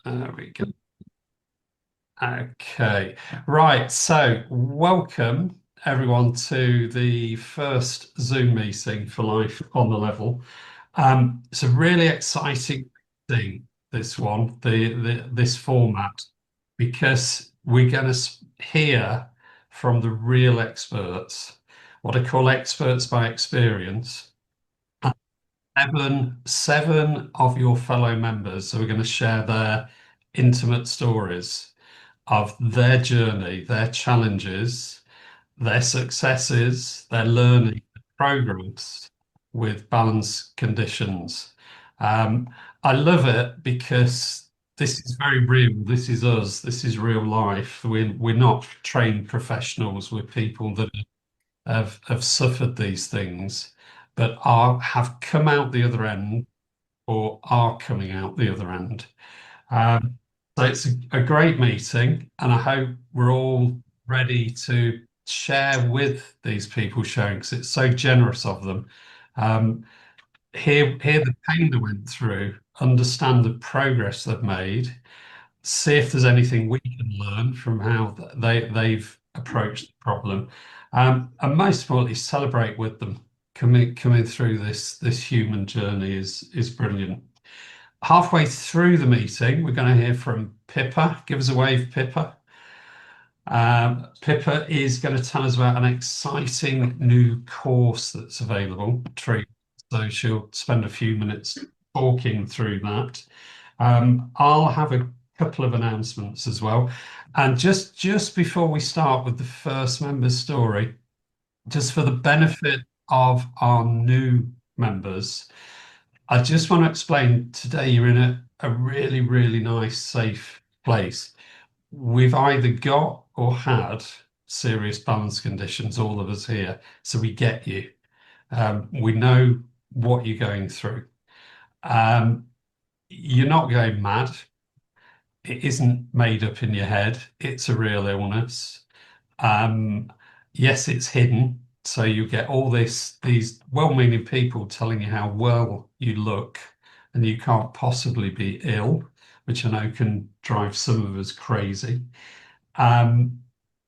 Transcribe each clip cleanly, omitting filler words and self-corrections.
There we go. Okay. Right. So, welcome everyone to the first Zoom meeting for Life on the Level. It's a really exciting thing, this one, this format, because we're going to hear from the real experts, what I call experts by experience. Seven of your fellow members are going to share their intimate stories of their journey, their challenges, their successes, their learning, progress with balanced conditions. Um, I love it because this is very real. This is us. This is real life. We're not trained professionals. We're people that have suffered these things, but have come out the other end or are coming out the other end. Um, so it's a great meeting, and I hope we're all ready to share with these people sharing because it's so generous of them. Um, hear the pain they went through, understand the progress they've made, see if there's anything we can learn from how they've approached the problem, and most importantly, celebrate with them. Coming through this human journey is brilliant. Halfway through the meeting, we're going to hear from Pippa. Give us a wave, Pippa. Pippa is going to tell us about an exciting new course that's available. So she'll spend a few minutes talking through that. I'll have a couple of announcements as well. And just before we start with the first member's story, just for the benefit of our new members, I just want to explain today you're in a really, really nice, safe place. We've either got or had serious balance conditions, all of us here. So we get you. We know what you're going through. Um, you're not going mad. It isn't made up in your head. It's a real illness. Um, yes, it's hidden. So you get all these well-meaning people telling you how well you look and you can't possibly be ill, which I know can drive some of us crazy. Um,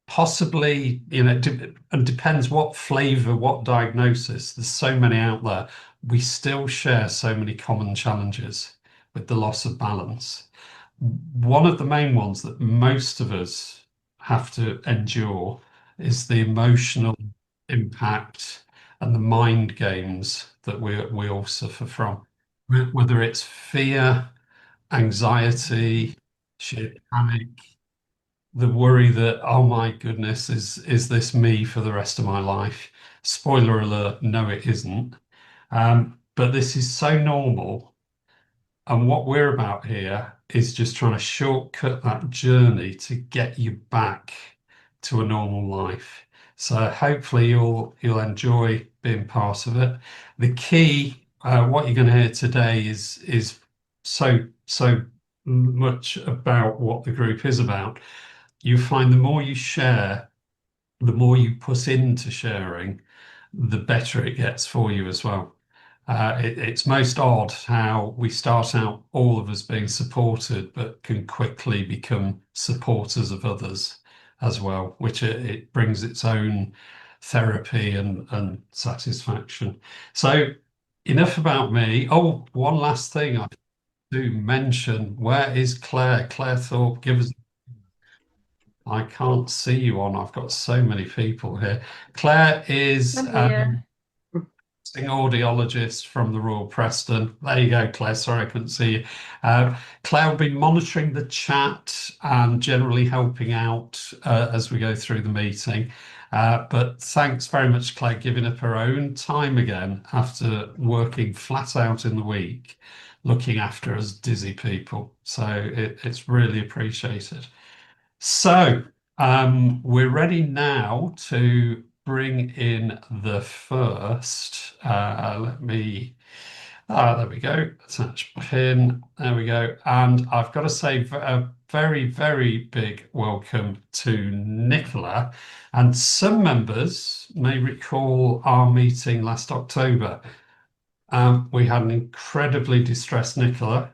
Possibly, and depends what flavor, what diagnosis. There's so many out there. We still share so many common challenges with the loss of balance. One of the main ones that most of us have to endure is the emotional impact and the mind games that we all suffer from. Whether it's fear, anxiety, sheer panic, the worry that, oh my goodness, is this me for the rest of my life? Spoiler alert, no, it isn't. But this is so normal. And what we're about here is just trying to shortcut that journey to get you back to a normal life. So hopefully you'll enjoy being part of it. The key, what you're going to hear today is so much about what the group is about. You find the more you share, the more you put into sharing, the better it gets for you as well. It's most odd how we start out all of us being supported, but can quickly become supporters of others as well, which it brings its own therapy and satisfaction. So, enough about me. Oh, one last thing I do mention. Where is Claire? Claire Thorpe, give us. I can't see you on. I've got so many people here. Claire is I'm here. an audiologist from the Royal Preston. There you go, Claire. Sorry I couldn't see you. Uh, Claire will be monitoring the chat and generally helping out as we go through the meeting. But thanks very much, Claire, giving up her own time again after working flat out in the week, looking after us dizzy people. So it's really appreciated. So, we're ready now to bring in the first. There we go. Attach pin. There we go. And I've got to say a very, very big welcome to Nichola. And some members may recall our meeting last October. We had an incredibly distressed Nichola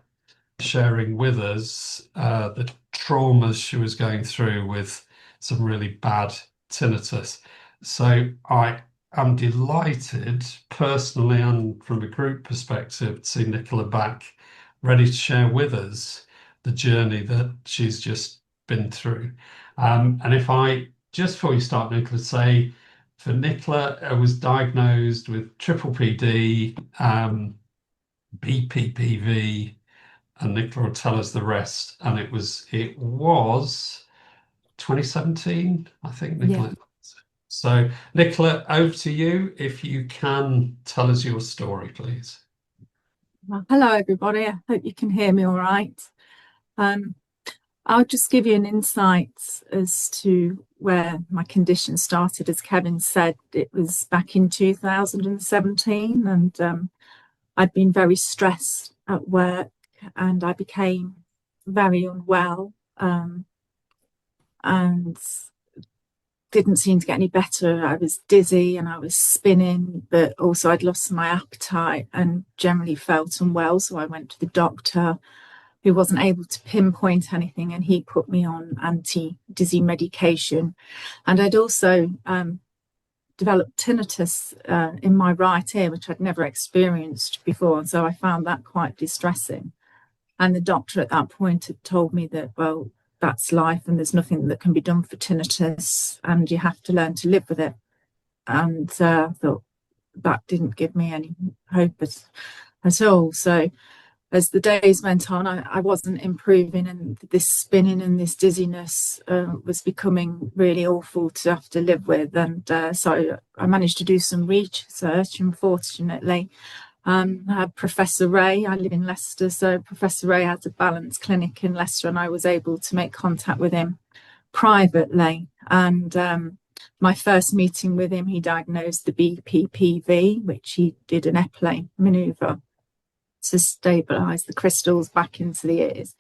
sharing with us the traumas she was going through with some really bad tinnitus. So I am delighted personally and from a group perspective to see Nichola back ready to share with us the journey that she's just been through. And if I, just before you start, Nichola, say for Nichola, I was diagnosed with triple PD, BPPV, and Nichola will tell us the rest. And it was 2017, I think, Yeah. Nichola. So, Nichola, over to you. If you can tell us your story, please. Well, hello, everybody. I hope you can hear me all right. Um, I'll just give you an insight as to where my condition started. As Kevin said, it was back in 2017, and I'd been very stressed at work, and I became very unwell, and didn't seem to get any better. I was dizzy and I was spinning, but also I'd lost my appetite and generally felt unwell. So I went to the doctor, who wasn't able to pinpoint anything, and he put me on anti-dizzy medication. And I'd also developed tinnitus in my right ear, which I'd never experienced before. And so I found that quite distressing. And the doctor at that point had told me that, well, that's life and there's nothing that can be done for tinnitus and you have to learn to live with it. And I thought that didn't give me any hope at all. So as the days went on, I wasn't improving, and this spinning and this dizziness was becoming really awful to have to live with. And so I managed to do some research, and fortunately, I had Professor Ray. I live in Leicester, so Professor Ray has a balance clinic in Leicester, and I was able to make contact with him privately. And my first meeting with him, he diagnosed the BPPV, which he did an Epley maneuver to stabilize the crystals back into the ears.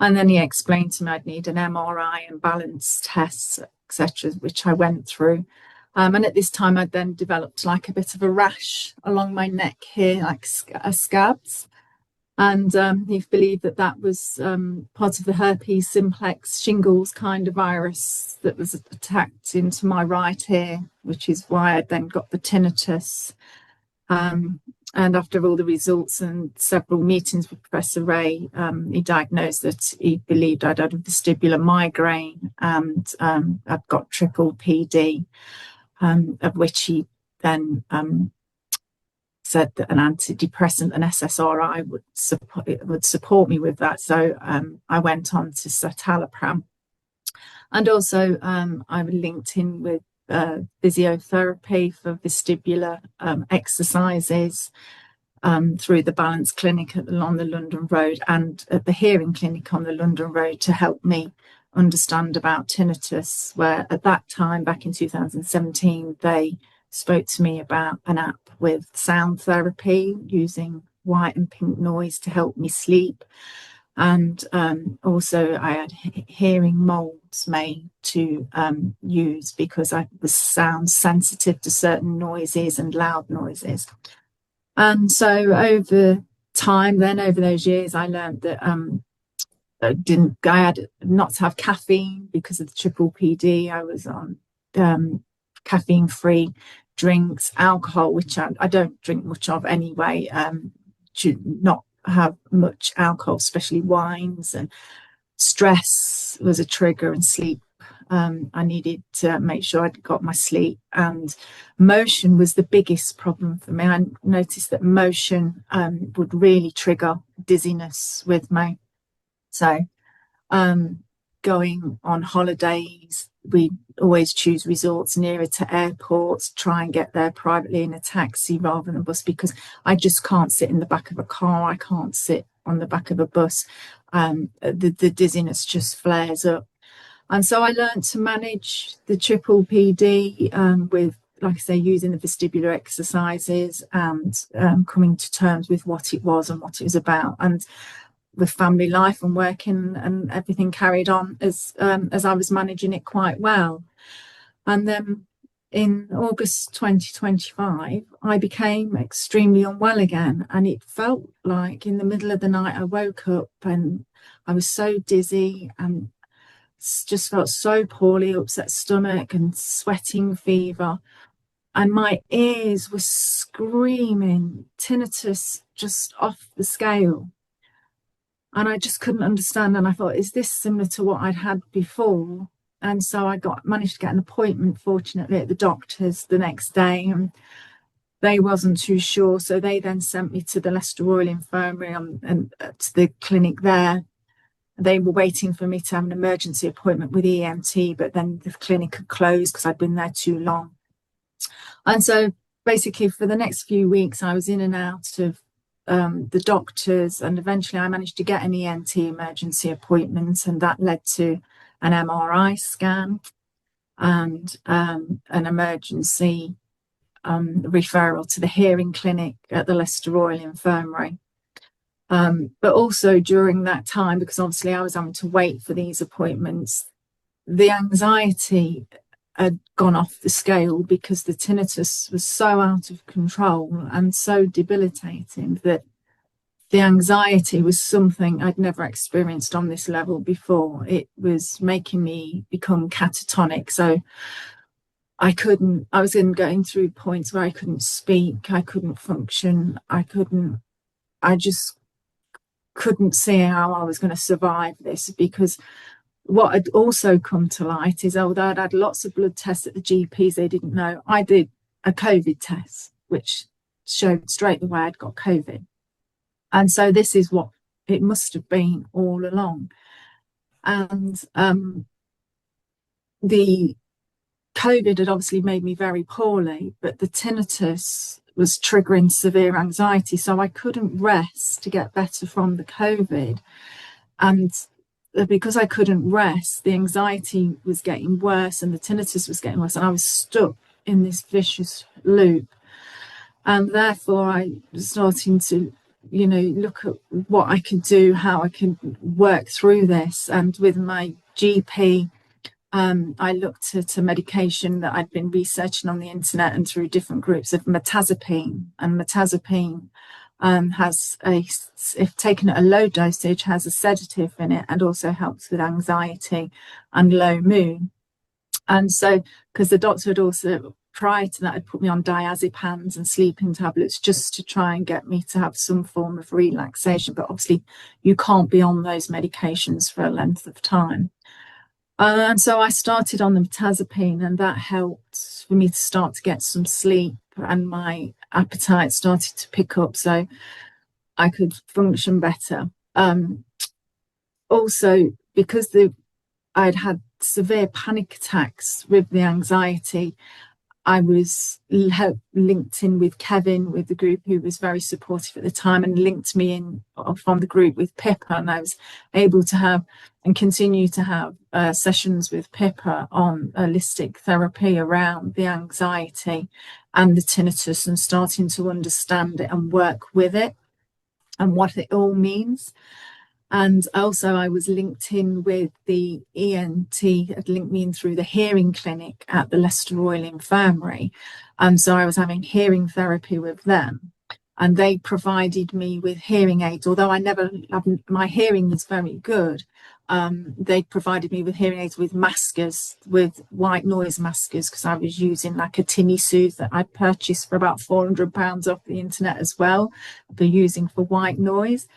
And then he explained to me I'd need an MRI and balance tests, etc., which I went through. And at this time, I'd then developed like a bit of a rash along my neck here, like scabs. And he believed that that was part of the herpes simplex shingles kind of virus that was attacked into my right ear, which is why I then got the tinnitus. And after all the results and several meetings with Professor Ray, he diagnosed that he believed I'd had a vestibular migraine and I'd got triple PD, of which he then said that an antidepressant, an SSRI, would support me with that. So I went on to citalopram. And also I linked in with physiotherapy for vestibular exercises through the Balance Clinic on the London Road and at the Hearing Clinic on the London Road to help me understand about tinnitus, where at that time, back in 2017, they spoke to me about an app with sound therapy using white and pink noise to help me sleep. And also I had hearing molds made to use because I was sound sensitive to certain noises and loud noises. And so over time, then over those years, I learned that I had not to have caffeine because of the triple PD. I was on caffeine-free drinks, alcohol, which I don't drink much of anyway, to not have much alcohol, especially wines, and stress was a trigger, and sleep. I needed to make sure I'd got my sleep, and motion was the biggest problem for me. I noticed that motion would really trigger dizziness with me. So going on holidays, we always choose resorts nearer to airports, try and get there privately in a taxi rather than a bus, because I just can't sit in the back of a car. I can't sit on the back of a bus. The dizziness just flares up. And so I learned to manage the triple PD with, like I say, using the vestibular exercises and coming to terms with what it was and what it was about. And with family life and working and everything carried on as I was managing it quite well. And then in August 2025, I became extremely unwell again. And it felt like in the middle of the night, I woke up and I was so dizzy and just felt so poorly, upset stomach and sweating fever. And my ears were screaming, tinnitus just off the scale. And I just couldn't understand. And I thought, is this similar to what I'd had before? And so I managed to get an appointment, fortunately, at the doctor's the next day, and they wasn't too sure. So they then sent me to the Leicester Royal Infirmary and to the clinic there. They were waiting for me to have an emergency appointment with EMT, but then the clinic had closed because I'd been there too long. And so basically for the next few weeks, I was in and out of the doctors, and eventually I managed to get an ENT emergency appointment, and that led to an MRI scan and an emergency referral to the hearing clinic at the Leicester Royal Infirmary. But also during that time, because obviously I was having to wait for these appointments, the anxiety had gone off the scale because the tinnitus was so out of control and so debilitating that the anxiety was something I'd never experienced on this level before. It was making me become catatonic. So I was going through points where I couldn't speak, I couldn't function, I just couldn't see how I was going to survive this, because what had also come to light is, although I'd had lots of blood tests at the GPs, they didn't know. I did a COVID test, which showed straight away I'd got COVID. And so this is what it must have been all along. And the COVID had obviously made me very poorly, but the tinnitus was triggering severe anxiety. So I couldn't rest to get better from the COVID. And because I couldn't rest, the anxiety was getting worse and the tinnitus was getting worse. And I was stuck in this vicious loop. And therefore, I was starting to, look at what I could do, how I could work through this. And with my GP, I looked at a medication that I'd been researching on the internet and through different groups of mirtazapine. And mirtazapine if taken at a low dosage, has a sedative in it and also helps with anxiety and low mood. And so, because the doctor had also, prior to that, had put me on diazepams and sleeping tablets just to try and get me to have some form of relaxation. But obviously, you can't be on those medications for a length of time. And so I started on the mirtazapine, and that helped for me to start to get some sleep, and my appetite started to pick up so I could function better. Also, because I'd had severe panic attacks with the anxiety, I was linked in with Kevin, with the group, who was very supportive at the time, and linked me in from the group with Pippa. And I was able to have and continue to have sessions with Pippa on holistic therapy around the anxiety and the tinnitus, and starting to understand it and work with it and what it all means. And also I was linked in with the ENT, had linked me in through the hearing clinic at the Leicester Royal Infirmary. And so I was having hearing therapy with them. And they provided me with hearing aids, although my hearing is very good. They provided me with hearing aids with maskers, with white noise maskers, because I was using like a tinny soothe that I purchased for about £400 off the internet as well, for using for white noise.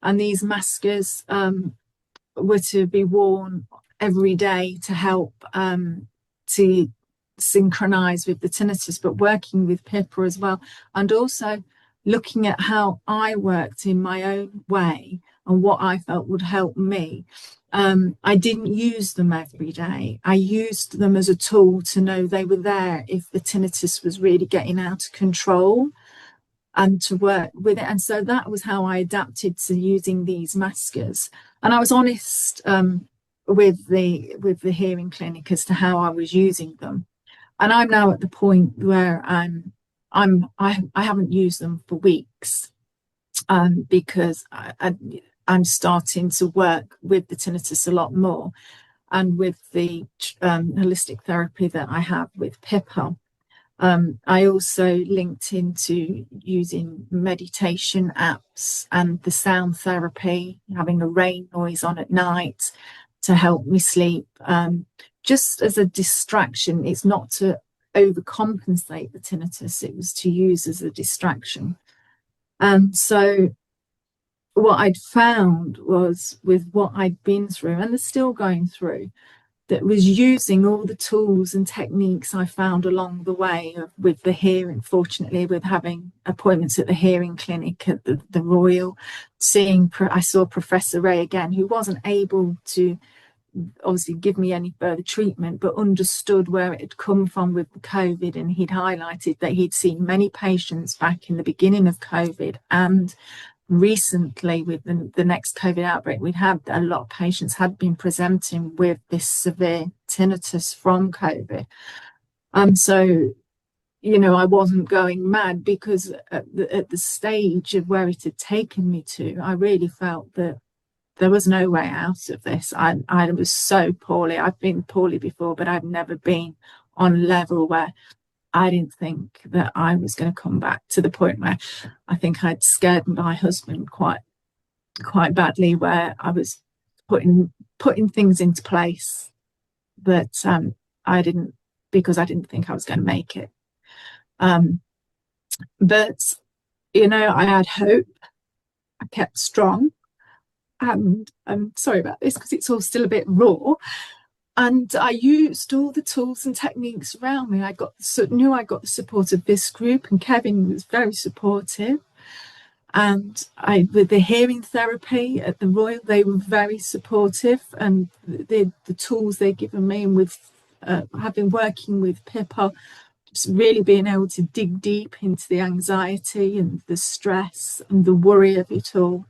And these maskers were to be worn every day to help to synchronize with the tinnitus, but working with Pippa as well. And also looking at how I worked in my own way and what I felt would help me. I didn't use them every day. I used them as a tool to know they were there if the tinnitus was really getting out of control, and to work with it. And so that was how I adapted to using these maskers. And I was honest with the hearing clinic as to how I was using them. And I'm now at the point where I haven't used them for weeks, because I'm starting to work with the tinnitus a lot more. and with the holistic therapy that I have with Pippa. I also linked into using meditation apps and the sound therapy, having a rain noise on at night to help me sleep, just as a distraction. It's not to overcompensate the tinnitus, it was to use as a distraction. And so what I'd found was, with what I'd been through and still going through, that was using all the tools and techniques I found along the way with the hearing, fortunately, with having appointments at the hearing clinic at the Royal, I saw Professor Ray again, who wasn't able to obviously give me any further treatment, but understood where it had come from with the COVID. And he'd highlighted that he'd seen many patients back in the beginning of COVID, and recently with the next COVID outbreak we'd had, a lot of patients had been presenting with this severe tinnitus from COVID. So, I wasn't going mad, because at the stage of where it had taken me to, I really felt that there was no way out of this. I was so poorly. I've been poorly before, but I've never been on a level where I didn't think that I was going to come back, to the point where I think I'd scared my husband quite badly, where I was putting things into place that I didn't, because I didn't think I was going to make it. But I had hope. I kept strong, and I'm sorry about this because it's all still a bit raw. And I used all the tools and techniques around me. I knew I got the support of this group, and Kevin was very supportive. And with the hearing therapy at the Royal, they were very supportive, and the tools they'd given me, and with I've been working with Pippa, just really being able to dig deep into the anxiety and the stress and the worry of it all.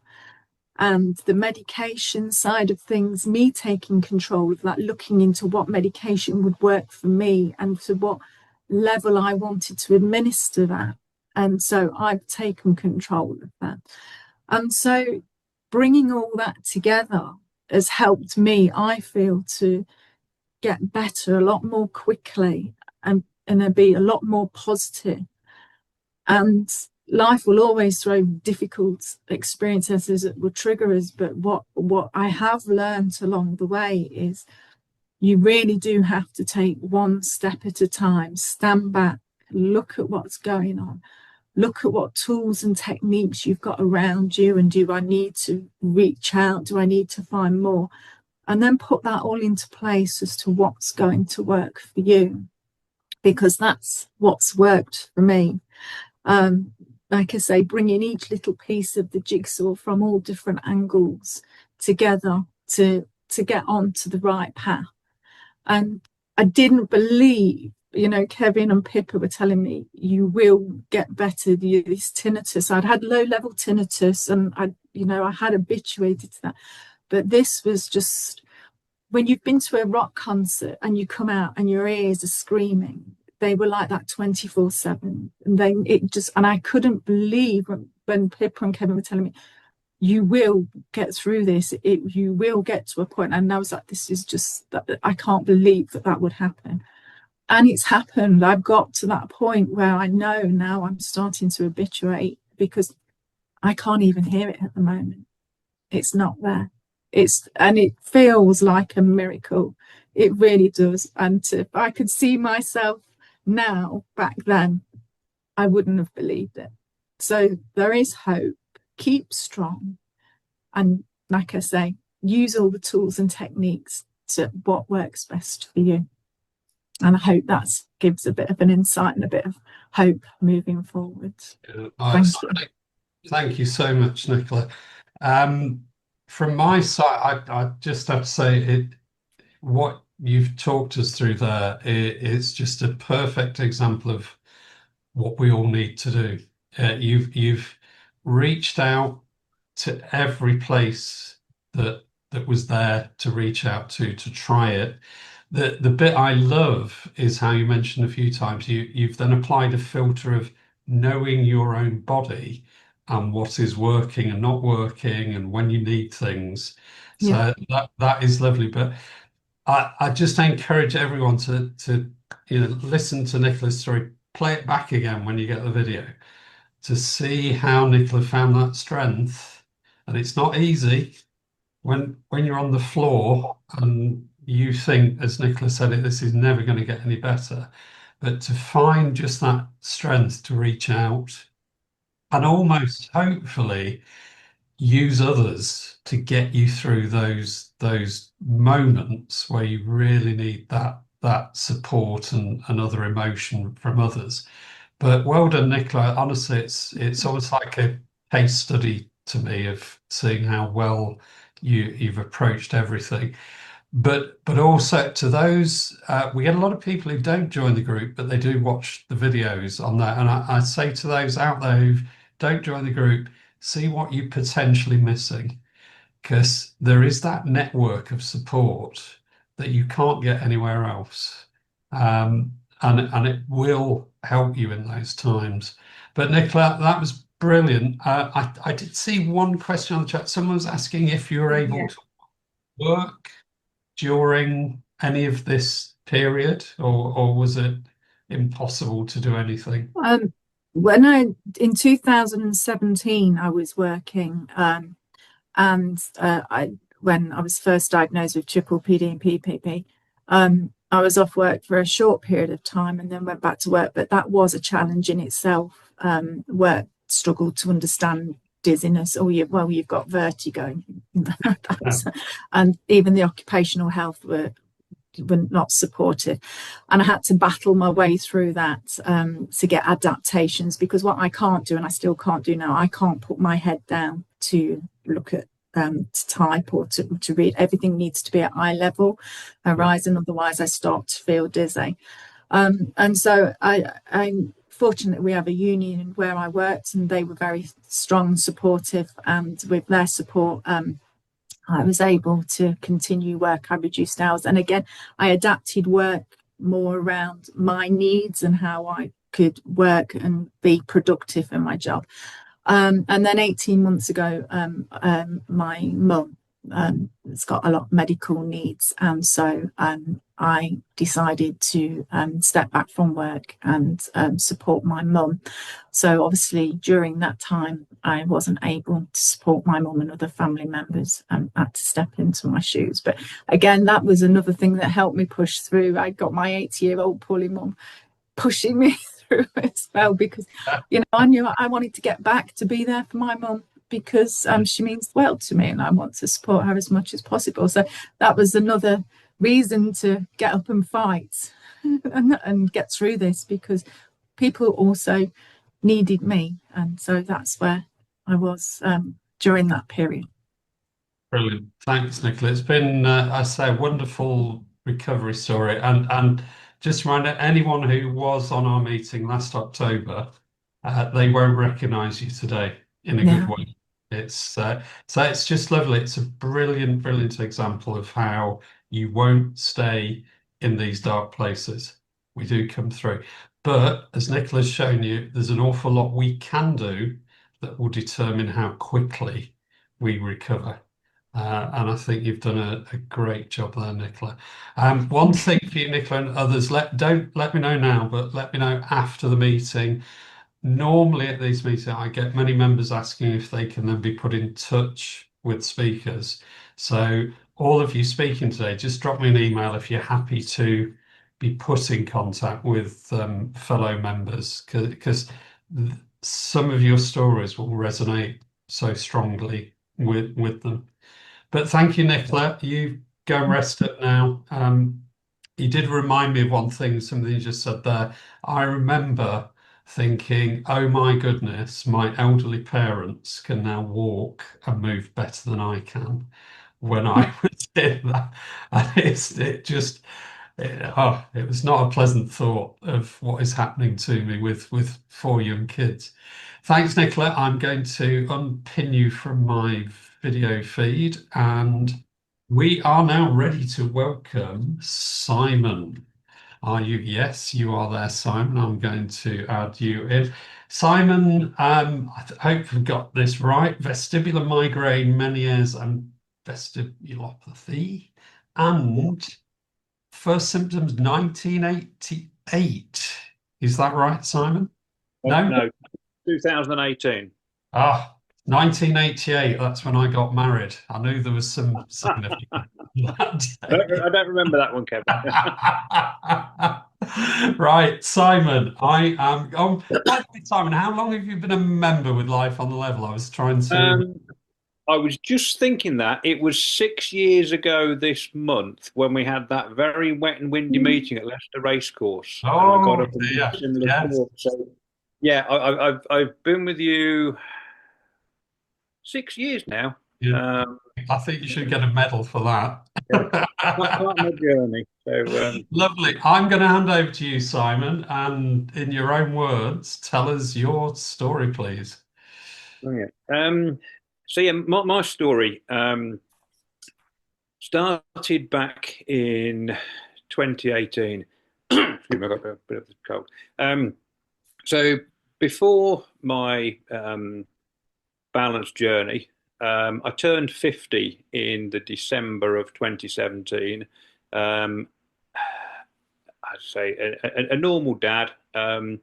And the medication side of things, me taking control of that, looking into what medication would work for me and to what level I wanted to administer that. And so I've taken control of that. And so bringing all that together has helped me, I feel, to get better a lot more quickly, and be a lot more positive. And life will always throw difficult experiences that will trigger us, but what I have learned along the way is you really do have to take one step at a time, stand back, look at what's going on, look at what tools and techniques you've got around you, and do I need to reach out, do I need to find more, and then put that all into place as to what's going to work for you, because that's what's worked for me. Like I say, bringing each little piece of the jigsaw from all different angles together to get onto the right path. And I didn't believe, Kevin and Pippa were telling me, you will get better. This tinnitus, I'd had low-level tinnitus, and I had habituated to that. But this was just, when you've been to a rock concert and you come out and your ears are screaming, they were like that 24/7. And I couldn't believe when Pippa and Kevin were telling me, you will get through this, you will get to a point. And I was like, this is just, I can't believe that would happen. And it's happened. I've got to that point where I know now I'm starting to habituate, because I can't even hear it at the moment. It's not there. And it feels like a miracle. It really does. And if I could see myself now back then, I wouldn't have believed it. So there is hope. Keep strong, and like I say, use all the tools and techniques to what works best for you. And I hope that gives a bit of an insight and a bit of hope moving forward. Thank you so much, Nichola. From my side, I just have to say, what you've talked us through there is just a perfect example of what we all need to do. You've reached out to every place that was there to reach out to try it. The bit I love is how you mentioned a few times, you've then applied a filter of knowing your own body and what is working and not working, and when you need things. So that is lovely. But I just encourage everyone to listen to Nicola's story, play it back again when you get the video to see how Nichola found that strength. And it's not easy when you're on the floor and you think, as Nichola said it, this is never going to get any better. But to find just that strength to reach out and almost hopefully use others to get you through those moments where you really need that support and other emotion from others. But well done, Nichola. Honestly, it's almost like a case study to me of seeing how well you've approached everything. But also to those, we get a lot of people who don't join the group, but they do watch the videos on that. And I say to those out there who don't join the group, see what you're potentially missing, because there is that network of support that you can't get anywhere else. And it will help you in those times. But Nicola, that was brilliant. I did see one question on the chat. Someone was asking if you were able Yeah. to work during any of this period, or was it impossible to do anything? Um, when I in 2017 I was working, and I when I was first diagnosed with triple PD and PPP, I was off work for a short period of time and then went back to work. But that was a challenge in itself. Work struggled to understand dizziness. Oh, you've got vertigo. And even the occupational health were not supportive. And I had to battle my way through that, to get adaptations, because what I can't do, and I still can't do now, I can't put my head down to look at, to type or to read. Everything needs to be at eye level horizon, otherwise I start to feel dizzy. And so I'm fortunate we have a union where I worked, and they were very strong, supportive, and with their support, I was able to continue work. I reduced hours. And again, I adapted work more around my needs and how I could work and be productive in my job. And then 18 months ago, my mum has got a lot of medical needs. And so I decided to step back from work and support my mum. So obviously during that time, I wasn't able to support my mum and other family members. I had to step into my shoes. But again, that was another thing that helped me push through. I got my 80-year-old poorly mum pushing me through as well, because I knew I wanted to get back to be there for my mum, because she means well to me and I want to support her as much as possible. So that was another reason to get up and fight and get through this, because people also needed me, and so that's where I was during that period. Brilliant. Thanks, Nicola. It's been, I say, a wonderful recovery story. And just remind anyone who was on our meeting last October, they won't recognise you today in a good Yeah. way. So it's just lovely. It's a brilliant, brilliant example of how you won't stay in these dark places. We do come through. But as Nicola's shown you, there's an awful lot we can do that will determine how quickly we recover. And I think you've done a great job there, Nicola. One thing for you, Nicola, and others, don't let me know now, but let me know after the meeting. Normally at these meetings, I get many members asking if they can then be put in touch with speakers. So all of you speaking today, just drop me an email if you're happy to be put in contact with fellow members, because some of your stories will resonate so strongly with them. But thank you, Nicola. You go and rest it now. You did remind me of one thing, something you just said there. I remember thinking, oh my goodness, my elderly parents can now walk and move better than I can when I was in that. And it was not a pleasant thought of what is happening to me with four young kids. Thanks, Nicola. I'm going to unpin you from my video feed, and we are now ready to welcome Simon. Are you? Yes, you are there, Simon. I'm going to add you in. Simon, hope I've got this right. Vestibular migraine, Meniere's and vestibulopathy, and first symptoms 1988. Is that right, Simon? No? No, 2018. Ah, 1988. That's when I got married. I knew there was some significance that day. I don't remember that one, Kevin. Right, Simon. I am. Oh, by the way, Simon, how long have you been a member with Life on the Level? I was trying to. Um, I was just thinking that it was 6 years ago this month when we had that very wet and windy meeting at Leicester Racecourse, and I got Oh up and did dear. a similar Yes. talk. So, yeah, I've been with you 6 years now. Yeah. Um, I think you should get a medal for yeah, that. quite my journey. So, Lovely. I'm going to hand over to you, Simon, and in your own words, tell us your story, please. oh, yeah. My story started back in 2018. Excuse me, I got a bit of a cold. So before my balance journey, I turned 50 in the December of 2017. Um, I'd say a normal dad, a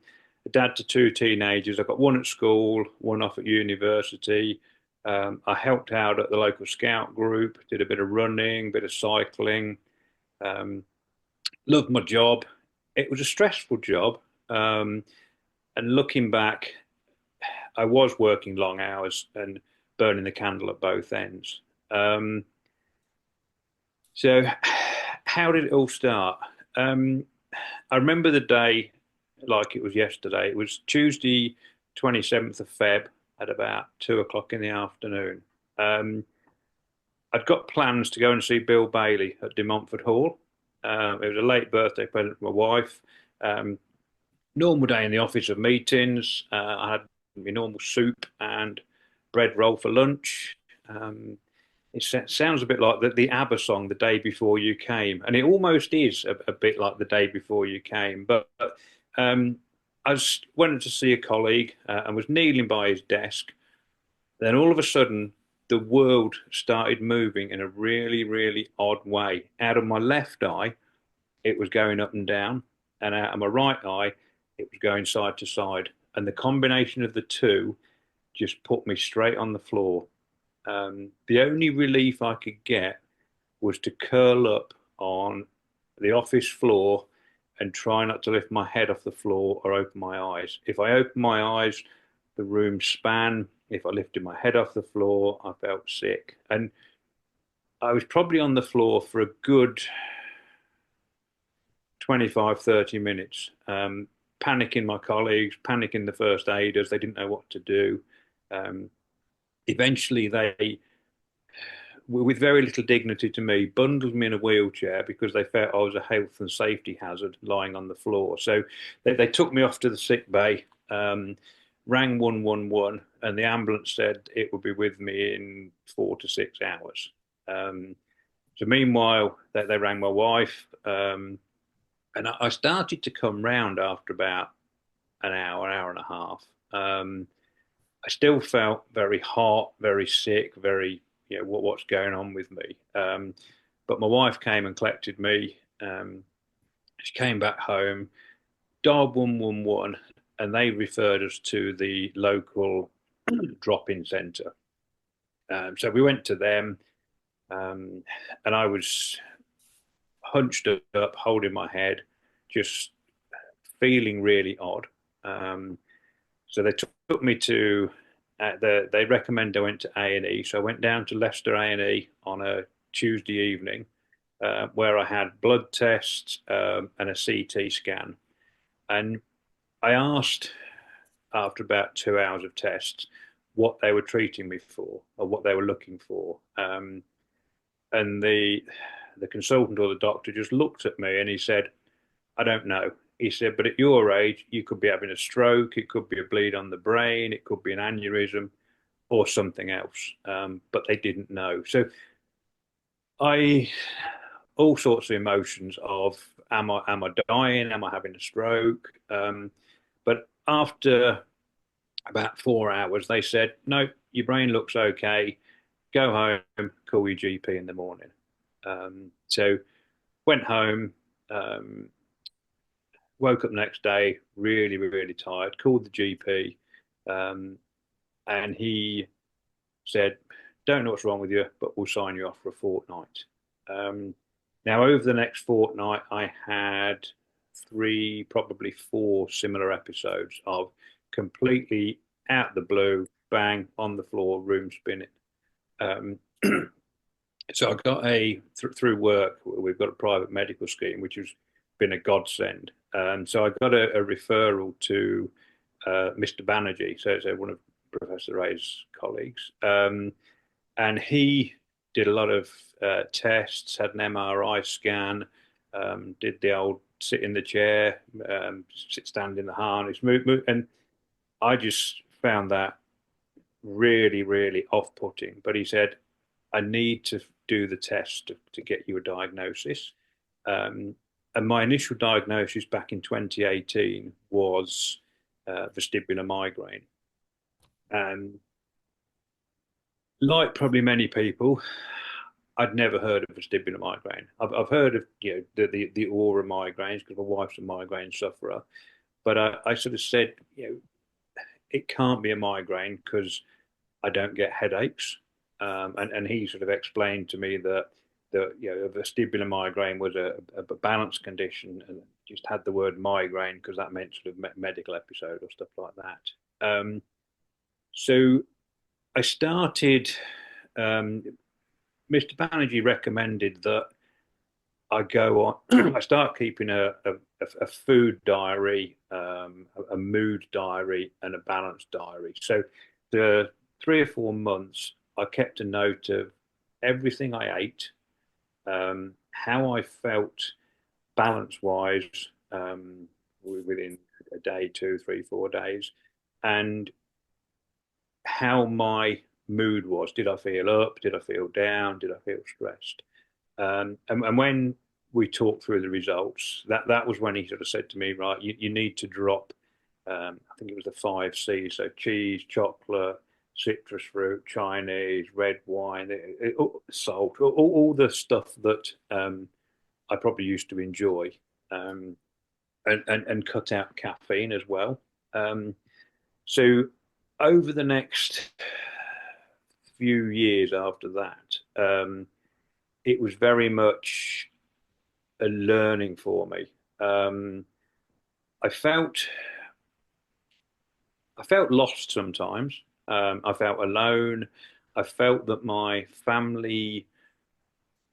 dad to two teenagers. I got one at school, one off at university. I helped out at the local scout group, did a bit of running, bit of cycling. Um, Loved my job. It was a stressful job. Um, and looking back, I was working long hours and burning the candle at both ends. Um, so, how did it all start? Um, I remember the day like it was yesterday. It was Tuesday, 27th of Feb at about 2 o'clock in the afternoon. Um, I'd got plans to go and see Bill Bailey at De Montfort Hall. It was a late birthday present for my wife. Um, Normal day in the office of meetings. I had my normal soup and bread roll for lunch. It sounds a bit like the ABBA song, "The Day Before You Came," and it almost is a bit like "The Day Before You Came." But um, went to see a colleague and was kneeling by his desk. Then all of a sudden, the world started moving in a really, really odd way. Out of my left eye, it was going up and down, and out of my right eye, it was going side to side. And the combination of the two just put me straight on the floor. The only relief I could get was to curl up on the office floor and try not to lift my head off the floor or open my eyes. If I opened my eyes, the room span. If I lifted my head off the floor, I felt sick. And I was probably on the floor for a good 25, 30 minutes, panicking my colleagues, panicking the first aiders. They didn't know what to do. Um, Eventually, they, with very little dignity to me, bundled me in a wheelchair because they felt I was a health and safety hazard lying on the floor. So they took me off to the sick bay, rang 111, and the ambulance said it would be with me in 4 to 6 hours. So meanwhile, they rang my wife, and I started to come round after about an hour and a half. I still felt very hot, very sick, very, what's going on with me. But my wife came and collected me. She came back home, dialed 111, and they referred us to the local drop-in centre. So we went to them, and I was hunched up, holding my head, just feeling really odd. So they took me to they recommend I went to A&E. So I went down to Leicester A&E on a Tuesday evening, where I had blood tests and a CT scan. And I asked after about 2 hours of tests what they were treating me for or what they were looking for. And the consultant or the doctor just looked at me and he said, "I don't know." He said, "But at your age, you could be having a stroke, it could be a bleed on the brain, it could be an aneurysm or something else." But they didn't know. So I, all sorts of emotions of, am I dying? Am I having a stroke? But after about 4 hours, they said, "No, your brain looks okay. Go home, call your GP in the morning." So went home, Woke up the next day really, really tired. Called the GP, um, and he said, "Don't know what's wrong with you, but we'll sign you off for a fortnight." Um, Now, over the next fortnight, I had three, probably four similar episodes of completely out the blue, bang on the floor, room spinning. Um, so I got through work. We've got a private medical scheme, which has been a godsend. So I got a referral to Mr. Banerjee, so one of Professor Ray's colleagues, and he did a lot of tests, had an MRI scan, did the old sit in the chair, stand in the harness, move, and I just found that really, really off-putting. But he said, I need to do the test to get you a diagnosis. And my initial diagnosis back in 2018 was vestibular migraine. And like probably many people, I'd never heard of vestibular migraine. I've heard of the aura migraines because my wife's a migraine sufferer, but I sort of said it can't be a migraine because I don't get headaches. And he sort of explained to me that a vestibular migraine was a balance condition and just had the word migraine because that meant sort of medical episode or stuff like that. So I started. Mr. Banerjee recommended that I go on. I start keeping a food diary, a mood diary, and a balance diary. So the 3 or 4 months, I kept a note of everything I ate, how I felt balance wise within a day, 2, 3, 4 days, and how my mood was. Did I feel up? Did I feel down? Did I feel stressed? And when we talked through the results, that was when he sort of said to me, right, you need to drop, I think it was the 5 C's, so cheese, chocolate, citrus fruit, Chinese, red wine, salt, all the stuff that I probably used to enjoy, and cut out caffeine as well. So over the next few years after that, it was very much a learning for me. I felt lost sometimes. I felt alone. I felt that my family,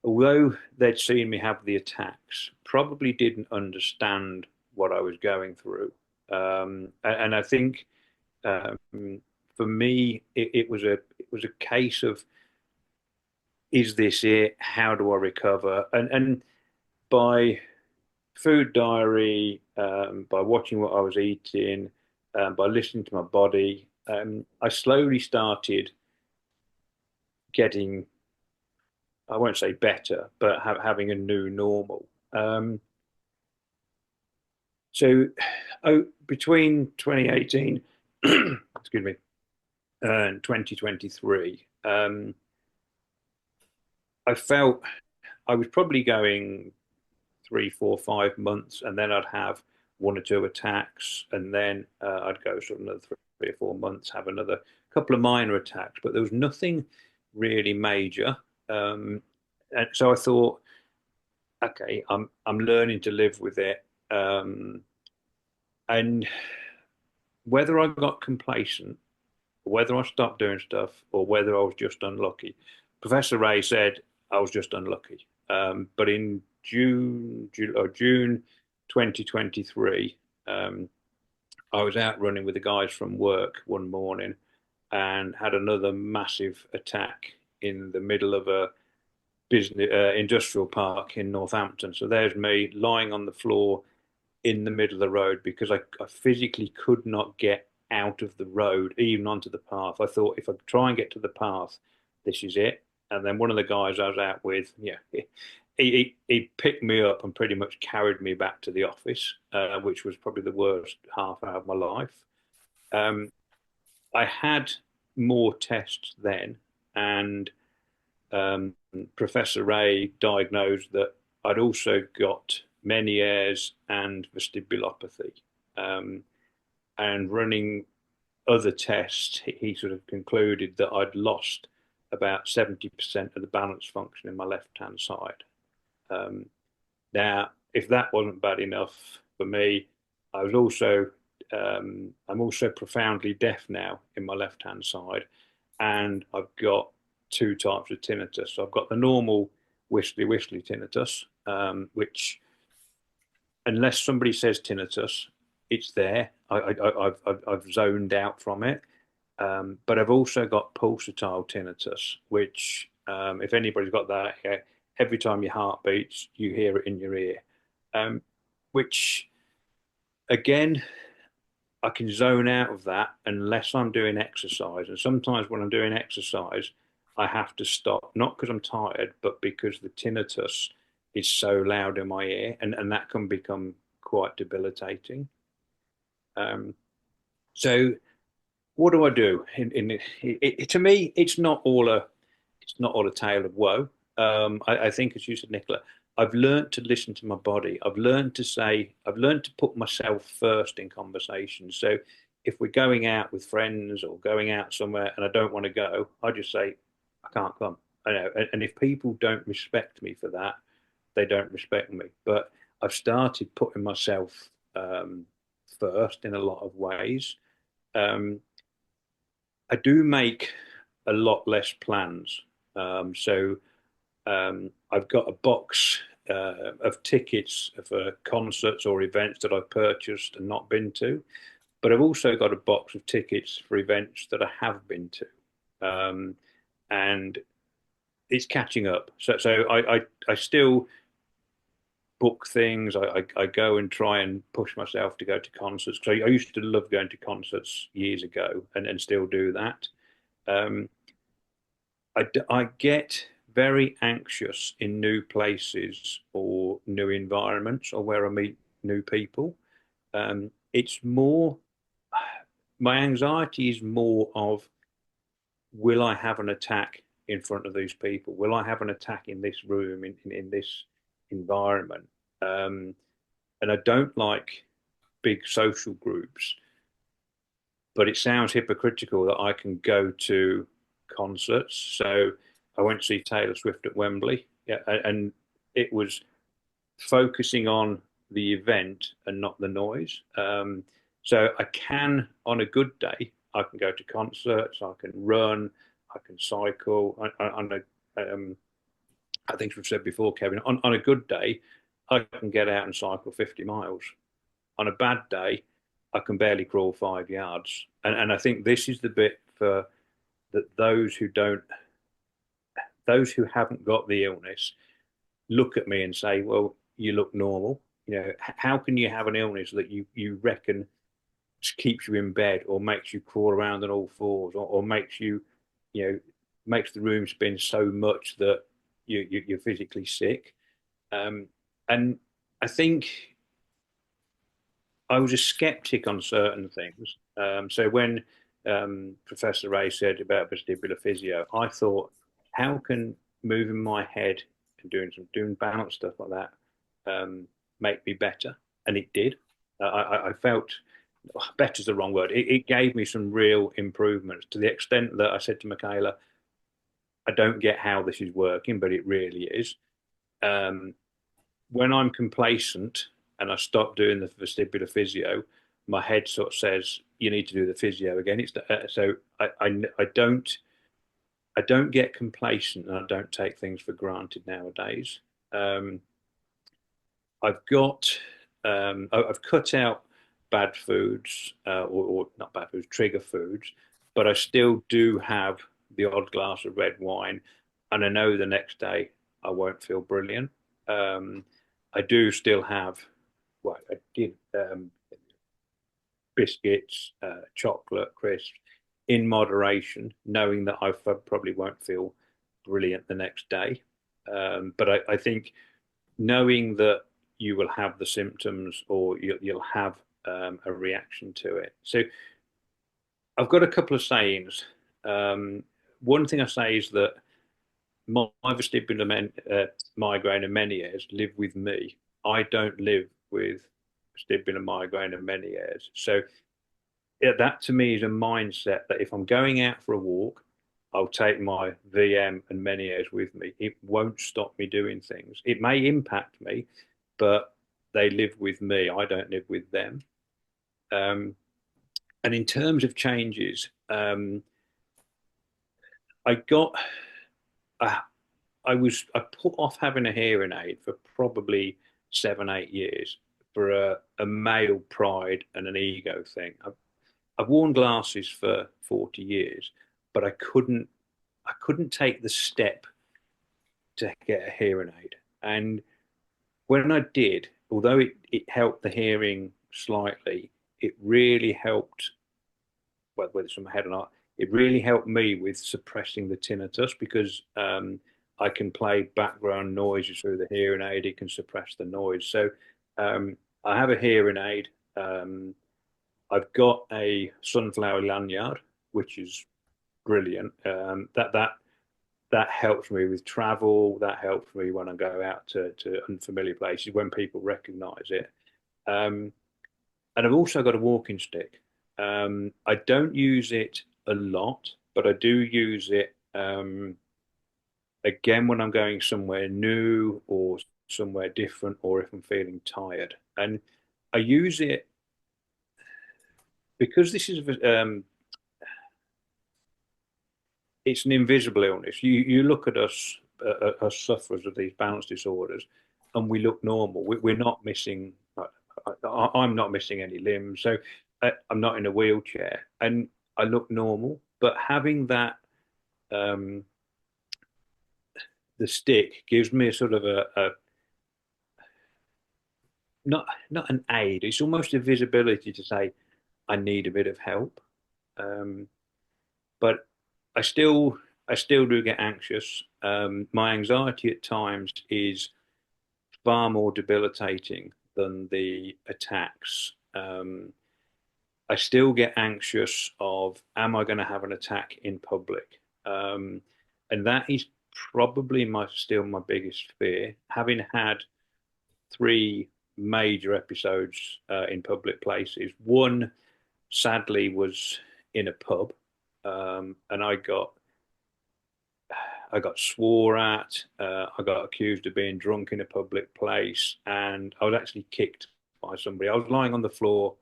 although they'd seen me have the attacks, probably didn't understand what I was going through. And I think for me, it was a case of, is this it? How do I recover? And by food diary, by watching what I was eating, by listening to my body, I slowly started getting, I won't say better, but having a new normal. So between 2018, excuse me, and 2023, I felt I was probably going 3, 4, 5 months, and then I'd have 1 or 2 attacks, and then I'd go sort of another 3 or 4 months, have another couple of minor attacks, but there was nothing really major. And so I thought, okay, I'm learning to live with it, and whether I got complacent, whether I stopped doing stuff, or whether I was just unlucky. Professor Ray said I was just unlucky. But in June 2023, I was out running with the guys from work one morning and had another massive attack in the middle of a business industrial park in Northampton. So there's me lying on the floor in the middle of the road because I physically could not get out of the road, even onto the path. I thought if I try and get to the path, this is it. And then one of the guys I was out with, he picked me up and pretty much carried me back to the office, which was probably the worst half hour of my life. I had more tests then, and Professor Ray diagnosed that I'd also got Meniere's and vestibulopathy. And running other tests, he sort of concluded that I'd lost about 70% of the balance function in my left-hand side. Now, if that wasn't bad enough for me, I was also I'm also profoundly deaf now in my left-hand side, and I've got two types of tinnitus. So I've got the normal whistly tinnitus, which, unless somebody says tinnitus, it's there. I've zoned out from it. But I've also got pulsatile tinnitus, which, if anybody's got that, every time your heart beats, you hear it in your ear. Which, again, I can zone out of that unless I'm doing exercise. And sometimes when I'm doing exercise, I have to stop, not because I'm tired, but because the tinnitus is so loud in my ear, and that can become quite debilitating. So what do I do? To me, it's not all a tale of woe. I think, as you said, Nichola, I've learned to listen to my body. I've learned to put myself first in conversations. So if we're going out with friends or going out somewhere and I don't want to go, I just say, I can't come. I know. And if people don't respect me for that, they don't respect me. But I've started putting myself first in a lot of ways. I do make a lot less plans. So I've got a box of tickets for concerts or events that I've purchased and not been to, but I've also got a box of tickets for events that I have been to, and it's catching up. So I still book things. I go and try and push myself to go to concerts. So I used to love going to concerts years ago, and still do that. I get very anxious in new places or new environments or where I meet new people. It's more, my anxiety is more of, will I have an attack in front of these people? Will I have an attack in this room, in this environment? And I don't like big social groups, but it sounds hypocritical that I can go to concerts. So I went to see Taylor Swift at Wembley, yeah, and it was focusing on the event and not the noise. So I can, on a good day, I can go to concerts, I can run, I can cycle. I think we've said before, Kevin, on a good day, I can get out and cycle 50 miles. On a bad day, I can barely crawl 5 yards. And I think this is the bit for that those who haven't got the illness look at me and say, well, you look normal. You know, how can you have an illness that you reckon keeps you in bed or makes you crawl around on all fours, or makes you, makes the room spin so much that you're physically sick. And I think I was a skeptic on certain things. So when Professor Ray said about vestibular physio, I thought, how can moving my head and doing balance stuff like that make me better? And it did. I felt, better is the wrong word. It gave me some real improvements, to the extent that I said to Michaela, I don't get how this is working, but it really is. When I'm complacent and I stop doing the vestibular physio, my head sort of says, you need to do the physio again. So I don't get complacent, and I don't take things for granted nowadays. I've cut out bad foods, or not bad foods, trigger foods, but I still do have the odd glass of red wine, and I know the next day I won't feel brilliant. I do still have, well, I did biscuits, chocolate, crisps, in moderation, knowing that I probably won't feel brilliant the next day. But I think knowing that you will have the symptoms, or you'll have a reaction to it. So I've got a couple of sayings. One thing I say is that my vestibular migraine and Meniere's live with me, I don't live with vestibular migraine and Meniere's. So yeah, that to me is a mindset that if I'm going out for a walk, I'll take my VM and Meniere's with me. It won't stop me doing things. It may impact me, but they live with me. I don't live with them. Um, and in terms of changes, I got, uh, I put off having a hearing aid for probably 7, 8 years for a male pride and an ego thing. I've worn glasses for 40 years, but I couldn't take the step to get a hearing aid. And when I did, although it helped the hearing slightly, it really helped, whether it's from my head or not, it really helped me with suppressing the tinnitus because I can play background noises through the hearing aid. It can suppress the noise. So I have a hearing aid. I've got a sunflower lanyard, which is brilliant. That helps me with travel. That helps me when I go out to unfamiliar places when people recognise it. Um, and I've also got a walking stick. I don't use it a lot, but I do use it again when I'm going somewhere new or somewhere different, or if I'm feeling tired. And I use it because this is it's an invisible illness. You look at us, us sufferers of these balance disorders, and we look normal. We're not missing. I'm not missing any limbs, so I'm not in a wheelchair, and I look normal. But having that, um, the stick gives me a sort of a not an aid. It's almost a visibility to say I need a bit of help. Um, but I still I still do get anxious. My anxiety at times is far more debilitating than the attacks. I still get anxious of am I going to have an attack in public, and that is probably my still my biggest fear. Having had three major episodes in public places. One, sadly, was in a pub, and I got swore at. I got accused of being drunk in a public place, and I was actually kicked by somebody. I was lying on the floor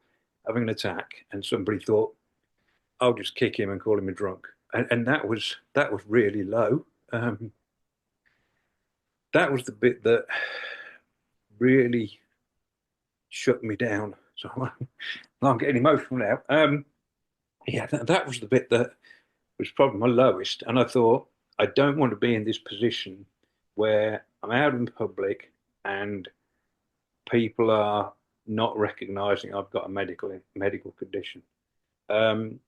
having an attack, and somebody thought, "I'll just kick him and call him a drunk," and that was really low. That was the bit that really shut me down. So I'm getting emotional now. Yeah, that was the bit that was probably my lowest. And I thought, I don't want to be in this position where I'm out in public and people are not recognizing I've got a medical condition. Um,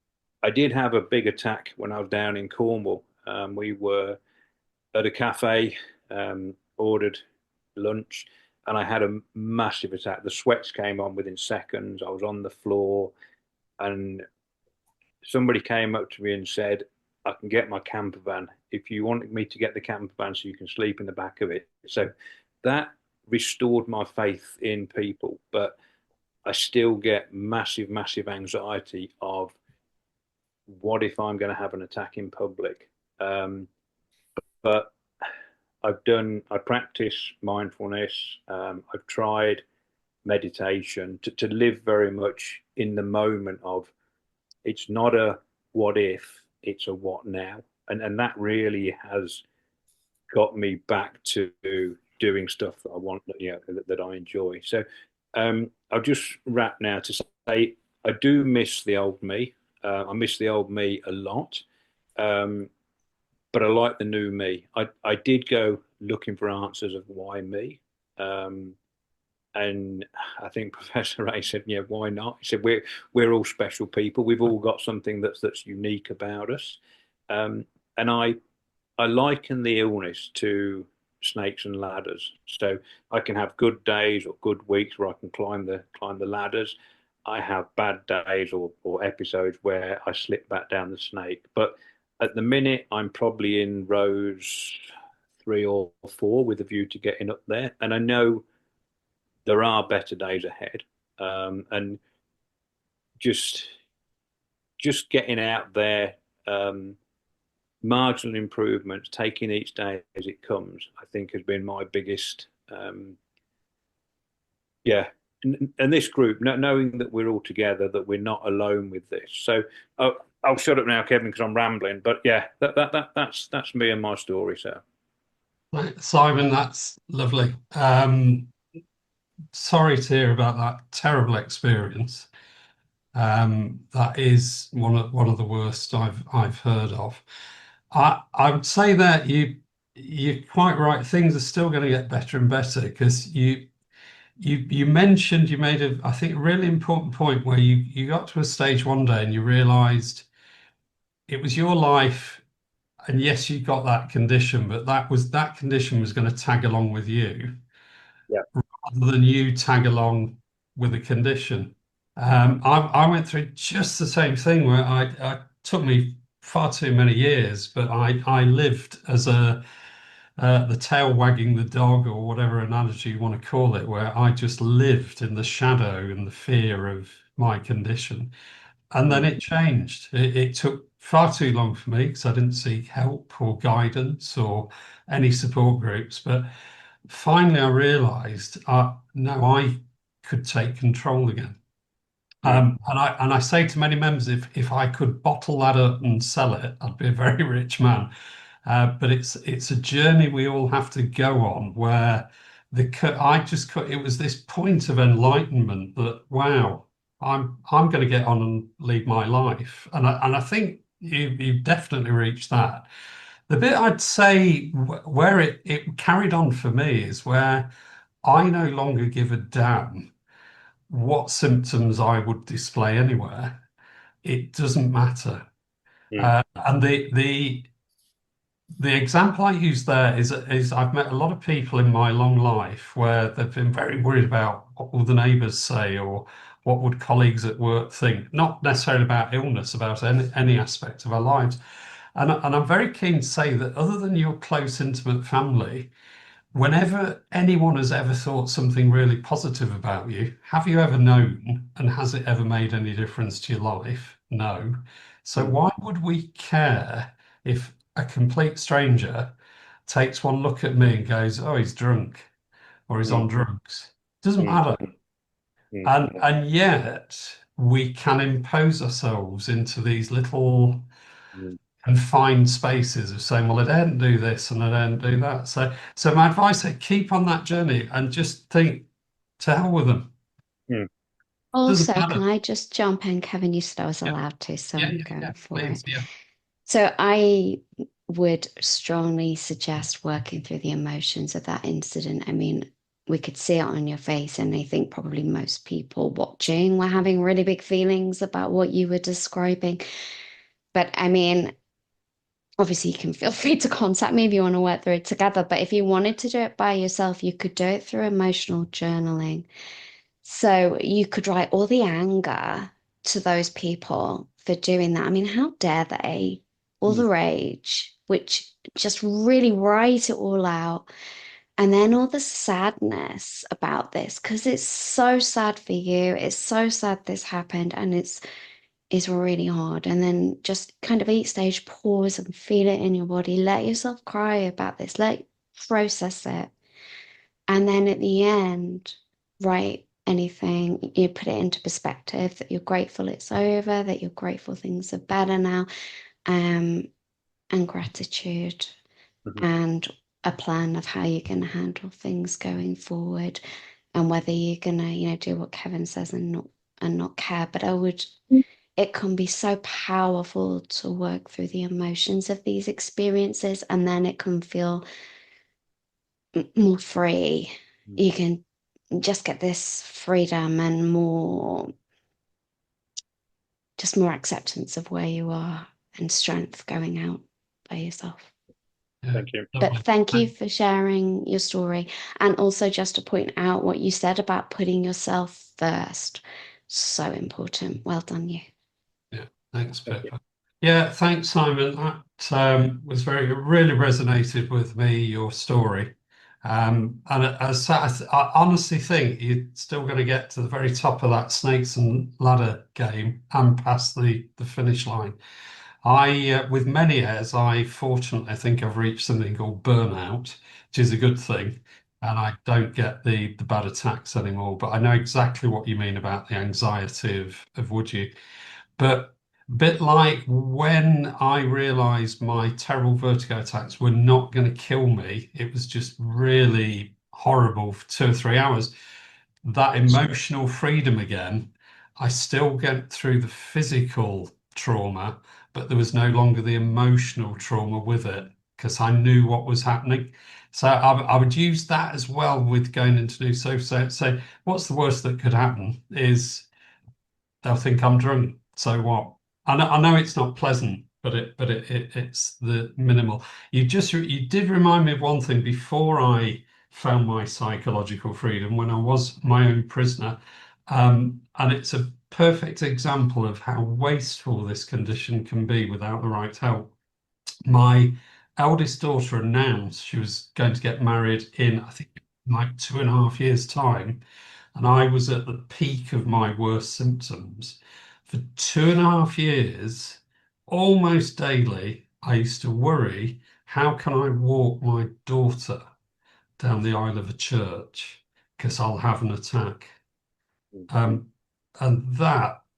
I did have a big attack when I was down in Cornwall. We were at a cafe, ordered lunch, and I had a massive attack. The sweats came on within seconds. I was on the floor, and somebody came up to me and said, I can get my camper van if you want me to get the camper van so you can sleep in the back of it. So that restored my faith in people, but I still get massive, massive anxiety of what if I'm going to have an attack in public. But I practice mindfulness. I've tried meditation to live very much in the moment of it's not a what if, it's a what now. And that really has got me back to doing stuff that I want, that I enjoy. So I'll just wrap now to say I do miss the old me. I miss the old me a lot. Um, but I like the new me. I did go looking for answers of why me. Um, and I think Professor Ray said, "Yeah, why not?" He said, "We're all special people. We've all got something that's unique about us." And I liken the illness to snakes and ladders. So I can have good days or good weeks where I can climb the ladders. I have bad days or episodes where I slip back down the snake. But at the minute, I'm probably in rows 3 or 4 with a view to getting up there. And I know there are better days ahead, and just getting out there, marginal improvements, taking each day as it comes, I think has been my biggest, yeah. And this group, knowing that we're all together, that we're not alone with this. So I'll shut up now, Kevin, because I'm rambling. But yeah, that's me and my story. So Simon, that's lovely. Sorry to hear about that terrible experience. That is one of the worst I've heard of. I would say that you're quite right. Things are still going to get better and better because you mentioned, you made a, I think, a really important point where you got to a stage one day and you realized it was your life, and yes, you got that condition, but that condition was going to tag along with you yeah, rather than you tag along with a condition. I went through just the same thing where I took me far too many years, but I lived as the tail wagging the dog, or whatever analogy you want to call it, where I just lived in the shadow and the fear of my condition. And then it changed. It took far too long for me because I didn't seek help or guidance or any support groups. But finally, I realized no, I could take control again. And I say to many members, if I could bottle that up and sell it, I'd be a very rich man. But it's a journey we all have to go on where I just it was this point of enlightenment that wow, I'm going to get on and lead my life, and I think you've definitely reached that. The bit I'd say where it carried on for me is where I no longer give a damn what symptoms I would display anywhere. It doesn't matter. mm, And the example I use there is I've met a lot of people in my long life where they've been very worried about what will the neighbours say or what would colleagues at work think, not necessarily about illness, about any aspect of our lives. And I'm very keen to say that other than your close, intimate family, whenever anyone has ever thought something really positive about you, have you ever known and has it ever made any difference to your life? No. So mm, why would we care if a complete stranger takes one look at me and goes, "Oh, he's drunk," or "He's mm, on drugs"? Doesn't mm, matter. mm, And yet we can impose ourselves into these little mm, confined spaces of saying, well, I don't do this and I don't do that. So my advice is keep on that journey and just think, to hell with them. mm. Doesn't Also, matter. can I just jump in? Kevin, you said I was Yeah, allowed to, so yeah, I'm yeah, yeah. going for Please, it. yeah. So I would strongly suggest working through the emotions of that incident. I mean, we could see it on your face, and I think probably most people watching were having really big feelings about what you were describing. But I mean, obviously you can feel free to contact me if you want to work through it together. But if you wanted to do it by yourself, you could do it through emotional journaling. So you could write all the anger to those people for doing that. I mean, how dare they? All Mm, the rage, which just really write it all out. And then all the sadness about this, because it's so sad for you. It's so sad this happened, and it's really hard. And then just kind of each stage pause and feel it in your body. Let yourself cry about this. Process it. And then at the end, write anything, you put it into perspective that you're grateful it's over, that you're grateful things are better now, um, and gratitude mhm, and a plan of how you're going to handle things going forward, and whether you're going to, do what Kevin says and not care. But it can be so powerful to work through the emotions of these experiences, and then it can feel more free. mm, You can just get this freedom and just more acceptance of where you are and strength going out by yourself. Yeah, Thank you. But lovely. thank you for sharing your story. And also just to point out what you said about putting yourself first. So important. Well done, you. Yeah, thanks, Thank you. Pippa. Yeah, thanks, Simon. That was really resonated with me, your story. And I honestly think you're still going to get to the very top of that snakes and ladder game and past the finish line. With many airs, I fortunately think I've reached something called burnout, which is a good thing, and I don't get the bad attacks anymore. But I know exactly what you mean about the anxiety of would you? But a bit like when I realized my terrible vertigo attacks were not going to kill me, it was just really horrible for 2 or 3 hours. That emotional freedom again, I still get through the physical trauma, but there was no longer the emotional trauma with it because I knew what was happening. So I would use that as well with going into new so what's the worst that could happen is they'll think I'm drunk. So what? I know it's not pleasant, but it's the minimal. You did remind me of one thing before I found my psychological freedom when I was my own prisoner, and it's a perfect example of how wasteful this condition can be without the right help. My eldest daughter announced she was going to get married in, I think, like 2.5 years' time. And I was at the peak of my worst symptoms. For 2.5 years, almost daily, I used to worry, how can I walk my daughter down the aisle of a church? Because I'll have an attack. Um, and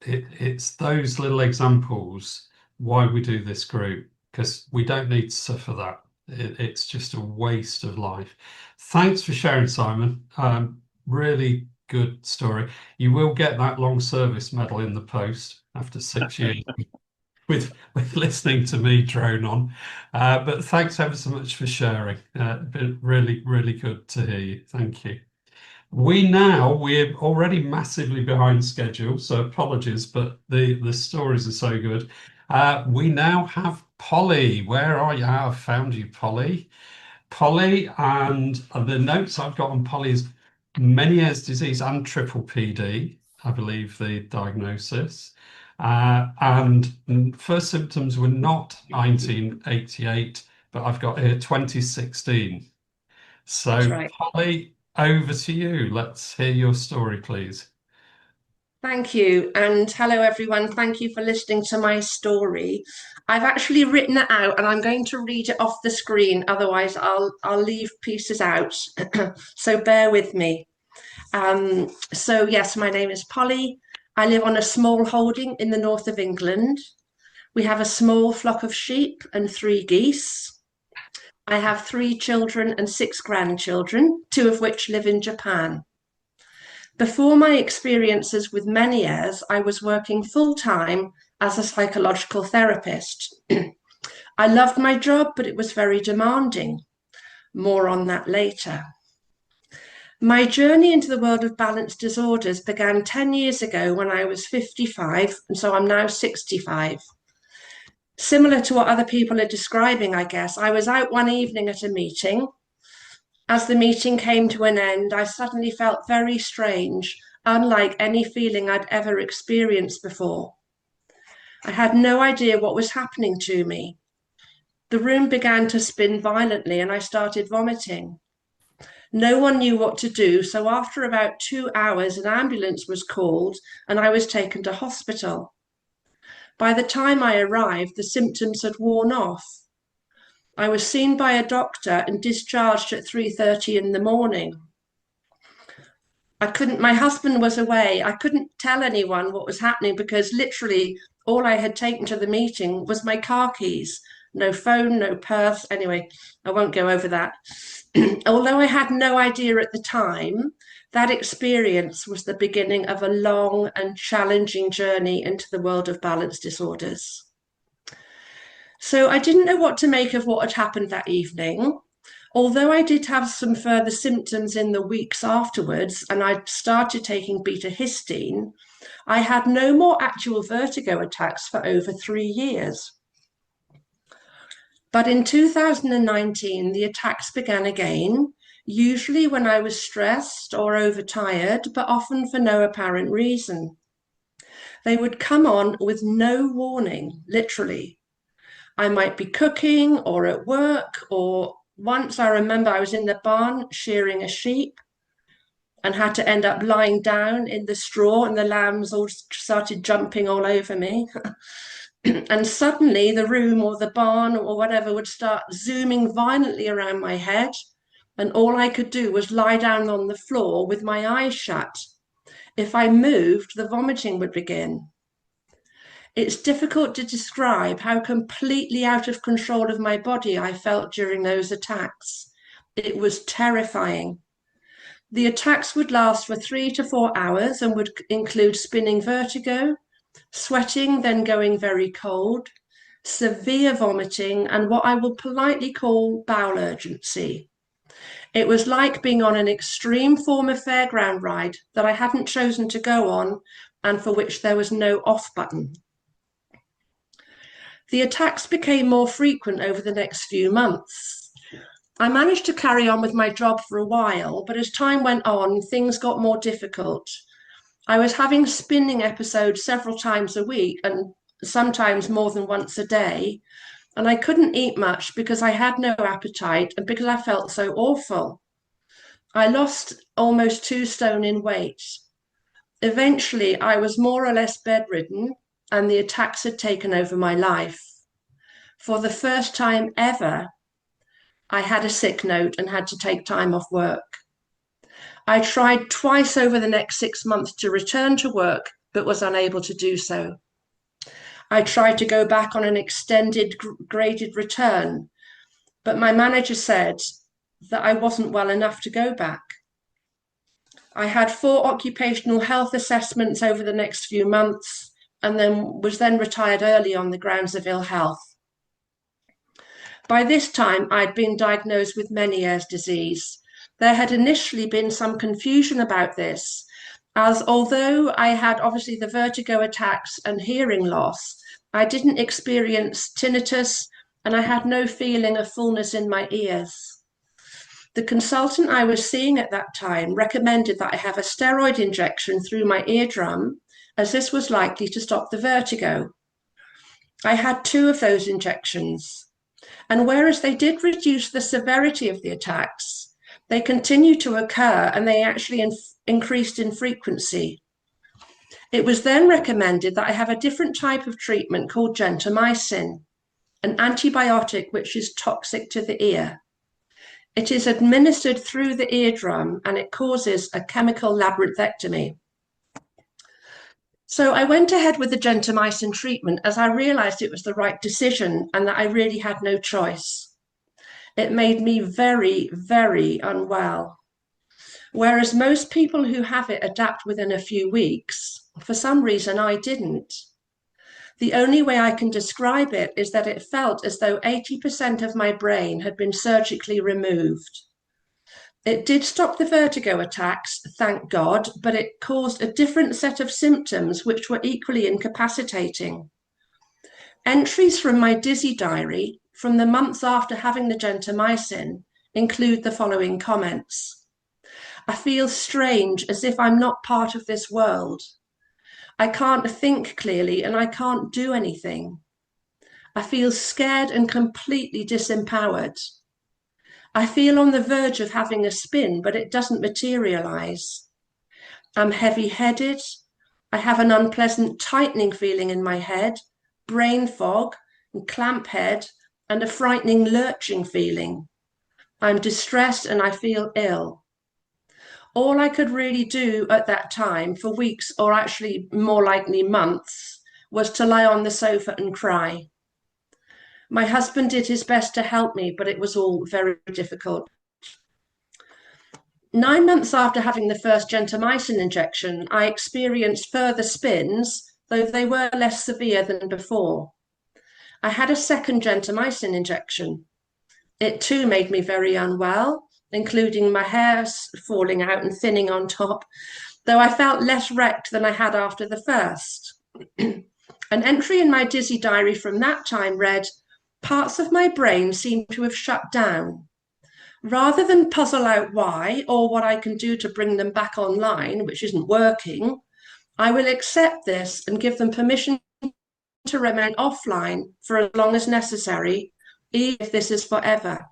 it's those little examples why we do this group, because we don't need to suffer that. It's just a waste of life. Thanks for sharing, Simon. Really good story. You will get that long service medal in the post after 6 years with listening to me drone on. But thanks ever so much for sharing. Been really, really good to hear you. Thank you. We're already massively behind schedule, so apologies, but the stories are so good. We now have Polly. Where are you? I've found you, Polly. Polly, and the notes I've got on Polly is Meniere's disease and triple PD, I believe the diagnosis. And first symptoms were not 1988, but I've got here 2016. That's So, right. Polly, over to you. Let's hear your story, please. Thank you. And hello, everyone. Thank you for listening to my story. I've actually written it out and I'm going to read it off the screen. Otherwise, I'll leave pieces out. So bear with me. So yes, my name is Polly. I live on a small holding in the north of England. We have a small flock of sheep and 3 geese. I have 3 children and 6 grandchildren, 2 of which live in Japan. Before my experiences with Meniere's, I was working full-time as a psychological therapist. I loved my job, but it was very demanding. More on that later. My journey into the world of balance disorders began 10 years ago when I was 55, and so I'm now 65. Similar to what other people are describing, I guess, I was out one evening at a meeting. As the meeting came to an end, I suddenly felt very strange, unlike any feeling I'd ever experienced before. I had no idea what was happening to me. The room began to spin violently and I started vomiting. No one knew what to do, so after about 2 hours, an ambulance was called and I was taken to hospital. By the time I arrived, the symptoms had worn off. I was seen by a doctor and discharged at 3:30 in the morning. My husband was away. I couldn't tell anyone what was happening because literally all I had taken to the meeting was my car keys. No phone, no purse. Anyway, I won't go over that. Although I had no idea at the time, that experience was the beginning of a long and challenging journey into the world of balance disorders. So I didn't know what to make of what had happened that evening. Although I did have some further symptoms in the weeks afterwards, and I started taking beta histine, I had no more actual vertigo attacks for over 3 years. But in 2019, the attacks began again, usually when I was stressed or overtired, but often for no apparent reason. They would come on with no warning, literally. I might be cooking or at work or Once I remember I was in the barn shearing a sheep and had to end up lying down in the straw, and the lambs all started jumping all over me. And suddenly the room or the barn or whatever would start zooming violently around my head. And all I could do was lie down on the floor with my eyes shut. If I moved, the vomiting would begin. It's difficult to describe how completely out of control of my body I felt during those attacks. It was terrifying. The attacks would last for 3 to 4 hours and would include spinning vertigo, sweating, then going very cold, severe vomiting, and what I will politely call bowel urgency. It was like being on an extreme form of fairground ride that I hadn't chosen to go on and for which there was no off button. The attacks became more frequent over the next few months. I managed to carry on with my job for a while, but as time went on, things got more difficult. I was having spinning episodes several times a week and sometimes more than once a day, and I couldn't eat much because I had no appetite and because I felt so awful. I lost almost 2 stone in weight. Eventually, I was more or less bedridden, and the attacks had taken over my life. For the first time ever, I had a sick note and had to take time off work. I tried twice over the next 6 months to return to work, but was unable to do so. I tried to go back on an extended graded return, but my manager said that I wasn't well enough to go back. I had 4 occupational health assessments over the next few months and was retired early on the grounds of ill health. By this time, I'd been diagnosed with Meniere's disease. There had initially been some confusion about this, as although I had obviously the vertigo attacks and hearing loss, I didn't experience tinnitus and I had no feeling of fullness in my ears. The consultant I was seeing at that time recommended that I have a steroid injection through my eardrum, as this was likely to stop the vertigo. I had 2 of those injections, and whereas they did reduce the severity of the attacks, they continued to occur and they actually increased in frequency. It was then recommended that I have a different type of treatment called gentamicin, an antibiotic which is toxic to the ear. It is administered through the eardrum and it causes a chemical labyrinthectomy. So I went ahead with the gentamicin treatment as I realized it was the right decision and that I really had no choice. It made me very, very unwell. Whereas most people who have it adapt within a few weeks, for some reason I didn't. The only way I can describe it is that it felt as though 80% of my brain had been surgically removed. It did stop the vertigo attacks, thank God, but it caused a different set of symptoms which were equally incapacitating. Entries from my dizzy diary from the months after having the gentamicin include the following comments. I feel strange, as if I'm not part of this world. I can't think clearly and I can't do anything. I feel scared and completely disempowered. I feel on the verge of having a spin, but it doesn't materialize. I'm heavy-headed. I have an unpleasant tightening feeling in my head, brain fog, and clamp head, and a frightening lurching feeling. I'm distressed and I feel ill. All I could really do at that time for weeks, or actually more likely months, was to lie on the sofa and cry. My husband did his best to help me, but it was all very difficult. 9 months after having the first gentamicin injection, I experienced further spins, though they were less severe than before. I had a second gentamicin injection. It too made me very unwell, including my hair falling out and thinning on top, though I felt less wrecked than I had after the first. An entry in my dizzy diary from that time read, parts of my brain seem to have shut down. Rather than puzzle out why or what I can do to bring them back online, which isn't working, I will accept this and give them permission to remain offline for as long as necessary, even if this is forever.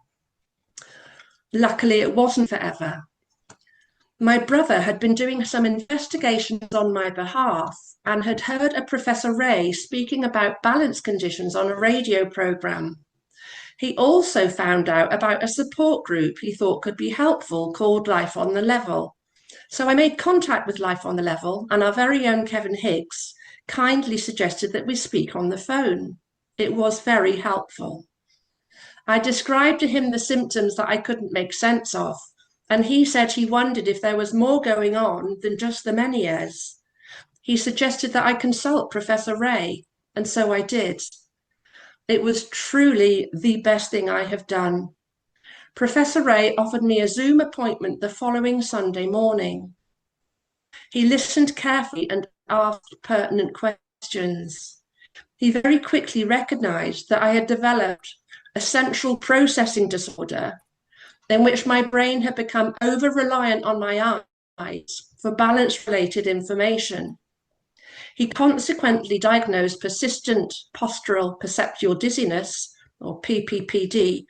Luckily, it wasn't forever. My brother had been doing some investigations on my behalf and had heard a Professor Ray speaking about balance conditions on a radio program. He also found out about a support group he thought could be helpful called Life on the Level. So I made contact with Life on the Level, and our very own Kevin Higgs kindly suggested that we speak on the phone. It was very helpful. I described to him the symptoms that I couldn't make sense of, and he said he wondered if there was more going on than just the Meniere's. He suggested that I consult Professor Ray, and so I did. It was truly the best thing I have done. Professor Ray offered me a Zoom appointment the following Sunday morning. He listened carefully and asked pertinent questions. He very quickly recognized that I had developed a central processing disorder in which my brain had become over-reliant on my eyes for balance-related information. He consequently diagnosed persistent postural perceptual dizziness, or PPPD,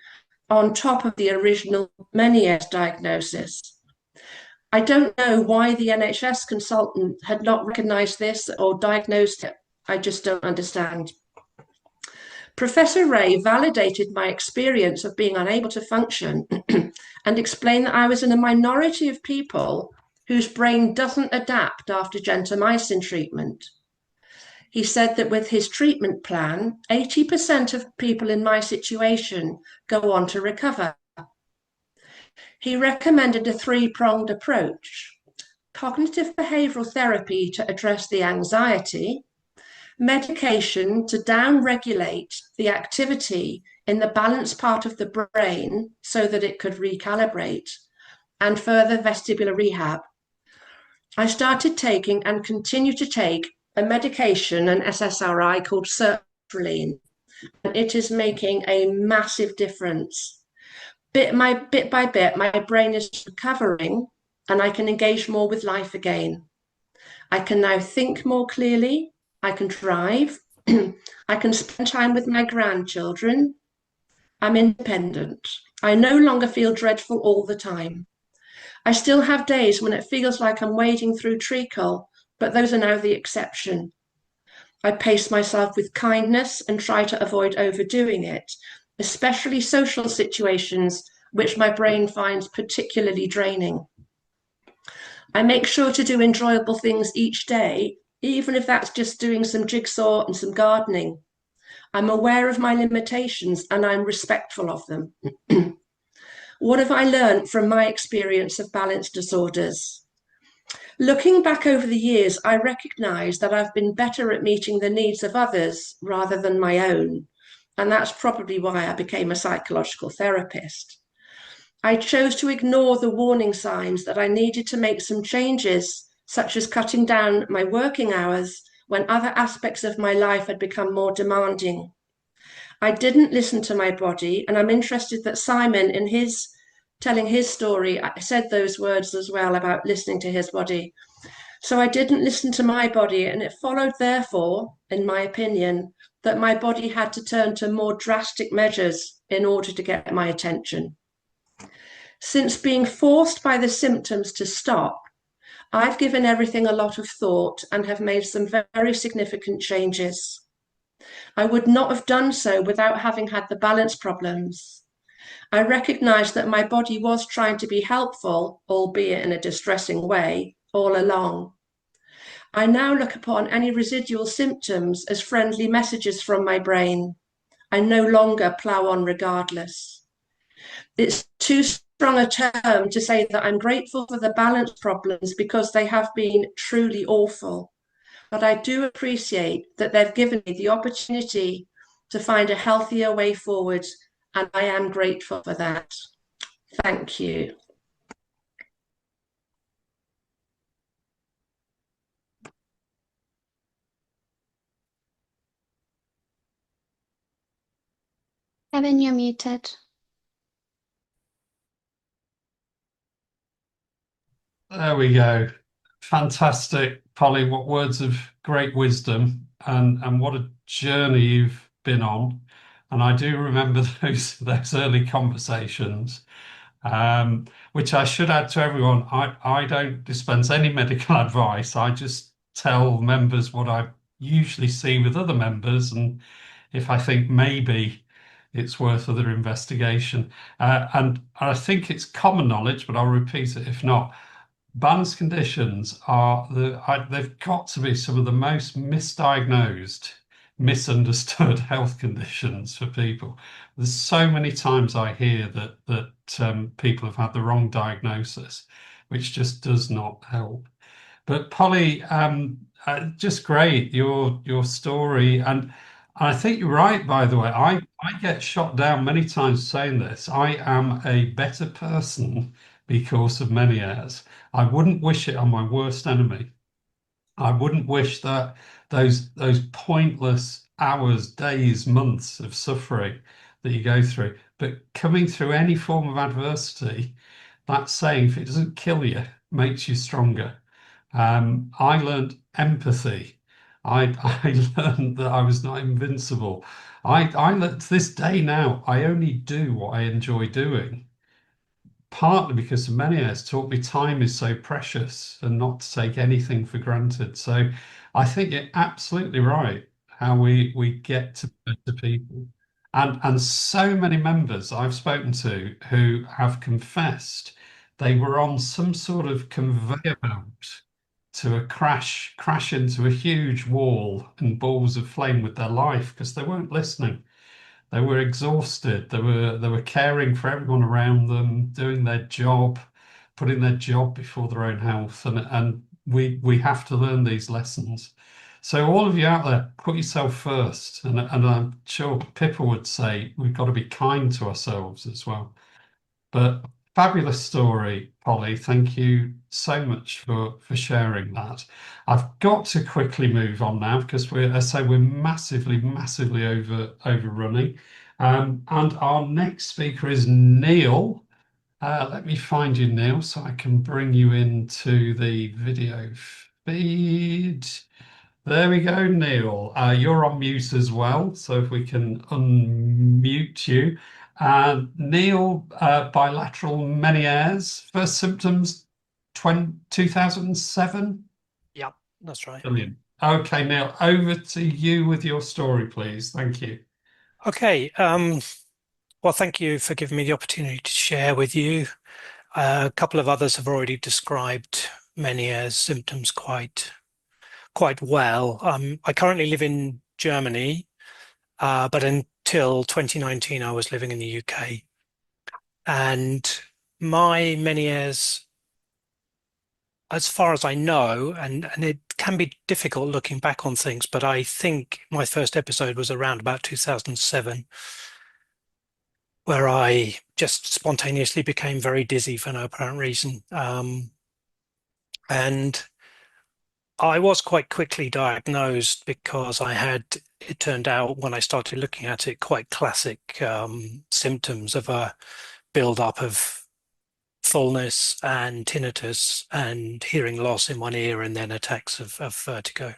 on top of the original Meniere's diagnosis. I don't know why the NHS consultant had not recognised this or diagnosed it. I just don't understand. Professor Ray validated my experience of being unable to function and explained that I was in a minority of people whose brain doesn't adapt after gentamicin treatment. He said that with his treatment plan, 80% of people in my situation go on to recover. He recommended a three-pronged approach: cognitive behavioural therapy to address the anxiety, medication to down-regulate the activity in the balance part of the brain so that it could recalibrate, and further vestibular rehab. I started taking and continue to take a medication, an SSRI called sertraline, and it is making a massive difference. Bit by bit, my brain is recovering and I can engage more with life again. I can now think more clearly. I can drive. I can spend time with my grandchildren. I'm independent. I no longer feel dreadful all the time. I still have days when it feels like I'm wading through treacle, but those are now the exception. I pace myself with kindness and try to avoid overdoing it, especially social situations which my brain finds particularly draining. I make sure to do enjoyable things each day, even if that's just doing some jigsaw and some gardening. I'm aware of my limitations and I'm respectful of them. What have I learned from my experience of balance disorders? Looking back over the years, I recognize that I've been better at meeting the needs of others rather than my own. And that's probably why I became a psychological therapist. I chose to ignore the warning signs that I needed to make some changes, such as cutting down my working hours when other aspects of my life had become more demanding. I didn't listen to my body, and I'm interested that Simon, in his telling his story, said those words as well about listening to his body. So I didn't listen to my body, and it followed, therefore, in my opinion, that my body had to turn to more drastic measures in order to get my attention. Since being forced by the symptoms to stop, I've given everything a lot of thought and have made some very significant changes. I would not have done so without having had the balance problems. I recognized that my body was trying to be helpful, albeit in a distressing way, all along. I now look upon any residual symptoms as friendly messages from my brain. I no longer plow on regardless. It's too strong a term to say that I'm grateful for the balance problems because they have been truly awful. But I do appreciate that they've given me the opportunity to find a healthier way forward, and I am grateful for that. Thank you. Evan, you're muted. There we go. Fantastic, Polly. What words of great wisdom, and what a journey you've been on. And I do remember those early conversations. which I should add to everyone. I don't dispense any medical advice. I just tell members what I usually see with other members, and if I think maybe it's worth other investigation. And I think it's common knowledge, but I'll repeat it if not. Bann's conditions are they've got to be some of the most misdiagnosed, misunderstood health conditions for people. There's so many times I hear that people have had the wrong diagnosis, which just does not help. But Polly, just great your story, and I think you're right. By the way, I get shot down many times saying this. I am a better person because of Meniere's. I wouldn't wish it on my worst enemy. I wouldn't wish that those pointless hours, days, months of suffering that you go through. But coming through any form of adversity, that saying, if it doesn't kill you, makes you stronger. I learned empathy. I learned that I was not invincible. I learned to this day now, I only do what I enjoy doing, partly because many has taught me time is so precious and not to take anything for granted. So I think you're absolutely right how we get to better people. And so many members I've spoken to who have confessed they were on some sort of conveyor belt to crash into a huge wall and balls of flame with their life because they weren't listening. They were exhausted. They were caring for everyone around them, doing their job, putting their job before their own health. And we have to learn these lessons. So all of you out there, put yourself first. And I'm sure Pippa would say we've got to be kind to ourselves as well. But fabulous story, Polly. Thank you so much for sharing that. I've got to quickly move on now because we're massively overrunning. And our next speaker is Neil. Let me find you, Neil, so I can bring you into the video feed. There we go, Neil. You're on mute as well, so if we can unmute you. Neil, bilateral Meniere's, first symptoms 2007? Yep, that's right. Brilliant. Okay, Neil, over to you with your story, please. Thank you. Okay, well, thank you for giving me the opportunity to share with you. A couple of others have already described Meniere's symptoms quite well. I currently live in Germany, but until 2019, I was living in the UK. And my Meniere's, as far as I know, and it can be difficult looking back on things, but I think my first episode was around about 2007, where I just spontaneously became very dizzy for no apparent reason. And I was quite quickly diagnosed because I had, it turned out when I started looking at it, quite classic symptoms of a build-up of fullness and tinnitus and hearing loss in one ear and then attacks of vertigo.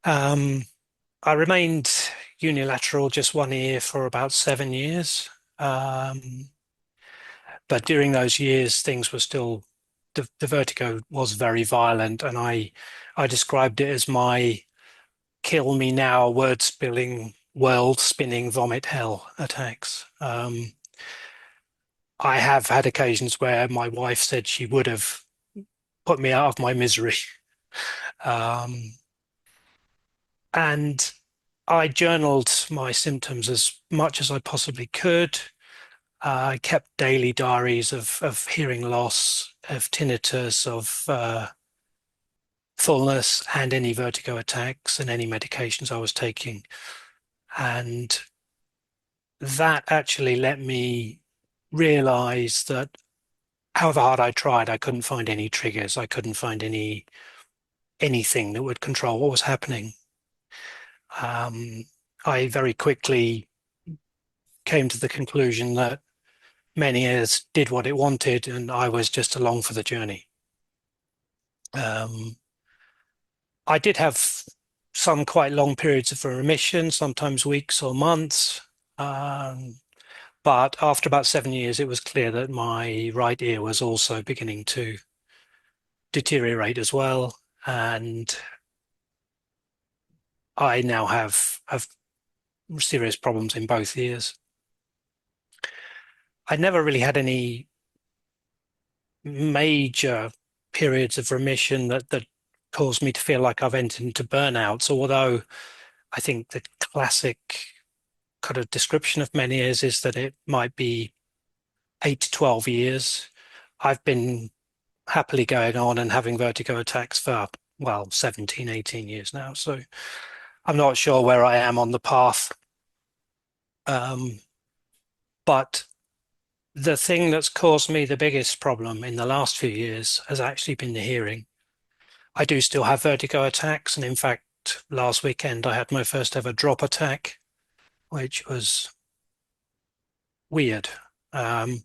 I remained unilateral, just one ear, for about 7 years. But during those years, things were still, the vertigo was very violent, and I described it as my kill me now, word spilling, world spinning vomit hell attacks. I have had occasions where my wife said she would have put me out of my misery. And I journaled my symptoms as much as I possibly could. I kept daily diaries of hearing loss, of tinnitus, of fullness, and any vertigo attacks and any medications I was taking. And that actually let me realize that however hard I tried, I couldn't find any triggers. I couldn't find anything that would control what was happening. I very quickly came to the conclusion that Meniere's did what it wanted, and I was just along for the journey. I did have some quite long periods of remission, sometimes weeks or months. But after about 7 years, it was clear that my right ear was also beginning to deteriorate as well. And I now have serious problems in both ears. I never really had any major periods of remission that caused me to feel like I've entered into burnouts, although I think the classic kind of description of many years is that it might be 8 to 12 years. I've been happily going on and having vertigo attacks for, well, 17, 18 years now. So I'm not sure where I am on the path. But the thing that's caused me the biggest problem in the last few years has actually been the hearing. I do still have vertigo attacks. And in fact, last weekend I had my first ever drop attack, which was weird. I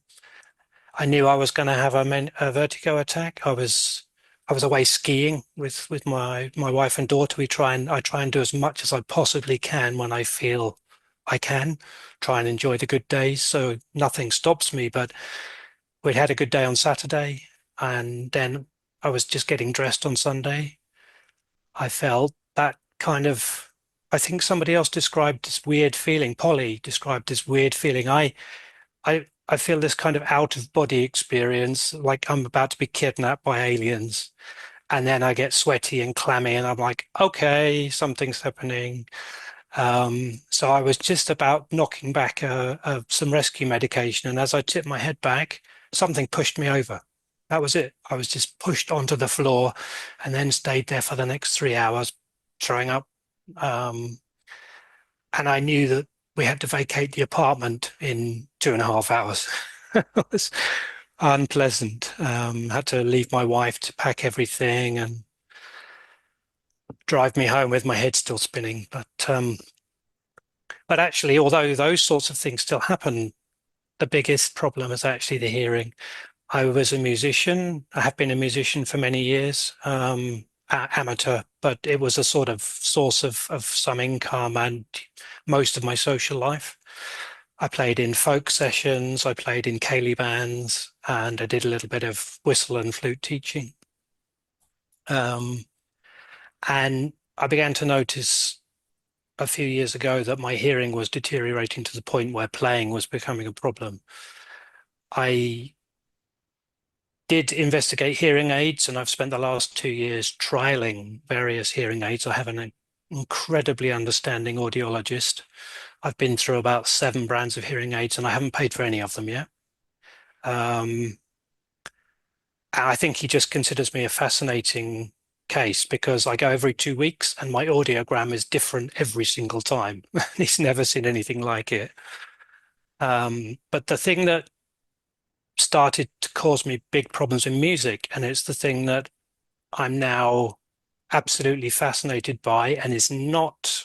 knew I was going to have a vertigo attack. I was away skiing with my wife and daughter. I try and do as much as I possibly can when I feel I can. Try and enjoy the good days, so nothing stops me. But we'd had a good day on Saturday, and then I was just getting dressed on Sunday. I felt that kind of. I think somebody else described this weird feeling. Polly described this weird feeling. I feel this kind of out of body experience, like I'm about to be kidnapped by aliens. And then I get sweaty and clammy, and I'm like, okay, something's happening. So I was just about knocking back some rescue medication. And as I tipped my head back, something pushed me over. That was it. I was just pushed onto the floor and then stayed there for the next 3 hours, throwing up. And I knew that we had to vacate the apartment in 2.5 hours. It was unpleasant. Had to leave my wife to pack everything and drive me home with my head still spinning. But actually, although those sorts of things still happen, the biggest problem is actually the hearing. I was a musician. I have been a musician for many years, amateur, but it was a sort of source of some income and most of my social life. I played in folk sessions, I played in ceilidh bands, and I did a little bit of whistle and flute teaching. And I began to notice a few years ago that my hearing was deteriorating to the point where playing was becoming a problem. I did investigate hearing aids, and I've spent the last 2 years trialing various hearing aids. I have an incredibly understanding audiologist. I've been through about 7 brands of hearing aids, and I haven't paid for any of them yet. And I think he just considers me a fascinating case because I go every 2 weeks and my audiogram is different every single time. He's never seen anything like it. But the thing that started to cause me big problems in music, and it's the thing that I'm now absolutely fascinated by and is not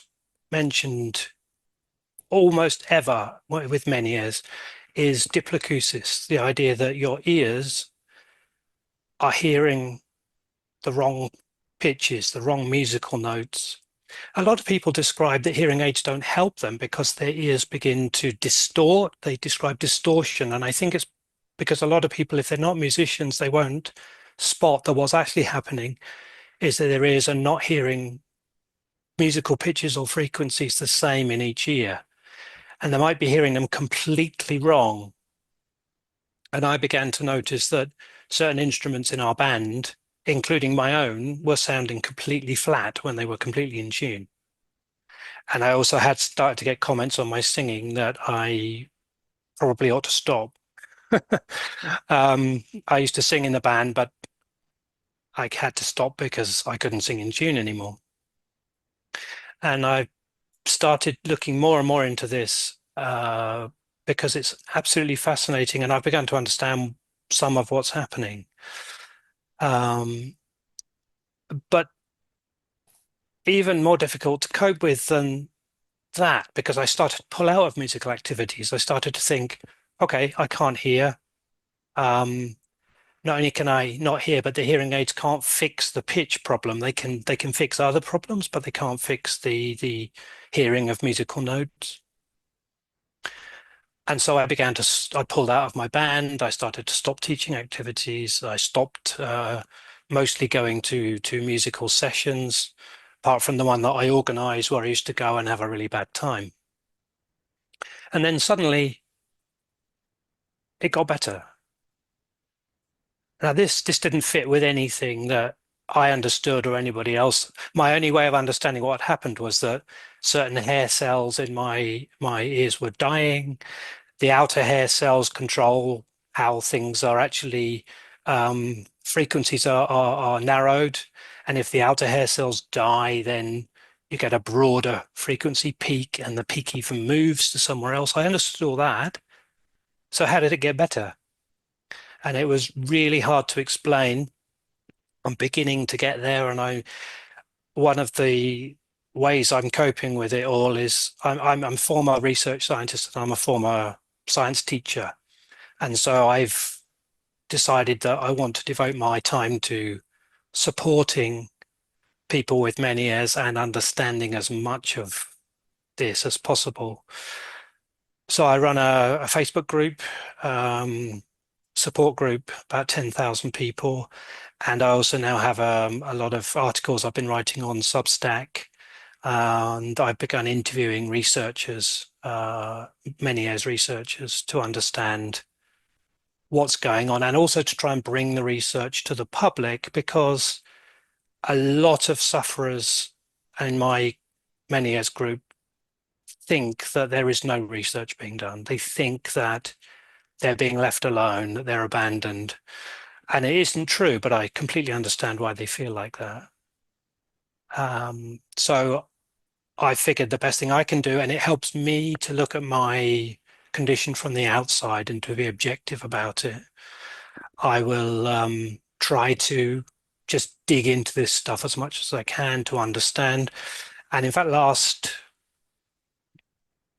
mentioned almost ever with many ears, is diplacousis, the idea that your ears are hearing the wrong pitches, the wrong musical notes. A lot of people describe that hearing aids don't help them because their ears begin to distort. They describe distortion. And I think it's because a lot of people, if they're not musicians, they won't spot that what's actually happening is that their ears are not hearing musical pitches or frequencies the same in each ear. And they might be hearing them completely wrong. And I began to notice that certain instruments in our band, including my own, were sounding completely flat when they were completely in tune. And I also had started to get comments on my singing that I probably ought to stop. I used to sing in the band, but I had to stop because I couldn't sing in tune anymore. And I started looking more and more into this because it's absolutely fascinating, and I've begun to understand some of what's happening. But even more difficult to cope with than that, because I started to pull out of musical activities. I started to think, okay, I can't hear. Not only can I not hear, but the hearing aids can't fix the pitch problem. They can fix other problems, but they can't fix the hearing of musical notes. And so I pulled out of my band. I started to stop teaching activities. I stopped mostly going to musical sessions, apart from the one that I organized where I used to go and have a really bad time. And then suddenly it got better. Now this didn't fit with anything that I understood or anybody else. My only way of understanding what happened was that certain hair cells in my ears were dying. The outer hair cells control how things are actually frequencies are narrowed, and if the outer hair cells die, then you get a broader frequency peak, and the peak even moves to somewhere else. I understood all that. So how did it get better? And it was really hard to explain. I'm beginning to get there, and one of the ways I'm coping with it all is I'm a former research scientist and I'm a former science teacher. And so I've decided that I want to devote my time to supporting people with many ears and understanding as much of this as possible. So I run a Facebook group, support group, about 10,000 people. And I also now have a lot of articles I've been writing on Substack. And I've begun interviewing researchers, many ears researchers, to understand what's going on and also to try and bring the research to the public, because a lot of sufferers in my many ears group think that there is no research being done. They think that they're being left alone, that they're abandoned. And it isn't true, but I completely understand why they feel like that. So I figured the best thing I can do, and it helps me to look at my condition from the outside and to be objective about it. I will try to just dig into this stuff as much as I can to understand. And in fact, the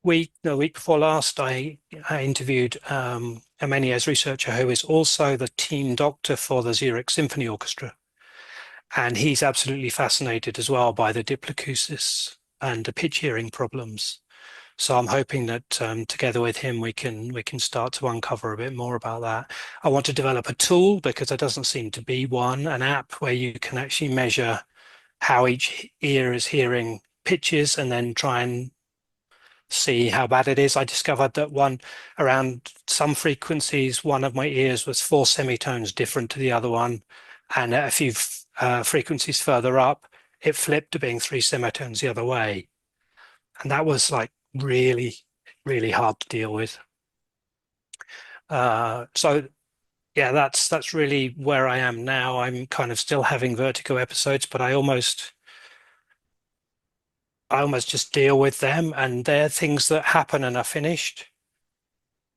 week before last, I interviewed a many years researcher who is also the team doctor for the Zurich Symphony Orchestra. And he's absolutely fascinated as well by the diploacusis and the pitch hearing problems. So I'm hoping that together with him, we can start to uncover a bit more about that. I want to develop a tool, because there doesn't seem to be one, an app where you can actually measure how each ear is hearing pitches and then try and see how bad it is. I discovered that around some frequencies, one of my ears was 4 semitones different to the other one. And at a few frequencies further up, it flipped to being 3 semitones the other way. And that was like really, really hard to deal with. So yeah, that's really where I am now. I'm kind of still having vertigo episodes, but I almost just deal with them, and they're things that happen and are finished.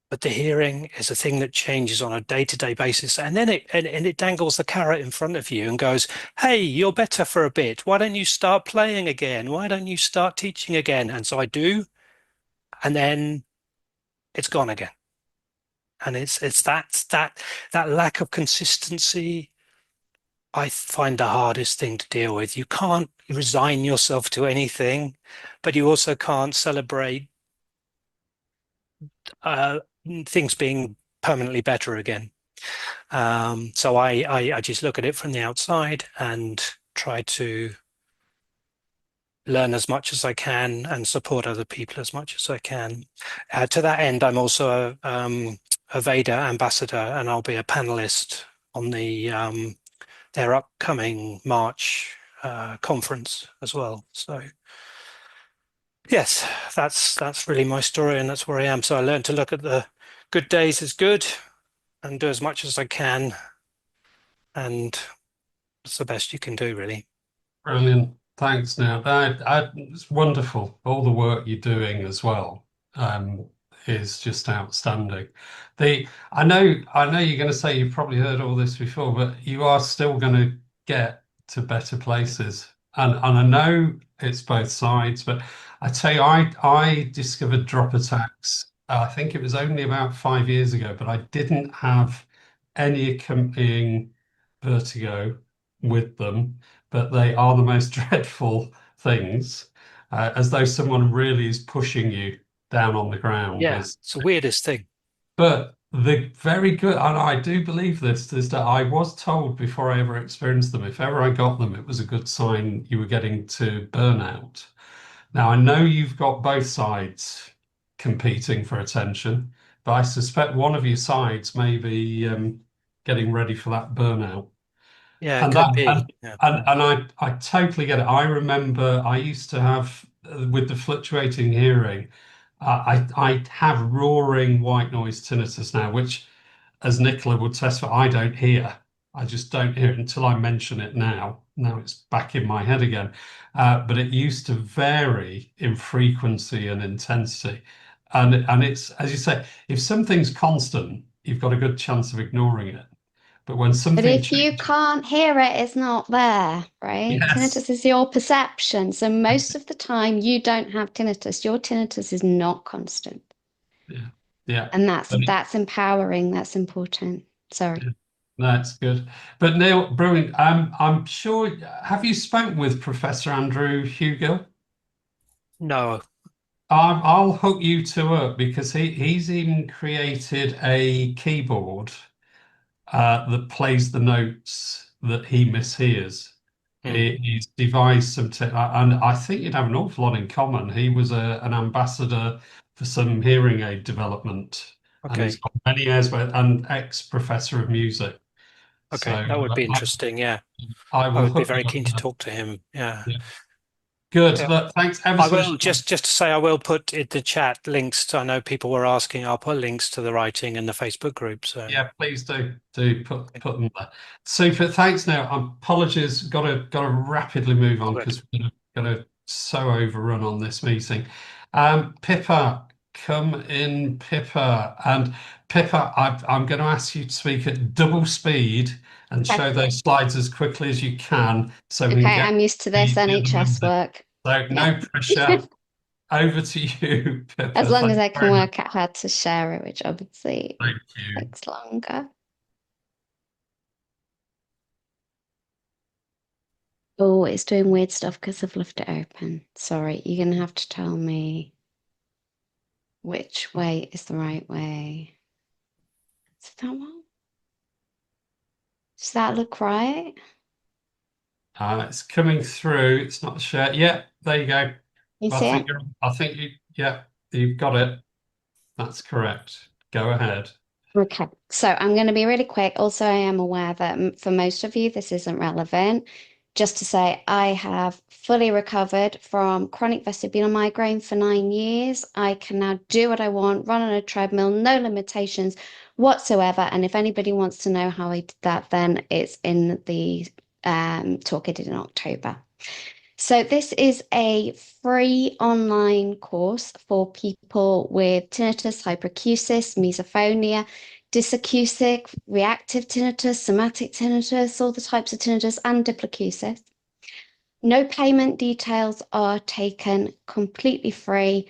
But the hearing is a thing that changes on a day-to-day basis, and then it dangles the carrot in front of you and goes, "Hey, you're better for a bit. Why don't you start playing again? Why don't you start teaching again?" And so I do, and then it's gone again. And it's that lack of consistency I find the hardest thing to deal with. You can't resign yourself to anything, but you also can't celebrate things being permanently better again. So I just look at it from the outside and try to learn as much as I can and support other people as much as I can. To that end, I'm also a Veda ambassador, and I'll be a panelist on their upcoming March conference as well. So yes, that's really my story, and that's where I am. So I learned to look at the good days as good and do as much as I can, and it's the best you can do, really. Brilliant. Thanks, Neil. It's wonderful. All the work you're doing as well is just outstanding. I know you're going to say you've probably heard all this before, but you are still going to get to better places. And I know it's both sides, but I tell you, I discovered drop attacks. I think it was only about 5 years ago, but I didn't have any accompanying vertigo with them, but they are the most dreadful things, as though someone really is pushing you down on the ground. Yeah, it's the weirdest thing. But the very good, and I do believe this, is that I was told before I ever experienced them, if ever I got them, it was a good sign you were getting to burnout. Now, I know you've got both sides competing for attention, but I suspect one of your sides may be getting ready for that burnout. Yeah, it And could that, be. Yeah. and I totally get it. I remember I used to have, with the fluctuating hearing, I have roaring white noise tinnitus now, which, as Nichola would testify, I don't hear. I just don't hear it until I mention it now. Now it's back in my head again. But it used to vary in frequency and intensity. And it's, as you say, if something's constant, you've got a good chance of ignoring it. But when But something if you changes, can't hear it, it's not there, right? yes, Tinnitus is your perception. So most of the time you don't have tinnitus. Your tinnitus is not constant. yeah, yeah. And But that's empowering. That's important. Sorry. yeah, that's good. But Neil, brilliant. I'm sure. Have you spoken with Professor Andrew Hugill? No. I'll hook you two up because he's even created a keyboard that plays the notes that he mishears. Hmm. He's devised some, and I think you'd have an awful lot in common. He was an ambassador for some hearing aid development, and he's Okay. got many years, and ex-professor of music. So Okay. That would be interesting. Yeah. I I will would be hook you very up keen with to that. talk to him. Yeah. Yeah. Good. Yeah. Look, thanks ever I so much. will just to say I will put in the chat links to, I know people were asking, I'll put links to the writing in the Facebook group. So Yeah, please do put them there. Super. Thanks. Now, apologies. Got to rapidly move on good. because we're gonna so overrun on this meeting. Pippa, come in, Pippa, and Pippa. I'm going to ask you to speak at double speed and Okay. show those slides as quickly as you can, so we Okay, can get I'm used to this the other NHS members. work. So Yeah. no pressure. Over to you, As Pippa. long as Thank I you can very much. work out how to share it, which obviously Thank you. takes longer. Oh, it's doing weird stuff because I've left it open. Sorry, you're gonna have to tell me which way is the right way. Is that one? Does that look right? It's coming through. It's not shared. Yeah, there you go. You I see it? think yeah, you've got it. That's correct. Go ahead. Okay, so I'm going to be really quick. Also, I am aware that for most of you, this isn't relevant. Just to say, I have fully recovered from chronic vestibular migraine for 9 years. I can now do what I want, run on a treadmill, no limitations whatsoever. And if anybody wants to know how I did that, then it's in the talk I did in October. So this is a free online course for people with tinnitus, hyperacusis, misophonia, dysacusic, reactive tinnitus, somatic tinnitus, all the types of tinnitus, and diplacusis. No payment details are taken, completely free.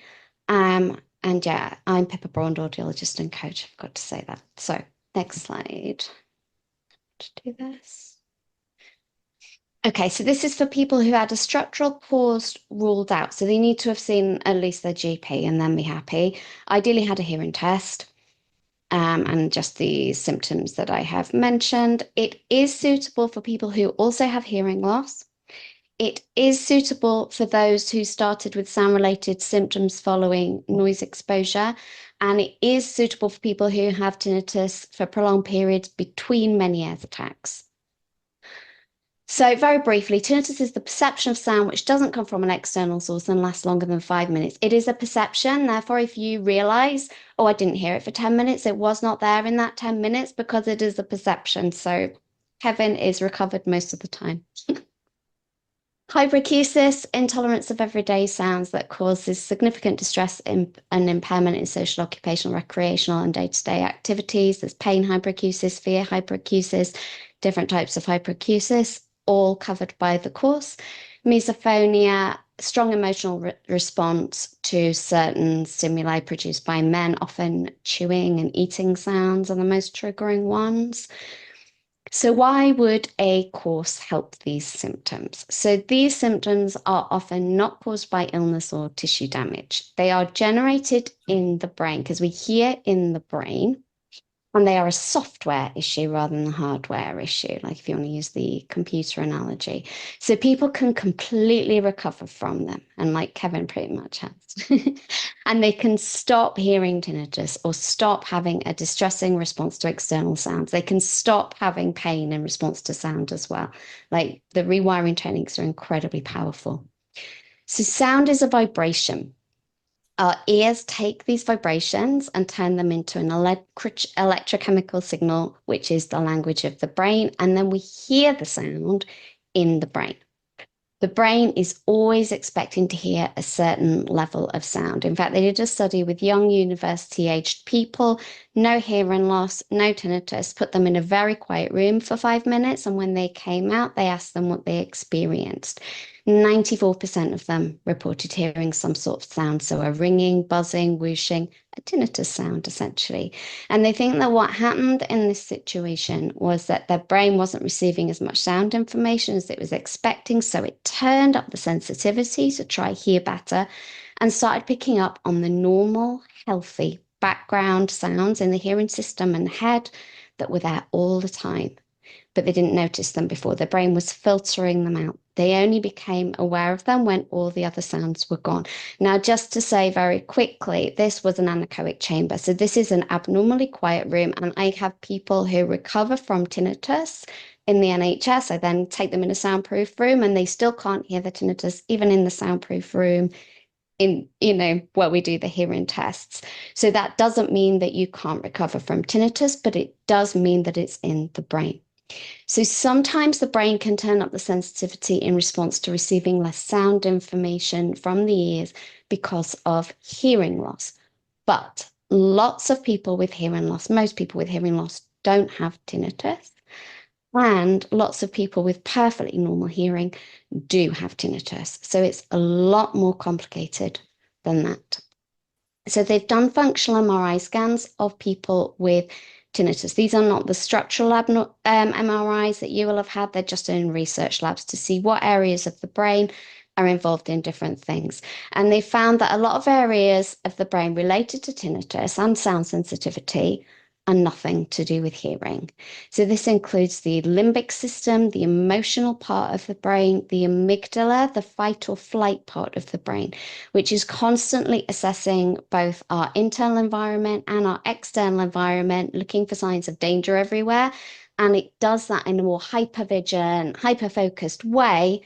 And yeah, I'm Pippa Braun, audiologist and coach. I've got to say that. So next slide. To do this. Okay, so this is for people who had a structural cause ruled out. So they need to have seen at least their GP and then be happy. Ideally had a hearing test and just the symptoms that I have mentioned. It is suitable for people who also have hearing loss. It is suitable for those who started with sound-related symptoms following noise exposure. And it is suitable for people who have tinnitus for prolonged periods between many ears attacks. So very briefly, tinnitus is the perception of sound which doesn't come from an external source and lasts longer than 5 minutes. It is a perception. Therefore, if you realize, oh, I didn't hear it for 10 minutes, it was not there in that 10 minutes because it is a perception. So Kevin is recovered most of the time. Hyperacusis, intolerance of everyday sounds that causes significant distress and impairment in social, occupational, recreational, and day-to-day activities. There's pain hyperacusis, fear hyperacusis, different types of hyperacusis, all covered by the course. Misophonia, strong emotional response to certain stimuli produced by men, often chewing and eating sounds are the most triggering ones. So why would a course help these symptoms? So these symptoms are often not caused by illness or tissue damage. They are generated in the brain because we hear in the brain, and they are a software issue rather than a hardware issue, like if you want to use the computer analogy. So people can completely recover from them, and like Kevin pretty much has. And they can stop hearing tinnitus or stop having a distressing response to external sounds. They can stop having pain in response to sound as well. Like the rewiring techniques are incredibly powerful. So sound is a vibration. Our ears take these vibrations and turn them into an electrochemical signal, which is the language of the brain, and then we hear the sound in the brain. The brain is always expecting to hear a certain level of sound. In fact, they did a study with young university-aged people, no hearing loss, no tinnitus, put them in a very quiet room for 5 minutes, and when they came out, they asked them what they experienced. 94% of them reported hearing some sort of sound, so a ringing, buzzing, whooshing, a tinnitus sound, essentially. And they think that what happened in this situation was that their brain wasn't receiving as much sound information as it was expecting, so it turned up the sensitivity to try hear better and started picking up on the normal, healthy background sounds in the hearing system and head that were there all the time. But they didn't notice them before. Their brain was filtering them out. They only became aware of them when all the other sounds were gone. Now, just to say very quickly, this was an anechoic chamber. So this is an abnormally quiet room, and I have people who recover from tinnitus in the NHS. I then take them in a soundproof room, and they still can't hear the tinnitus, even in the soundproof room, in, where we do the hearing tests. So that doesn't mean that you can't recover from tinnitus, but it does mean that it's in the brain. So sometimes the brain can turn up the sensitivity in response to receiving less sound information from the ears because of hearing loss. But lots of people with hearing loss, most people with hearing loss, don't have tinnitus. And lots of people with perfectly normal hearing do have tinnitus. So it's a lot more complicated than that. So they've done functional MRI scans of people with tinnitus. These are not the structural MRIs that you will have had. They're just in research labs to see what areas of the brain are involved in different things. And they found that a lot of areas of the brain related to tinnitus and sound sensitivity are nothing to do with hearing. So this includes the limbic system, the emotional part of the brain, the amygdala, the fight or flight part of the brain, which is constantly assessing both our internal environment and our external environment, looking for signs of danger everywhere. And it does that in a more hyper-vigilant, hyper-focused way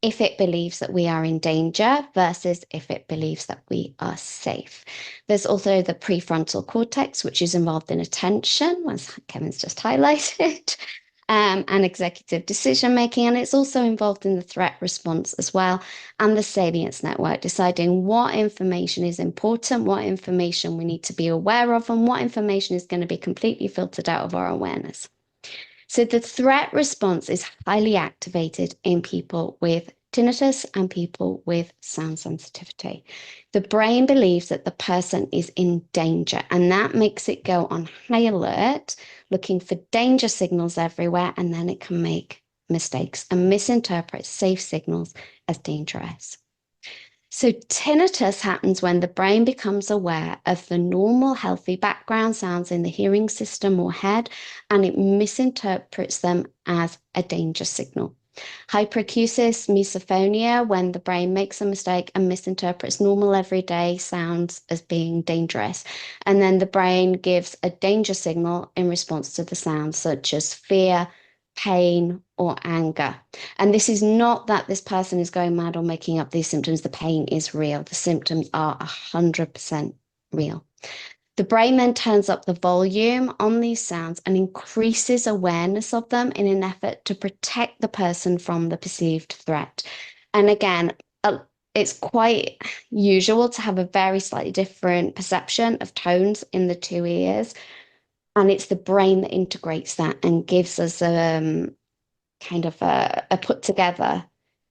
if it believes that we are in danger versus if it believes that we are safe. There's also the prefrontal cortex, which is involved in attention, as Kevin's just highlighted, and executive decision making. And it's also involved in the threat response as well, and the salience network, deciding what information is important, what information we need to be aware of, and what information is going to be completely filtered out of our awareness. So the threat response is highly activated in people with tinnitus and people with sound sensitivity. The brain believes that the person is in danger, and that makes it go on high alert, looking for danger signals everywhere, and then it can make mistakes and misinterpret safe signals as dangerous. So tinnitus happens when the brain becomes aware of the normal, healthy background sounds in the hearing system or head, and it misinterprets them as a danger signal. Hyperacusis, misophonia, when the brain makes a mistake and misinterprets normal everyday sounds as being dangerous. And then the brain gives a danger signal in response to the sounds, such as fear, pain, or anger. And this is not that this person is going mad or making up these symptoms. The pain is real. The symptoms are 100% real. The brain then turns up the volume on these sounds and increases awareness of them in an effort to protect the person from the perceived threat. And again, it's quite usual to have a very slightly different perception of tones in the two ears. And it's the brain that integrates that and gives us kind of a put together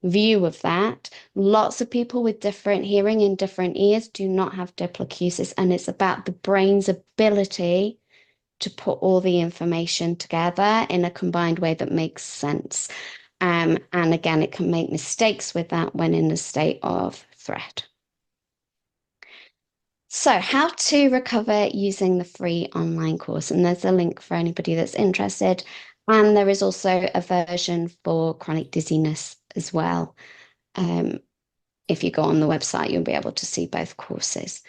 view of that. Lots of people with different hearing in different ears do not have diploacusis, and it's about the brain's ability to put all the information together in a combined way that makes sense. And again, it can make mistakes with that when in a state of threat. So how to recover using the free online course. And there's a link for anybody that's interested. And there is also a version for chronic dizziness as well. If you go on the website, you'll be able to see both courses.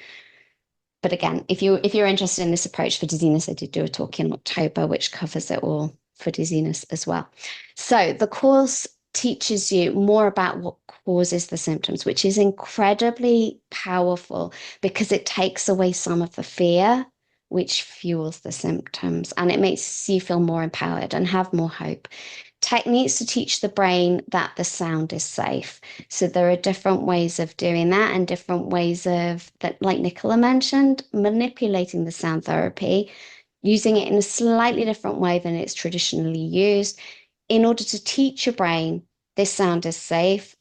But again, if you're interested in this approach for dizziness, I did do a talk in October, which covers it all for dizziness as well. So the course teaches you more about what causes the symptoms, which is incredibly powerful because it takes away some of the fear which fuels the symptoms, and it makes you feel more empowered and have more hope. Techniques to teach the brain that the sound is safe. So there are different ways of doing that and different ways of that, like Nichola mentioned, manipulating the sound therapy, using it in a slightly different way than it's traditionally used in order to teach your brain this sound is safe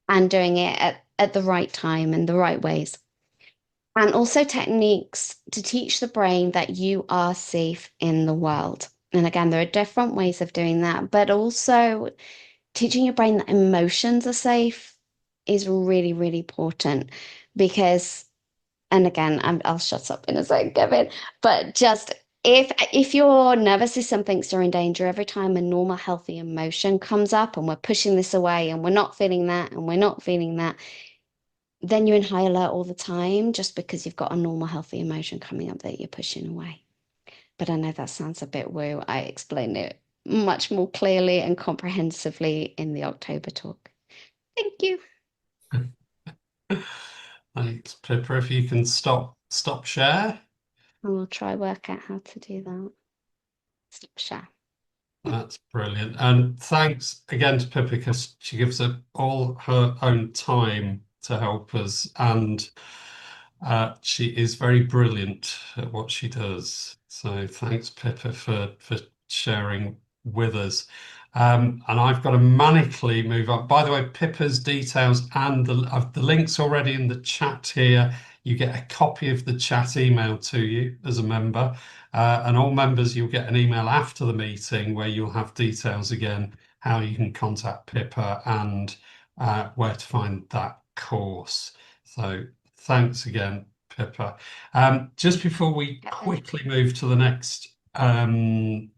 and doing it at the right time and the right ways. And also techniques to teach the brain that you are safe in the world. And again, there are different ways of doing that, but also teaching your brain that emotions are safe is really, really important because, and again, I'll shut up in a second, Kevin, but just if your nervous system thinks you're in danger every time a normal, healthy emotion comes up and we're pushing this away and we're not feeling that and we're not feeling that, then you're in high alert all the time just because you've got a normal, healthy emotion coming up that you're pushing away. But I know that sounds a bit woo. I explained it much more clearly and comprehensively in the October talk. Thank you. Thanks, Pippa. If you can stop share. I will try work out how to do that. Stop share. That's brilliant. And thanks again to Pippa because she gives up all her own time to help us, and she is very brilliant at what she does. So thanks, Pippa, for sharing with us. And I've got to manically move on. By the way, Pippa's details and the links already in the chat here. You get a copy of the chat email to you as a member. And all members, you'll get an email after the meeting where you'll have details again, how you can contact Pippa and where to find that course. So thanks again, Pippa. Just before we quickly move to the next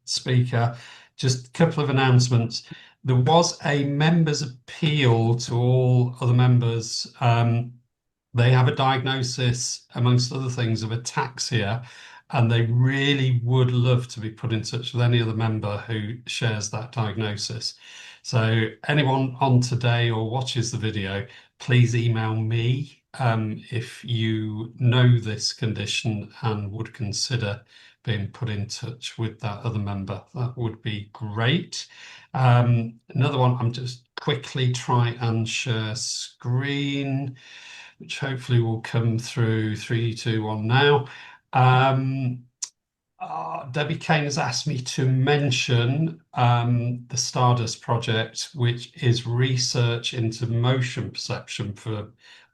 speaker, just a couple of announcements. There was a members' appeal to all other members. They have a diagnosis, amongst other things, of ataxia, and they really would love to be put in touch with any other member who shares that diagnosis. So anyone on today or watches the video, please email me if you know this condition and would consider being put in touch with that other member. That would be great. Another one, I'm just quickly try and share screen, which hopefully will come through 3, 2, 1 now. Debbie Kane has asked me to mention the Stardust project, which is research into motion perception for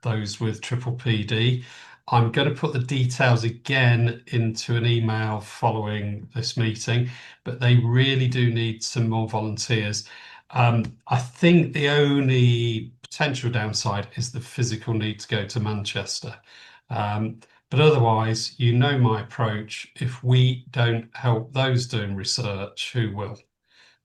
those with triple PD. I'm going to put the details again into an email following this meeting, but they really do need some more volunteers. I think the only potential downside is the physical need to go to Manchester. But otherwise, you know my approach. If we don't help those doing research, who will?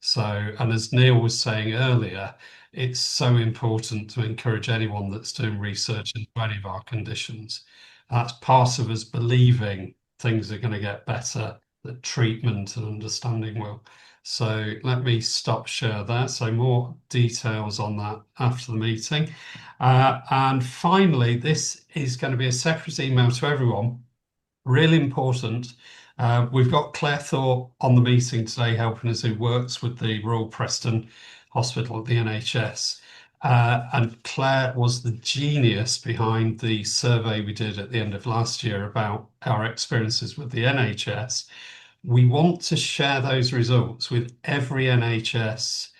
So, and as Neil was saying earlier, it's so important to encourage anyone that's doing research into any of our conditions. That's part of us believing things are going to get better, that treatment and understanding will. So let me stop share there. So more details on that after the meeting. And finally, this is going to be a separate email to everyone. Really important. We've got Claire Thorpe on the meeting today helping us, who works with the Royal Preston Hospital at the NHS. And Claire was the genius behind the survey we did at the end of last year about our experiences with the NHS. We want to share those results with every NHS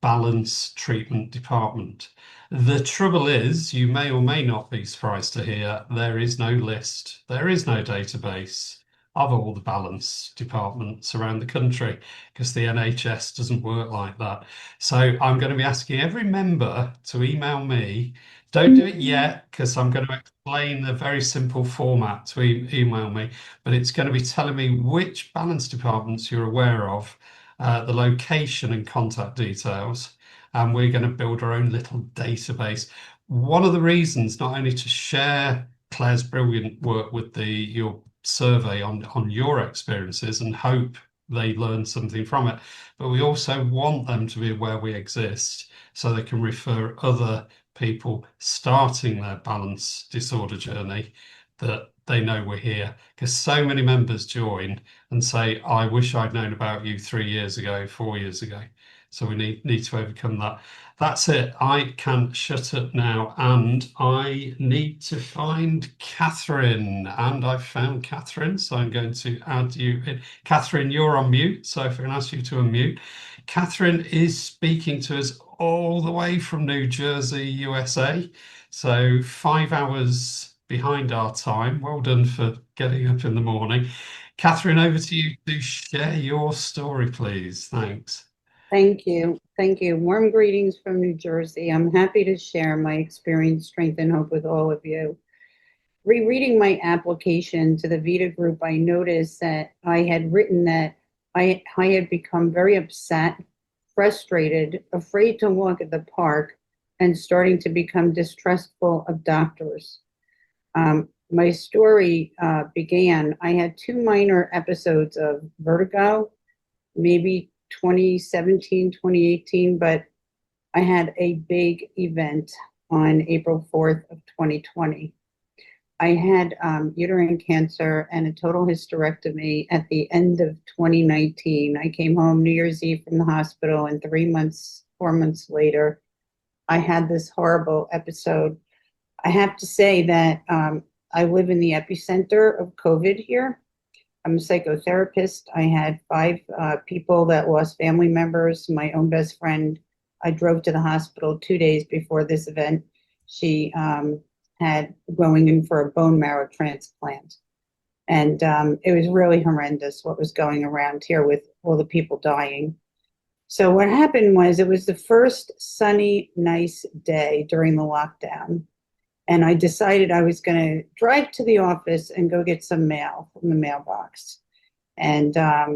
balance treatment department. The trouble is, you may or may not be surprised to hear, there is no list, there is no database of all the balance departments around the country, because the NHS doesn't work like that. So I'm going to be asking every member to email me. Don't do it yet, because I'm going to explain the very simple format to email me, but it's going to be telling me which balance departments you're aware of, the location and contact details, and we're going to build our own little database. One of the reasons, not only to share Claire's brilliant work with your survey on your experiences and hope they learn something from it, but we also want them to be aware we exist so they can refer other people starting their balance disorder journey, that they know we're here. Because so many members join and say, I wish I'd known about you 3 years ago, 4 years ago. So we need to overcome that. That's it. I can shut up now, and I need to find Kathryn. And I've found Kathryn, so I'm going to add you in. Kathryn, you're on mute, so if I can ask you to unmute. Kathryn is speaking to us all the way from New Jersey, USA. So 5 hours behind our time. Well done for getting up in the morning. Kathryn, over to you to share your story, please. Thanks. Thank you. Thank you. Warm greetings from New Jersey. I'm happy to share my experience, strength, and hope with all of you. Rereading my application to the Vita group, I noticed that I had written that I had become very upset, frustrated, afraid to walk at the park, and starting to become distrustful of doctors. My story began, I had 2 minor episodes of vertigo, maybe 2017, 2018, but I had a big event on April 4th of 2020. I had uterine cancer and a total hysterectomy at the end of 2019. I came home New Year's Eve from the hospital, and 4 months later, I had this horrible episode. I have to say that I live in the epicenter of COVID here. I'm a psychotherapist. I had 5 people that lost family members. My own best friend, I drove to the hospital 2 days before this event. She had going in for a bone marrow transplant. And it was really horrendous what was going around here with all the people dying. So what happened was, it was the first sunny, nice day during the lockdown. And I decided I was going to drive to the office and go get some mail from the mailbox. And I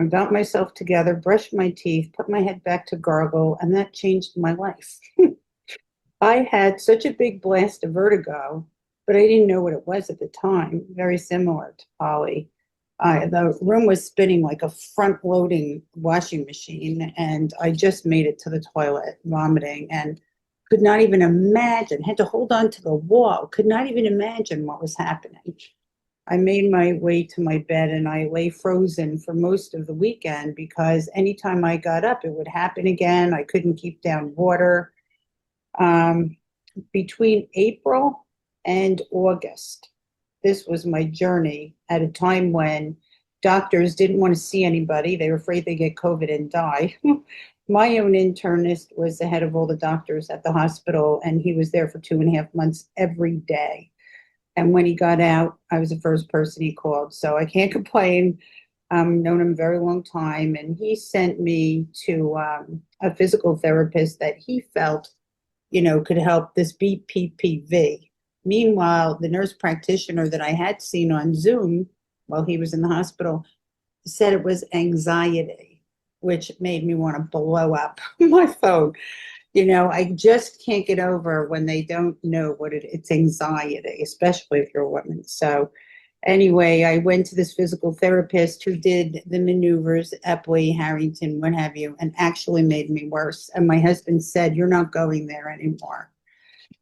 got myself together, brushed my teeth, put my head back to gargle, and that changed my life. I had such a big blast of vertigo, but I didn't know what it was at the time. Very similar to Polly. The room was spinning like a front-loading washing machine, and I just made it to the toilet, vomiting, and could not even imagine, had to hold on to the wall, could not even imagine what was happening. I made my way to my bed, and I lay frozen for most of the weekend, because anytime I got up, it would happen again. I couldn't keep down water. Between April and August, this was my journey at a time when doctors didn't want to see anybody. They were afraid they'd get COVID and die. My own internist was the head of all the doctors at the hospital, and he was there for 2.5 months every day. And when he got out, I was the first person he called. So I can't complain. I've known him a very long time. And he sent me to a physical therapist that he felt, could help this BPPV. Meanwhile, the nurse practitioner that I had seen on Zoom while he was in the hospital said it was anxiety, which made me want to blow up my phone. I just can't get over when they don't know what it's anxiety, especially if you're a woman. So anyway, I went to this physical therapist who did the maneuvers, Epley, Harrington, what have you, and actually made me worse. And my husband said, you're not going there anymore.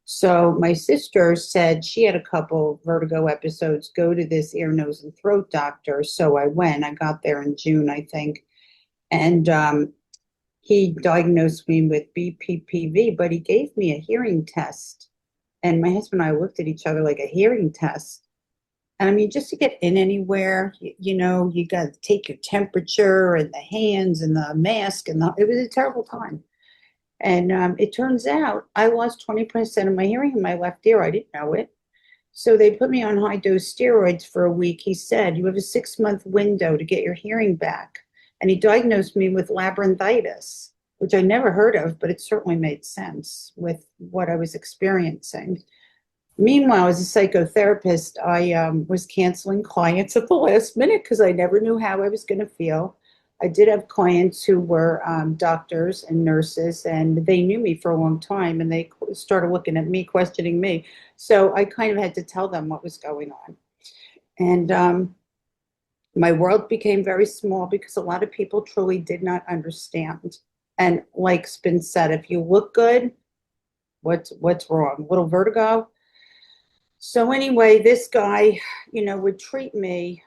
So my sister said she had a couple vertigo episodes, go to this ear, nose, and throat doctor. So I went. I got there in June, I think. And he diagnosed me with BPPV, but he gave me a hearing test. And my husband and I looked at each other like, a hearing test? And I mean, just to get in anywhere, you got to take your temperature and the hands and the mask. It was a terrible time. And it turns out I lost 20% of my hearing in my left ear. I didn't know it. So they put me on high dose steroids for a week. He said, you have a 6-month window to get your hearing back. And he diagnosed me with labyrinthitis, which I never heard of, but it certainly made sense with what I was experiencing. Meanwhile, as a psychotherapist, I was canceling clients at the last minute because I never knew how I was going to feel. I did have clients who were doctors and nurses, and they knew me for a long time, and they started looking at me, questioning me. So I kind of had to tell them what was going on. And my world became very small because a lot of people truly did not understand. And like's been said, if you look good, what's wrong? A little vertigo? So anyway, this guy, would treat me.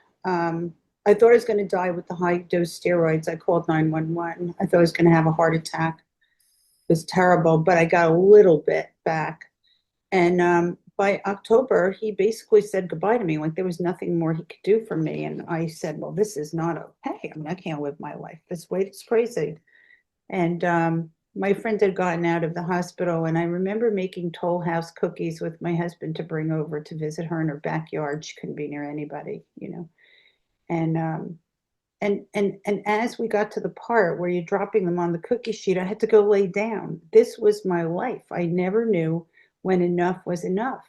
I thought I was going to die with the high dose steroids. I called 911. I thought I was going to have a heart attack. It was terrible, but I got a little bit back. And by October, he basically said goodbye to me, like there was nothing more he could do for me. And I said, well, this is not okay. I mean, I can't live my life this way. It's crazy. And my friend had gotten out of the hospital, and I remember making Toll House cookies with my husband to bring over to visit her in her backyard. She couldn't be near anybody. And as we got to the part where you're dropping them on the cookie sheet, I had to go lay down. This was my life. I never knew when enough was enough.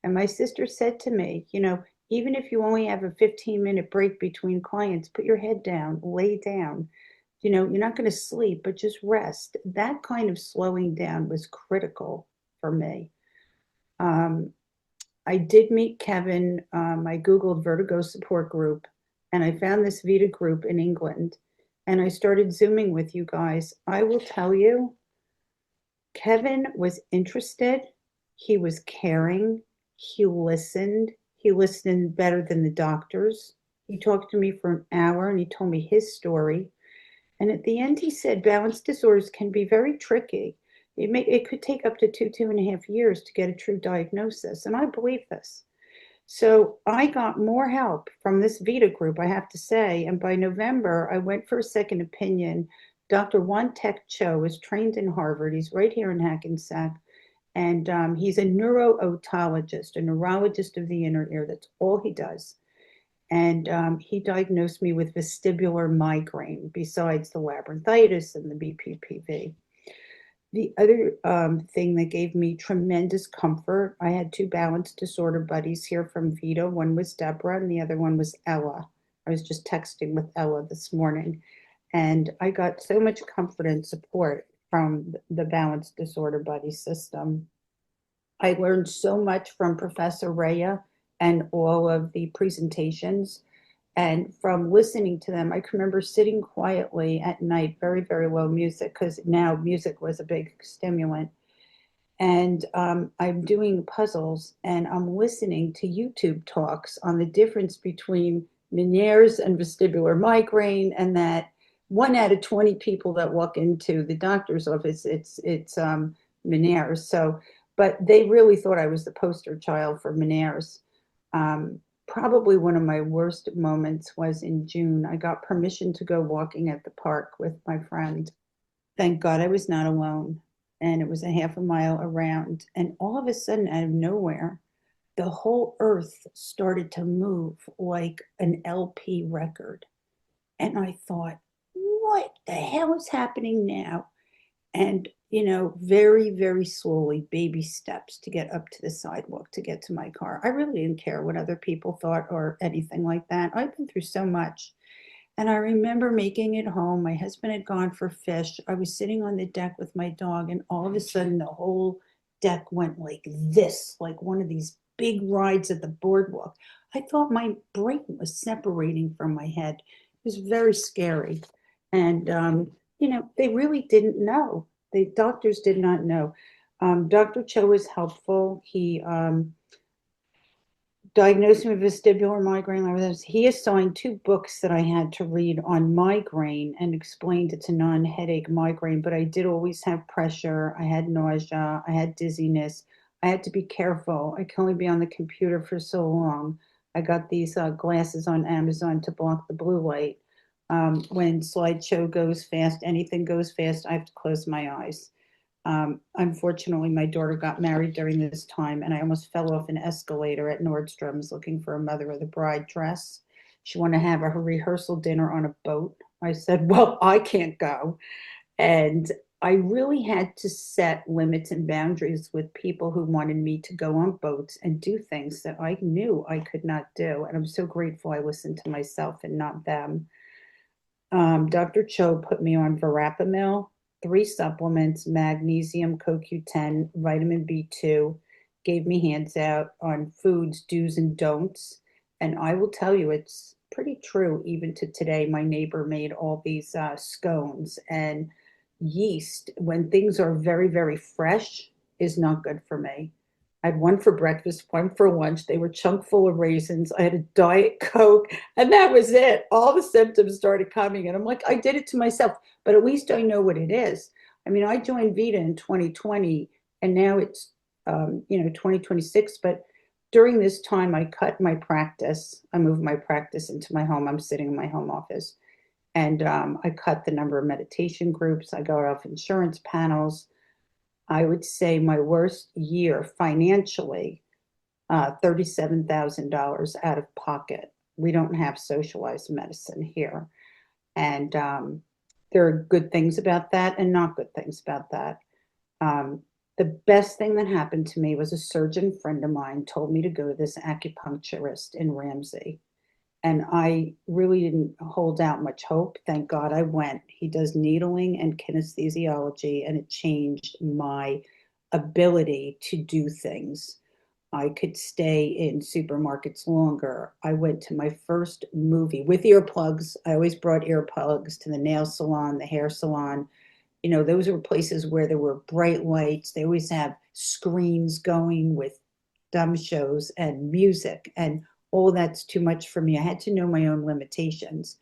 And my sister said to me, even if you only have a 15-minute break between clients, put your head down, lay down. You're not going to sleep, but just rest. That kind of slowing down was critical for me. I did meet Kevin. I Googled Vertigo Support Group, and I found this Vita group in England, and I started Zooming with you guys. I will tell you, Kevin was interested. He was caring. He listened. He listened better than the doctors. He talked to me for an hour, and he told me his story. And at the end, he said, balance disorders can be very tricky. It could take up to 2.5 years to get a true diagnosis. And I believe this. So I got more help from this Vita group, I have to say. And by November, I went for a second opinion. Dr. Won-Tek Cho is trained in Harvard. He's right here in Hackensack. And he's a neuro-otologist, a neurologist of the inner ear. That's all he does. And he diagnosed me with vestibular migraine besides the labyrinthitis and the BPPV. The other thing that gave me tremendous comfort, I had 2 balance disorder buddies here from Vita. One was Deborah and the other one was Ella. I was just texting with Ella this morning. And I got so much comfort and support from the balance disorder buddy system. I learned so much from Professor Rhea and all of the presentations. And from listening to them, I can remember sitting quietly at night, very, very low music, because now music was a big stimulant. And I'm doing puzzles, and I'm listening to YouTube talks on the difference between Meniere's and vestibular migraine, and that 1 out of 20 people that walk into the doctor's office, it's Meniere's. So, but they really thought I was the poster child for Meniere's. Probably one of my worst moments was in June. I got permission to go walking at the park with my friend. Thank God I was not alone. And it was a half a mile around. And all of a sudden, out of nowhere, the whole earth started to move like an LP record. And I thought, what the hell is happening now? And, very, very slowly, baby steps to get up to the sidewalk, to get to my car. I really didn't care what other people thought or anything like that. I've been through so much. And I remember making it home. My husband had gone for fish. I was sitting on the deck with my dog, and all of a sudden, the whole deck went like this, like one of these big rides at the boardwalk. I thought my brain was separating from my head. It was very scary. And, they really didn't know. The doctors did not know. Dr. Cho was helpful. He diagnosed me with vestibular migraine. He assigned 2 books that I had to read on migraine and explained it's a non-headache migraine, but I did always have pressure. I had nausea. I had dizziness. I had to be careful. I can only be on the computer for so long. I got these glasses on Amazon to block the blue light. When slideshow goes fast, anything goes fast, I have to close my eyes. Unfortunately, my daughter got married during this time, and I almost fell off an escalator at Nordstrom's looking for a mother of the bride dress. She wanted to have her rehearsal dinner on a boat. I said, well, I can't go. And I really had to set limits and boundaries with people who wanted me to go on boats and do things that I knew I could not do. And I'm so grateful I listened to myself and not them. Dr. Cho put me on verapamil, 3 supplements, magnesium, CoQ10, vitamin B2, gave me hands out on foods, do's and don'ts. And I will tell you, it's pretty true. Even to today, my neighbor made all these scones, and yeast, when things are very, very fresh, is not good for me. I had one for breakfast, one for lunch. They were chock full of raisins. I had a Diet Coke, and that was it. All the symptoms started coming, and I'm like, I did it to myself, but at least I know what it is. I mean, I joined Vita in 2020, and now it's 2026. But during this time, I cut my practice. I moved my practice into my home. I'm sitting in my home office, and I cut the number of meditation groups. I got off insurance panels. I would say my worst year financially, $37,000 out of pocket. We don't have socialized medicine here. And there are good things about that and not good things about that. The best thing that happened to me was a surgeon friend of mine told me to go to this acupuncturist in Ramsey. And I really didn't hold out much hope. Thank God I went. He does needling and kinesthesiology, and it changed my ability to do things. I could stay in supermarkets longer. I went to my first movie with earplugs. I always brought earplugs to the nail salon, the hair salon. You know, those were places where there were bright lights. They always have screens going with dumb shows and music, and all that's too much for me. I had to know my own limitations.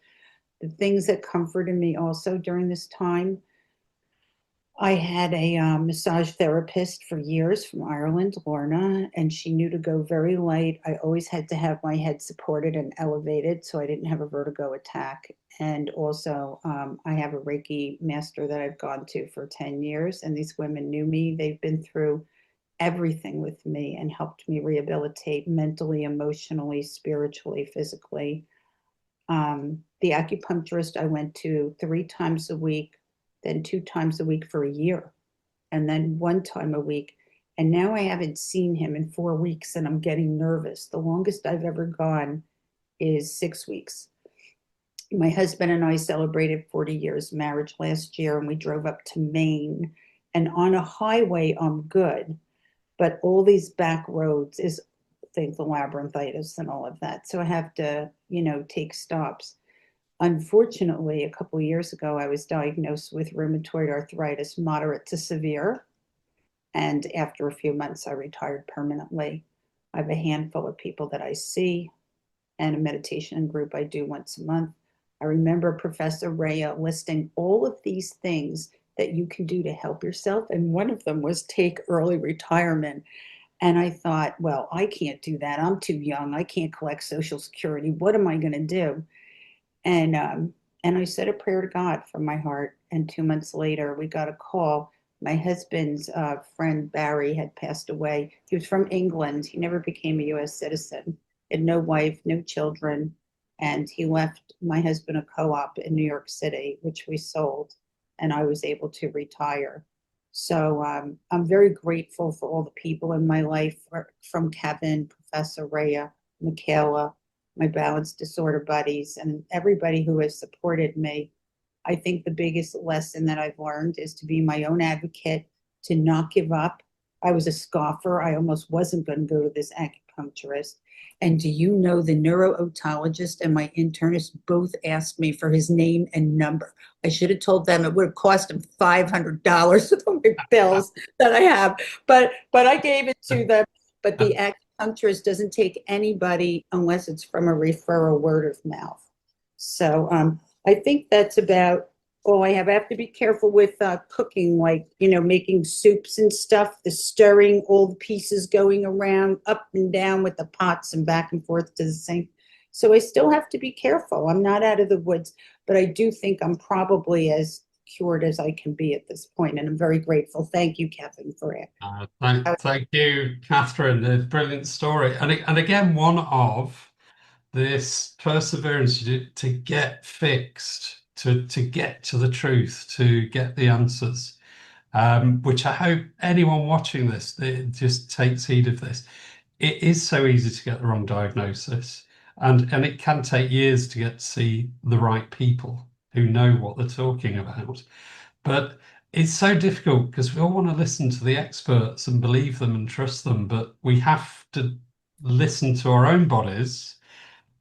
The things that comforted me also during this time, I had a massage therapist for years from Ireland, Lorna, and she knew to go very light. I always had to have my head supported and elevated so I didn't have a vertigo attack. And also, I have a Reiki master that I've gone to for 10 years, and these women knew me. They've been through everything with me and helped me rehabilitate mentally, emotionally, spiritually, physically. The acupuncturist I went to 3 times a week, then 2 times a week for a year, and then 1 time a week. And now I haven't seen him in 4 weeks, and I'm getting nervous. The longest I've ever gone is 6 weeks. My husband and I celebrated 40 years marriage last year, and we drove up to Maine. And on a highway, I'm good. But all these back roads is the labyrinthitis and all of that. So I have to, take stops. Unfortunately, a couple of years ago, I was diagnosed with rheumatoid arthritis, moderate to severe. And after a few months, I retired permanently. I have a handful of people that I see and a meditation group I do once a month. I remember Professor Rhea listing all of these things that you can do to help yourself. And one of them was take early retirement. And I thought, well, I can't do that. I'm too young. I can't collect Social Security. What am I going to do? And I said a prayer to God from my heart. And 2 months later, we got a call. My husband's friend Barry had passed away. He was from England. He never became a U.S. citizen. He had no wife, no children. And he left my husband a co-op in New York City, which we sold. And I was able to retire. So I'm very grateful for all the people in my life, from Kevin, Professor Rhea, Nichola, my balance disorder buddies, and everybody who has supported me. I think the biggest lesson that I've learned is to be my own advocate, to not give up. I was a scoffer. I almost wasn't going to go to this acupuncturist. And do you know the neuro-otologist and my internist both asked me for his name and number? I should have told them. It would have cost them $500 of my bills that I have. But I gave it to them. But the acupuncturist doesn't take anybody unless it's from a referral, word of mouth. So I think that's about all I have. I have to be careful with cooking, like, making soups and stuff, the stirring, all the pieces going around up and down with the pots and back and forth to the sink. So I still have to be careful. I'm not out of the woods, but I do think I'm probably as cured as I can be at this point, and I'm very grateful. Thank you, Kathryn, for it. Thank you, Kathryn. A brilliant story, and again, one of this perseverance to get fixed, to get to the truth, to get the answers. Which I hope anyone watching this just takes heed of this. It is so easy to get the wrong diagnosis, and it can take years to get to see the right people who know what they're talking about. But it's so difficult because we all want to listen to the experts and believe them and trust them, but we have to listen to our own bodies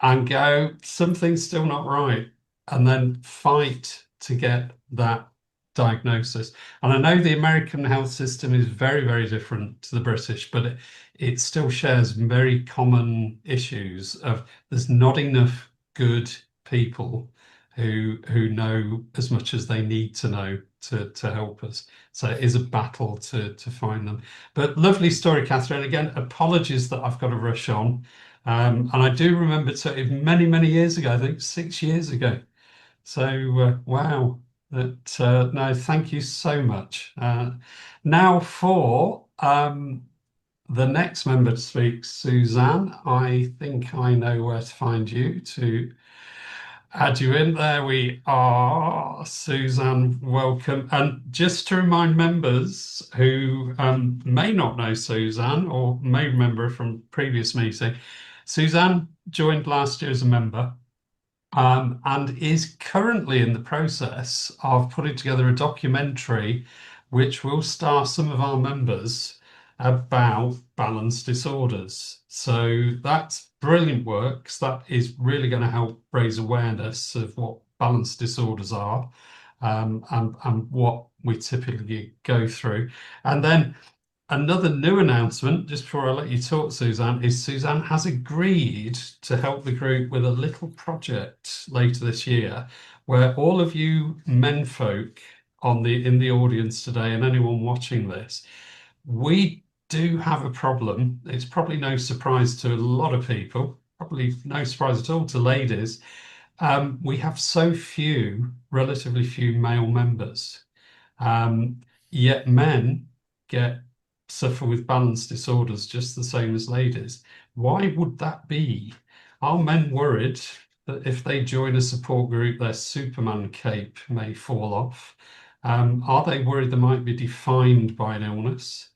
and go, something's still not right, and then fight to get that diagnosis. And I know the American health system is very, very different to the British, but it still shares very common issues of there's not enough good people who know as much as they need to know to help us. So it is a battle to find them. But lovely story, Kathryn. Again, apologies that I've got to rush on. And I do remember many, many years ago, I think 6 years ago. So, wow. No, thank you so much. Now for the next member to speak, Suzanne. I think I know where to find you to add you in. There we are. Suzanne, welcome. And just to remind members who may not know Suzanne or may remember from previous meeting, Suzanne joined last year as a member. And is currently in the process of putting together a documentary which will star some of our members about balance disorders. So that's brilliant work, 'cause that is really going to help raise awareness of what balance disorders are, and what we typically go through. And then another new announcement, just before I let you talk, Suzanne, is Suzanne has agreed to help the group with a little project later this year, where all of you menfolk in the audience today and anyone watching this, we do have a problem. It's probably no surprise to a lot of people, probably no surprise at all to ladies. We have so relatively few male members, yet men suffer with balance disorders just the same as ladies. Why would that be? Are men worried that if they join a support group, their Superman cape may fall off? Are they worried they might be defined by an illness?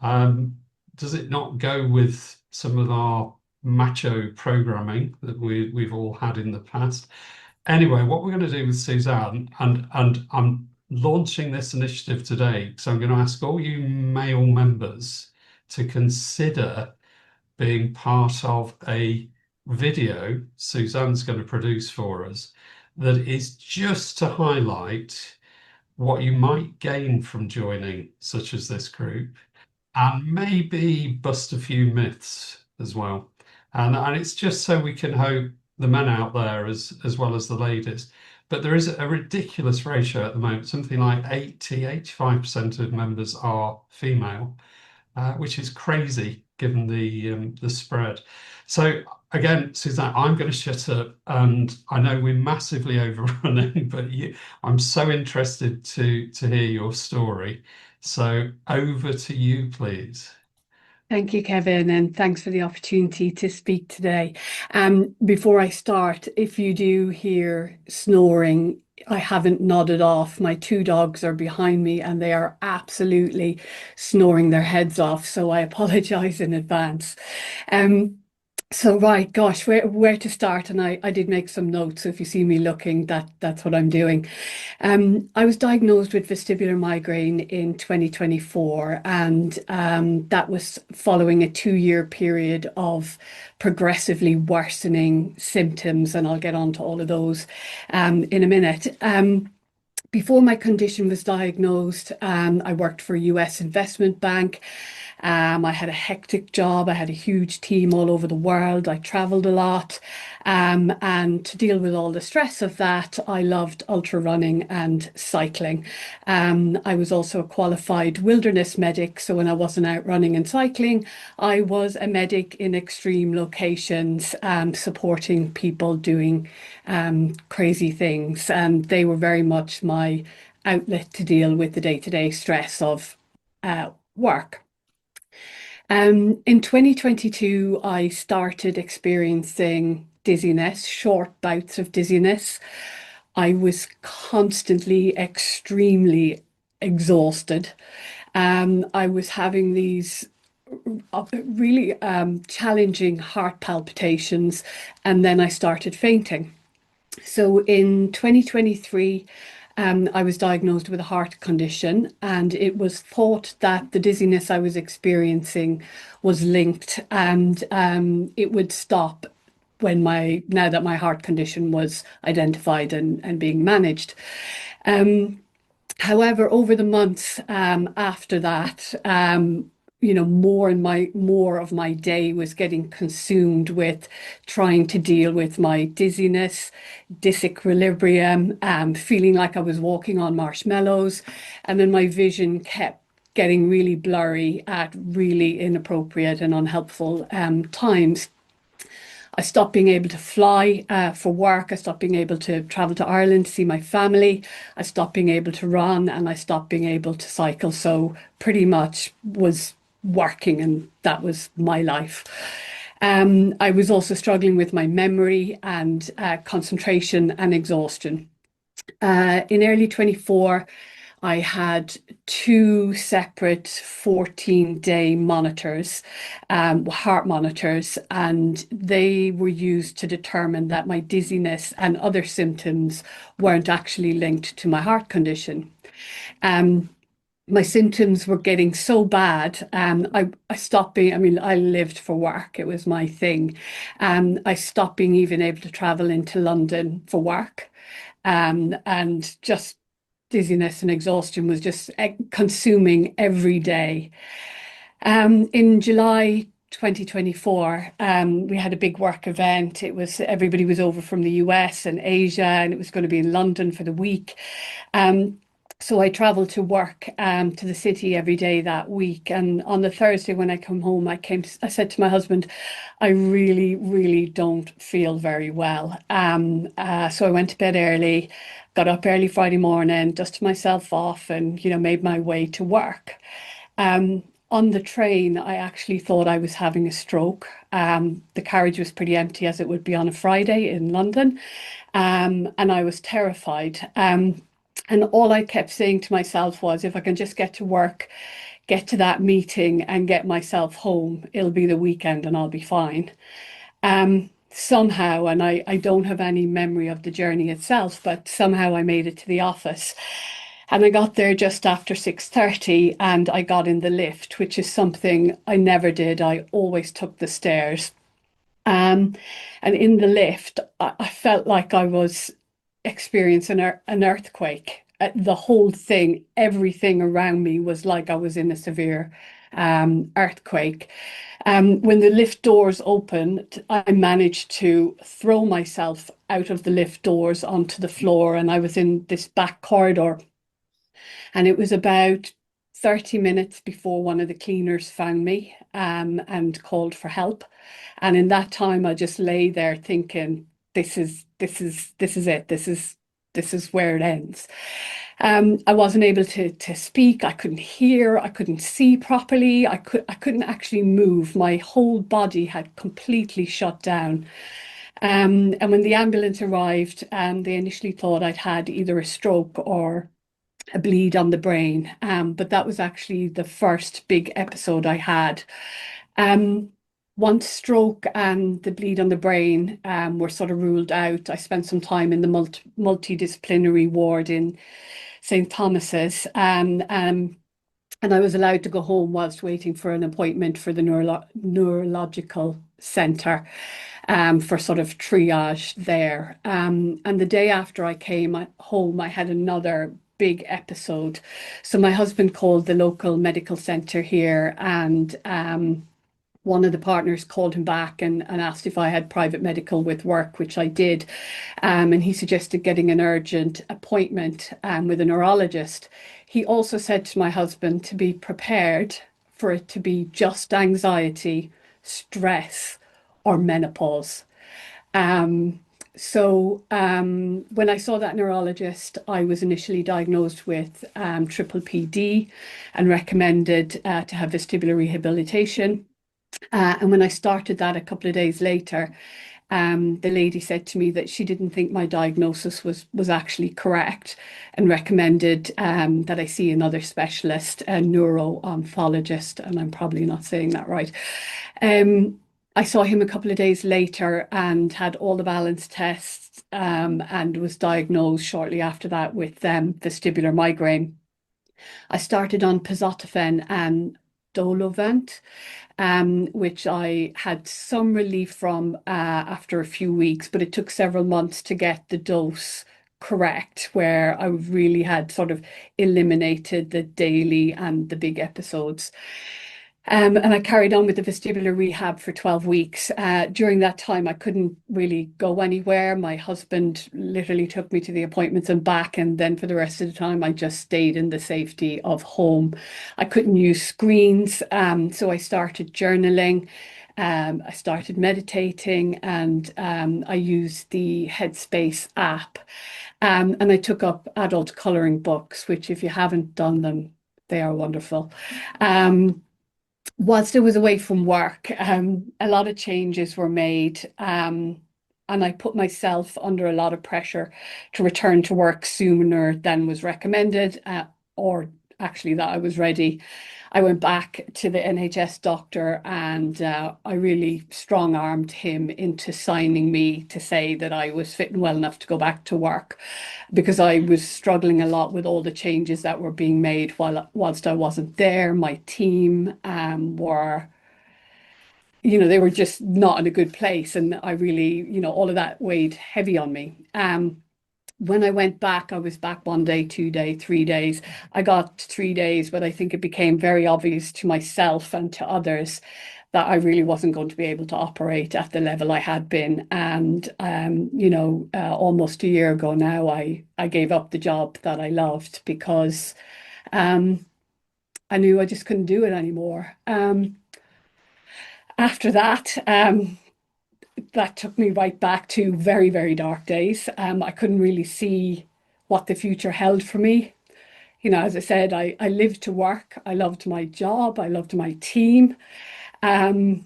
Does it not go with some of our macho programming that we've all had in the past? Anyway, what we're going to do with Suzanne, and I'm launching this initiative today, so I'm going to ask all you male members to consider being part of a video Suzanne's going to produce for us that is just to highlight what you might gain from joining such as this group, and maybe bust a few myths as well. And it's just so we can hope the men out there as well as the ladies. But there is a ridiculous ratio at the moment. Something like 85% of members are female, which is crazy given the spread. So again, Suzanne, I'm going to shut up, and I know we're massively overrunning, but I'm so interested to hear your story. So over to you, please. Thank you, Kevin, and thanks for the opportunity to speak today. Before I start, if you do hear snoring, I haven't nodded off. My 2 dogs are behind me and they are absolutely snoring their heads off, so I apologize in advance. So right, gosh, where to start? And I did make some notes, so if you see me looking, that's what I'm doing. I was diagnosed with vestibular migraine in 2024, and that was following a 2-year period of progressively worsening symptoms, and I'll get on to all of those in a minute. Before my condition was diagnosed, I worked for a US investment bank. I had a hectic job. I had a huge team all over the world. I traveled a lot. And to deal with all the stress of that, I loved ultra running and cycling. I was also a qualified wilderness medic. So when I wasn't out running and cycling, I was a medic in extreme locations, supporting people doing crazy things. And they were very much my outlet to deal with the day-to-day stress of work. In 2022, I started experiencing dizziness, short bouts of dizziness. I was constantly extremely exhausted. I was having these really challenging heart palpitations, and then I started fainting. So in 2023, I was diagnosed with a heart condition, and it was thought that the dizziness I was experiencing was linked, and it would stop now that my heart condition was identified and being managed. However, over the months after that, more of my day was getting consumed with trying to deal with my dizziness, disequilibrium, feeling like I was walking on marshmallows, and then my vision kept getting really blurry at really inappropriate and unhelpful times. I stopped being able to fly for work. I stopped being able to travel to Ireland to see my family. I stopped being able to run, and I stopped being able to cycle. So pretty much was working, and that was my life. I was also struggling with my memory and concentration and exhaustion. In early 24, I had two separate 14-day monitors, heart monitors, and they were used to determine that my dizziness and other symptoms weren't actually linked to my heart condition. My symptoms were getting so bad. I stopped being, I lived for work. It was my thing. I stopped being even able to travel into London for work. And just dizziness and exhaustion was just consuming every day. In July 2024, we had a big work event. Everybody was over from the US and Asia, and it was going to be in London for the week. So I traveled to work to the city every day that week. And on the Thursday when I come home, I said to my husband, I really, really don't feel very well. So I went to bed early, got up early Friday morning, dusted myself off, and made my way to work. On the train, I actually thought I was having a stroke. The carriage was pretty empty, as it would be on a Friday in London, and I was terrified. And all I kept saying to myself was, if I can just get to work, get to that meeting and get myself home, it'll be the weekend and I'll be fine. Somehow, and I don't have any memory of the journey itself, but somehow I made it to the office. And I got there just after 6:30, and I got in the lift, which is something I never did. I always took the stairs. And in the lift, I felt like I was experiencing an earthquake. The whole thing, everything around me was like I was in a severe earthquake. When the lift doors opened, I managed to throw myself out of the lift doors onto the floor, and I was in this back corridor. And it was about 30 minutes before one of the cleaners found me and called for help. And in that time, I just lay there thinking, this is it. This is where it ends. I wasn't able to speak. I couldn't hear. I couldn't see properly. I couldn't actually move. My whole body had completely shut down. And when the ambulance arrived, they initially thought I'd had either a stroke or a bleed on the brain. But that was actually the first big episode I had. Once stroke and the bleed on the brain were sort of ruled out, I spent some time in the multidisciplinary ward in St. Thomas's, and I was allowed to go home whilst waiting for an appointment for the neurological centre for sort of triage there. And the day after I came home, I had another big episode. So my husband called the local medical centre here, and one of the partners called him back and asked if I had private medical with work, which I did. And he suggested getting an urgent appointment with a neurologist. He also said to my husband to be prepared for it to be just anxiety, stress, or menopause. So when I saw that neurologist, I was initially diagnosed with triple PD and recommended to have vestibular rehabilitation. And when I started that a couple of days later, the lady said to me that she didn't think my diagnosis was actually correct and recommended that I see another specialist, a neuro-oncologist, and I'm probably not saying that right. I saw him a couple of days later and had all the balance tests and was diagnosed shortly after that with vestibular migraine. I started on Pizotofen and Dolovant, which I had some relief from after a few weeks, but it took several months to get the dose correct, where I really had sort of eliminated the daily and the big episodes. And I carried on with the vestibular rehab for 12 weeks. During that time, I couldn't really go anywhere. My husband literally took me to the appointments and back. And then for the rest of the time, I just stayed in the safety of home. I couldn't use screens. So I started journaling. I started meditating, and I used the Headspace app. And I took up adult coloring books, which if you haven't done them, they are wonderful. Whilst I was away from work, a lot of changes were made, and I put myself under a lot of pressure to return to work sooner than was recommended, or actually that I was ready. I went back to the NHS doctor, and I really strong-armed him into signing me to say that I was fit and well enough to go back to work, because I was struggling a lot with all the changes that were being made whilst I wasn't there. My team were, they were just not in a good place, and I really, all of that weighed heavy on me. When I went back, I was back 1 day, 2 day, 3 days. I got 3 days, but I think it became very obvious to myself and to others that I really wasn't going to be able to operate at the level I had been. And, almost a year ago now, I gave up the job that I loved because I knew I just couldn't do it anymore. After that, that took me right back to very, very dark days. I couldn't really see what the future held for me. As I said, I lived to work. I loved my job. I loved my team. I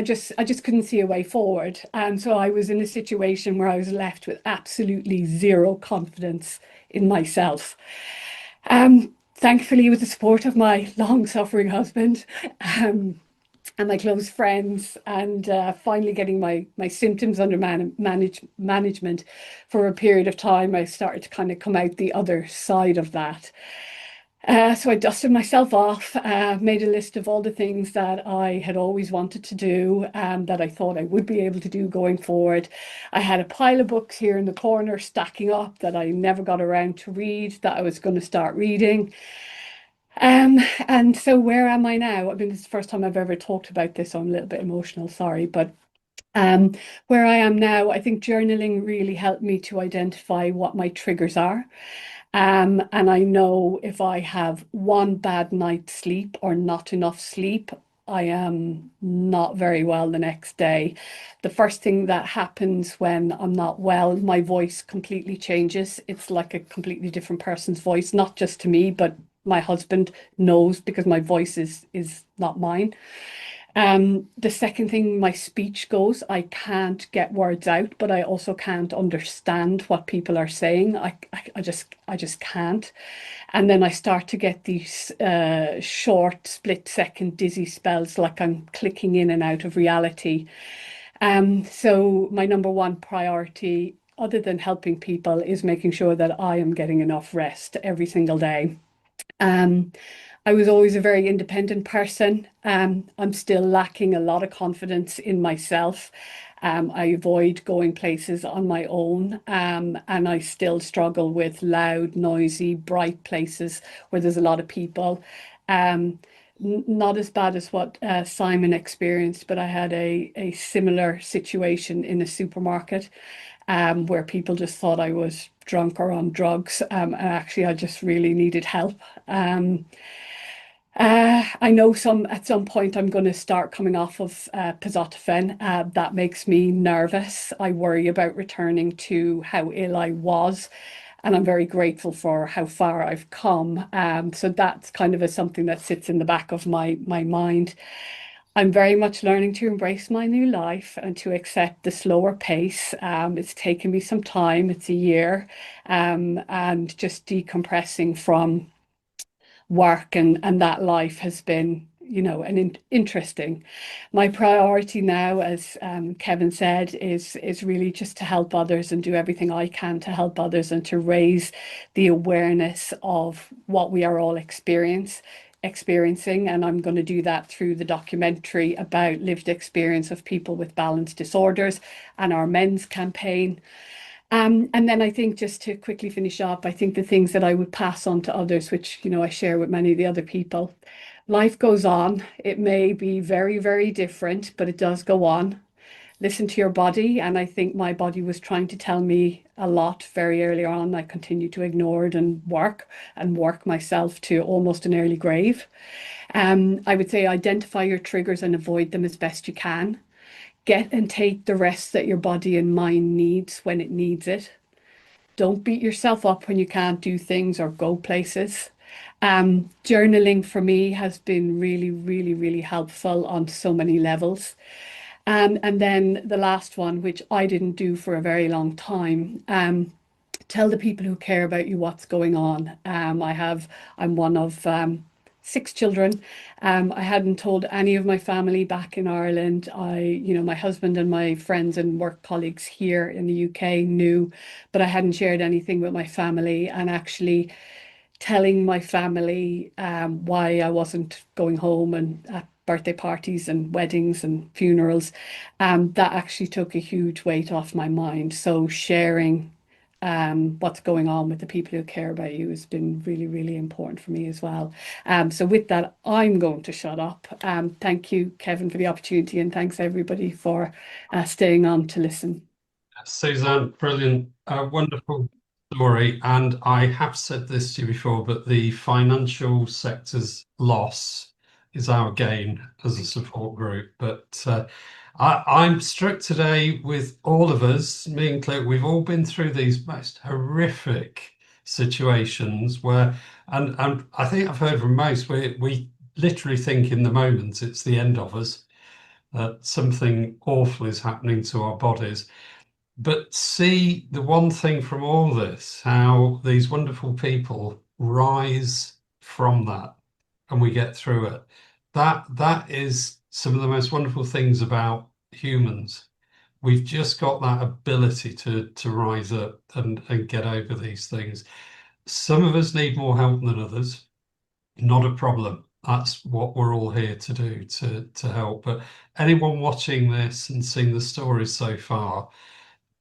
just couldn't see a way forward. And so I was in a situation where I was left with absolutely zero confidence in myself. Thankfully, with the support of my long-suffering husband, and my close friends, and finally getting my symptoms under management for a period of time, I started to kind of come out the other side of that. So I dusted myself off, made a list of all the things that I had always wanted to do, that I thought I would be able to do going forward. I had a pile of books here in the corner stacking up that I never got around to read, that I was going to start reading. And so where am I now? I mean, this is the first time I've ever talked about this, so I'm a little bit emotional, sorry. But where I am now, I think journaling really helped me to identify what my triggers are. And I know if I have one bad night's sleep or not enough sleep, I am not very well the next day. The first thing that happens when I'm not well, my voice completely changes. It's like a completely different person's voice, not just to me, but my husband knows because my voice is not mine. The second thing, my speech goes. I can't get words out, but I also can't understand what people are saying. I just can't. And then I start to get these short, split-second dizzy spells, like I'm clicking in and out of reality. So my number one priority, other than helping people, is making sure that I am getting enough rest every single day. I was always a very independent person. I'm still lacking a lot of confidence in myself. I avoid going places on my own, and I still struggle with loud, noisy, bright places where there's a lot of people. Not as bad as what Simon experienced, but I had a similar situation in a supermarket, where people just thought I was drunk or on drugs. And actually, I just really needed help. I know at some point I'm going to start coming off of Pizotofen. That makes me nervous. I worry about returning to how ill I was, and I'm very grateful for how far I've come. So that's kind of something that sits in the back of my mind. I'm very much learning to embrace my new life and to accept the slower pace. It's taken me some time. It's a year, and just decompressing from work and that life has been, interesting. My priority now, as Kevin said, is really just to help others and do everything I can to help others and to raise the awareness of what we are all experiencing. And I'm going to do that through the documentary about lived experience of people with balance disorders and our men's campaign. And then I think, just to quickly finish up, I think the things that I would pass on to others, which, I share with many of the other people, life goes on. It may be very, very different, but it does go on. Listen to your body. And I think my body was trying to tell me a lot very early on. I continued to ignore it and work myself to almost an early grave. I would say identify your triggers and avoid them as best you can. Get and take the rest that your body and mind needs when it needs it. Don't beat yourself up when you can't do things or go places. Journaling for me has been really, really, really helpful on so many levels. And then the last one, which I didn't do for a very long time, tell the people who care about you what's going on. I'm one of 6 children. I hadn't told any of my family back in Ireland. My husband and my friends and work colleagues here in the UK knew, but I hadn't shared anything with my family. And actually telling my family why I wasn't going home and at birthday parties and weddings and funerals, that actually took a huge weight off my mind. So sharing what's going on with the people who care about you has been really, really important for me as well. So with that, I'm going to shut up. Thank you, Kevin, for the opportunity, and thanks everybody for staying on to listen. Suzanne, brilliant, wonderful story. And I have said this to you before, but the financial sector's loss is our gain as a support group. But I'm struck today with all of us, me and Claire, we've all been through these most horrific situations where, and I think I've heard from most, we literally think in the moment it's the end of us, that something awful is happening to our bodies. But see the one thing from all this, how these wonderful people rise from that and we get through it. That is some of the most wonderful things about humans. We've just got that ability to rise up and get over these things. Some of us need more help than others. Not a problem. That's what we're all here to do, to help. But anyone watching this and seeing the stories so far,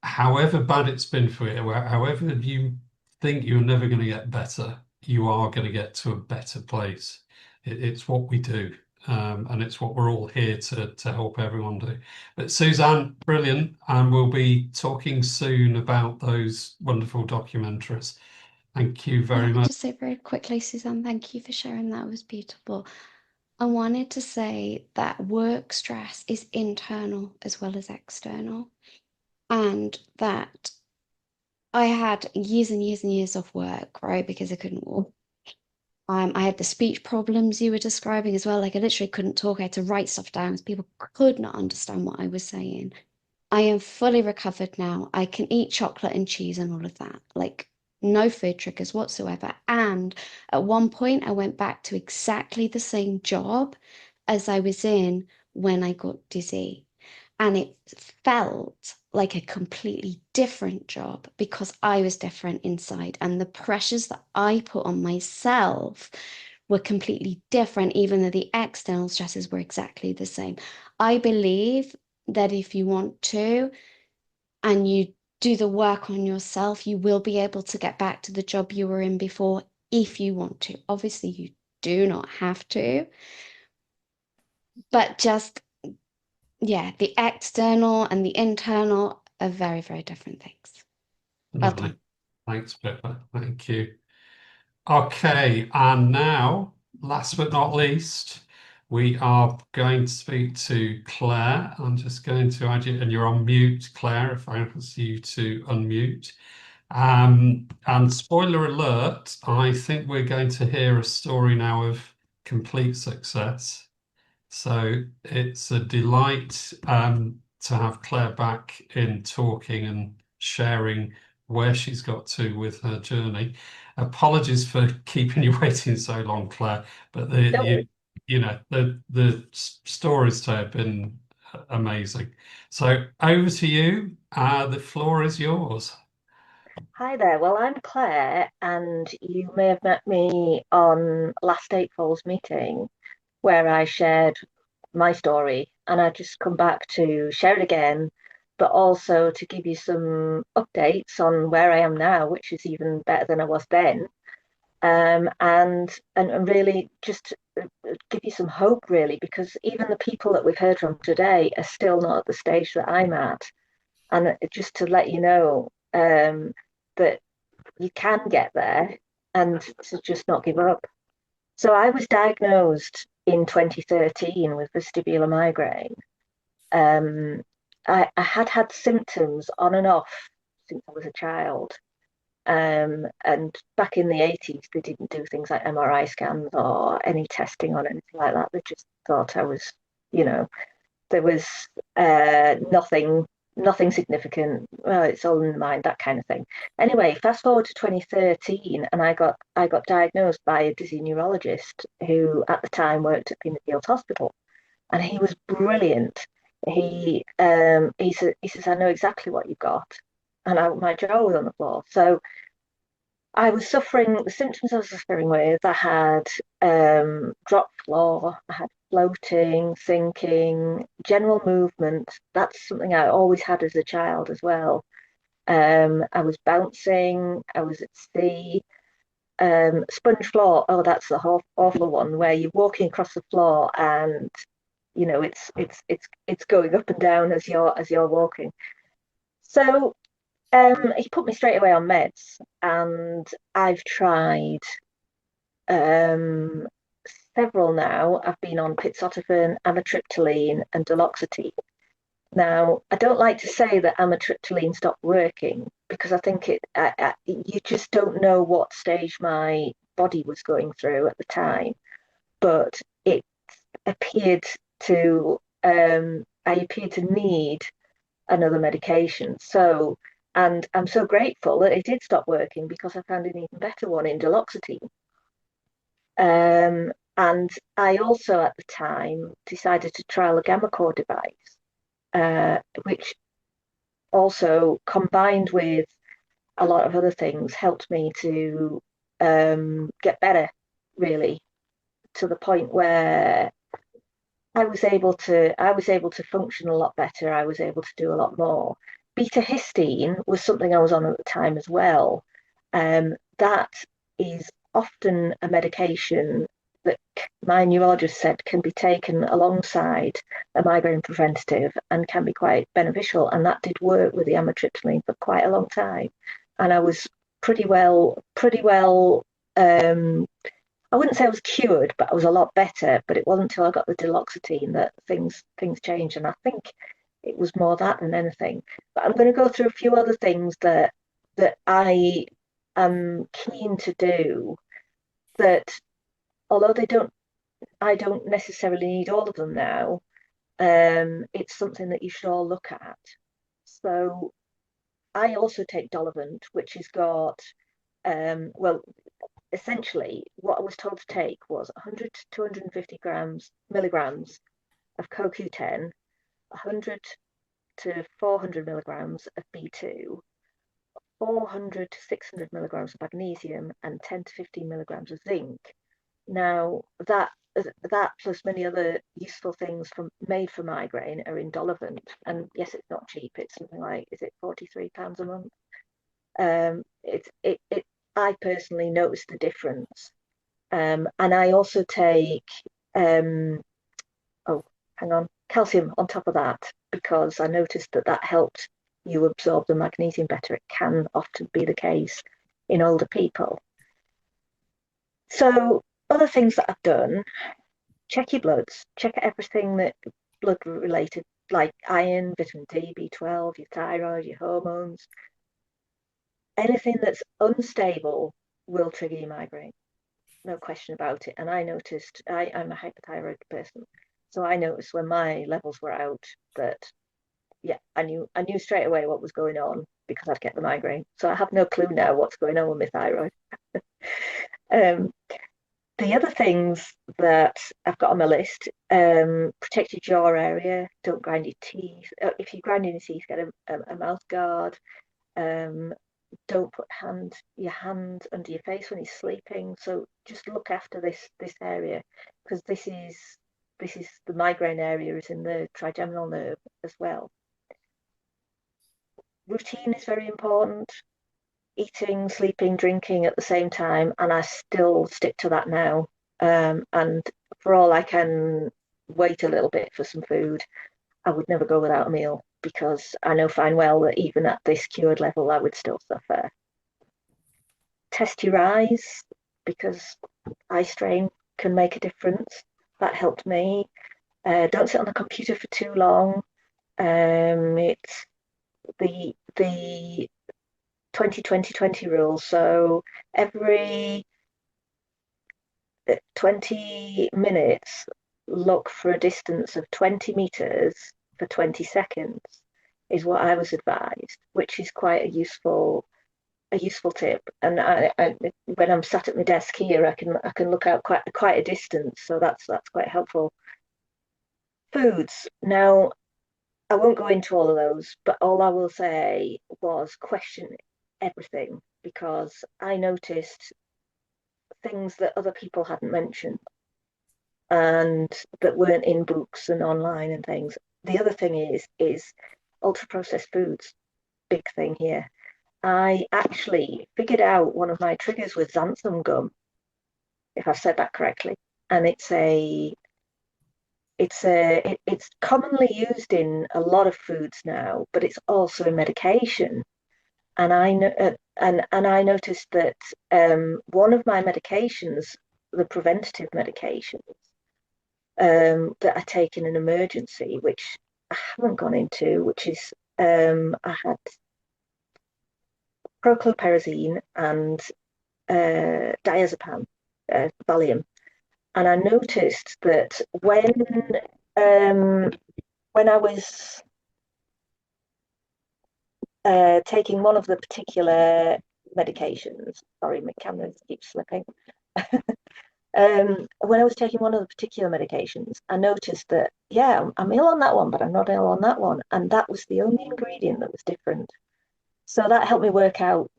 however bad it's been for you, however you think you're never going to get better, you are going to get to a better place. It's what we do, and it's what we're all here to help everyone do. But Suzanne, brilliant, and we'll be talking soon about those wonderful documentaries. Thank you very I much. just say very quickly, Suzanne, thank you for sharing that. It was beautiful. I wanted to say that work stress is internal as well as external, and that I had years and years and years off work, right? Because I couldn't walk. I had the speech problems you were describing as well. Like, I literally couldn't talk. I had to write stuff down because people could not understand what I was saying. I am fully recovered now. I can eat chocolate and cheese and all of that. Like, no food triggers whatsoever. And at one point, I went back to exactly the same job as I was in when I got dizzy. And it felt like a completely different job because I was different inside. And the pressures that I put on myself were completely different, even though the external stresses were exactly the same. I believe that if you want to and you do the work on yourself, you will be able to get back to the job you were in before if you want to. Obviously, you do not have to, but just, yeah, the external and the internal are very, very different things. Well Lovely. done. Thanks, Pippa. Thank you. Okay, and now last but not least, we are going to speak to Claire. I'm just going to add you, and you're on mute, Claire, if I ask you to unmute. And spoiler alert, I think we're going to hear a story now of complete success. So it's a delight to have Claire back in talking and sharing where she's got to with her journey. Apologies for keeping you waiting so long, Claire, but the stories today have been amazing. So over to you. The floor is yours. Hi there. Well, I'm Claire, and you may have met me on last April's meeting where I shared my story, and I've just come back to share it again, but also to give you some updates on where I am now, which is even better than I was then. And really just give you some hope, really, because even the people that we've heard from today are still not at the stage that I'm at. And just to let you know that you can get there and to just not give up. So I was diagnosed in 2013 with vestibular migraine. I had symptoms on and off since I was a child. And back in the 80s, they didn't do things like MRI scans or any testing on anything like that. They just thought I was, there was nothing significant. Well, it's all in the mind, that kind of thing. Anyway, fast forward to 2013, and I got diagnosed by a dizzy neurologist who at the time worked at Field Hospital, and he was brilliant. He says, I know exactly what you've got, and my jaw was on the floor. So I was suffering the symptoms I was suffering with. I had dropped floor, I had floating, sinking, general movement. That's something I always had as a child as well. I was bouncing, I was at sea. Sponge floor, oh, that's the awful one where you're walking across the floor and it's going up and down as you're walking. So he put me straight away on meds, and I've tried several now. I've been on pizotafin, amitriptyline, and duloxetine. Now, I don't like to say that amitriptyline stopped working because I think you just don't know what stage my body was going through at the time, but it appeared to I appeared to need another medication. So, and I'm so grateful that it did stop working because I found an even better one in duloxetine. And I also at the time decided to trial a gamma core device, which also combined with a lot of other things helped me to get better, really, to the point where I was able to function a lot better. I was able to do a lot more. Beta histine was something I was on at the time as well. That is often a medication that my neurologist said can be taken alongside a migraine preventative and can be quite beneficial. And that did work with the amitriptyline for quite a long time. And I was pretty well, I wouldn't say I was cured, but I was a lot better. But it wasn't until I got the duloxetine that things changed. And I think it was more that than anything. But I'm going to go through a few other things that I am keen to do, that although I don't necessarily need all of them now, it's something that you should all look at. So I also take Dolovant, which has got, essentially what I was told to take was 100 to 250 milligrams of CoQ10, 100 to 400 milligrams of B2, 400 to 600 milligrams of magnesium, and 10 to 15 milligrams of zinc. Now that plus many other useful things made for migraine are in Dolovant, and yes, it's not cheap. It's something like, is it £43 a month? I personally noticed the difference, and I also take calcium on top of that, because I noticed that helped you absorb the magnesium better. It can often be the case in older people. So Other things that I've done, check your bloods, check everything that blood related, like iron, vitamin D, B12, your thyroid, your hormones. Anything that's unstable will trigger your migraine, no question about it. And I noticed, I'm a hypothyroid person, so I noticed when my levels were out that, yeah, I knew straight away what was going on because I'd get the migraine. So I have no clue now what's going on with my thyroid. um, the other things that I've got on my list, protect your jaw area, don't grind your teeth. If you're grinding your teeth, get a mouth guard. Don't put your hand under your face when you're sleeping. So just look after this area, because this is the migraine area is in the trigeminal nerve as well. Routine is very important. Eating, sleeping, drinking at the same time, and I still stick to that now. And for all I can wait a little bit for some food, I would never go without a meal, because I know fine well that even at this cured level, I would still suffer. Test your eyes, because eye strain can make a difference. That helped me. Don't sit on the computer for too long. It's the 20-20-20 rule. So every 20 minutes, look for a distance of 20 meters for 20 seconds is what I was advised, which is quite a useful tip. And when I'm sat at my desk here, I can look out quite a distance, so that's quite helpful. Foods. Now, I won't go into all of those, but all I will say was question everything, because I noticed things that other people hadn't mentioned and that weren't in books and online and things. The other thing is ultra processed foods. Big thing here. I actually figured out one of my triggers with xanthan gum, if I've said that correctly, and it's commonly used in a lot of foods now, but it's also a medication. And I noticed that one of my medications, the preventative medications that I take in an emergency, which I haven't gone into, which is I had prochlorperazine and diazepam, Valium, and I noticed that when I was taking one of the particular medications, sorry, my camera keeps slipping. When I was taking one of the particular medications, I noticed that, yeah, I'm ill on that one, but I'm not ill on that one. And that was the only ingredient that was different. So that helped me work out,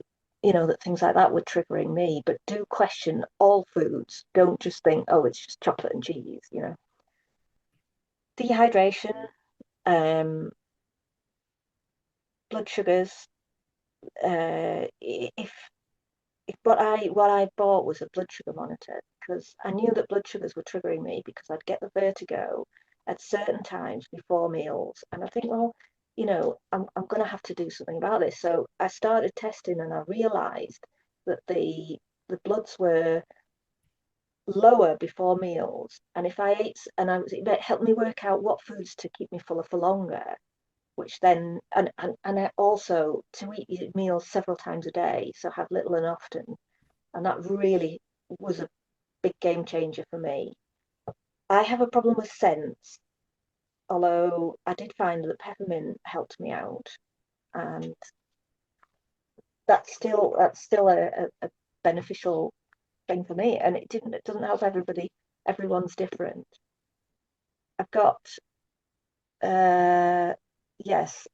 that things like that were triggering me. But do question all foods. Don't just think, oh, it's just chocolate and cheese, Dehydration, blood sugars. If what I bought was a blood sugar monitor, because I knew that blood sugars were triggering me, because I'd get the vertigo at certain times before meals, and I think, well, I'm going to have to do something about this. So I started testing, and I realized that the bloods were lower before meals, and if I ate, and it helped me work out what foods to keep me fuller for longer, which then and I also to eat meals several times a day, so have little and often, and that really was a big game changer for me. I have a problem with scents, although I did find that peppermint helped me out, and that's still a beneficial thing for me, and it doesn't help everybody. Everyone's different. I've got yes,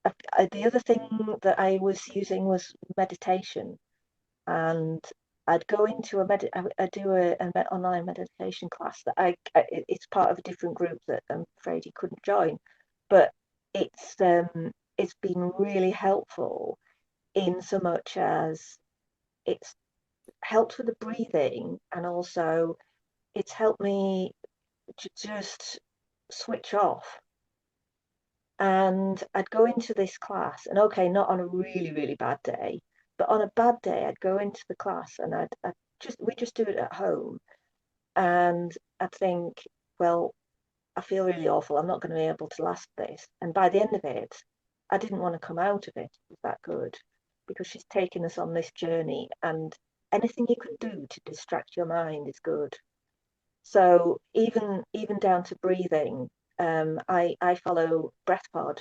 the other thing that I was using was meditation, and I'd go into I do an online meditation class that it's part of a different group that I'm afraid you couldn't join, but it's been really helpful in so much as it's helped with the breathing, and also it's helped me to just switch off. And I'd go into this class, and okay, not on a really, really bad day, but on a bad day, I'd go into the class, and we just do it at home. And I'd think, well, I feel really awful. I'm not going to be able to last this. And by the end of it, I didn't want to come out of it. It was that good, because she's taken us on this journey, and anything you can do to distract your mind is good. So even down to breathing, I follow BreathPod,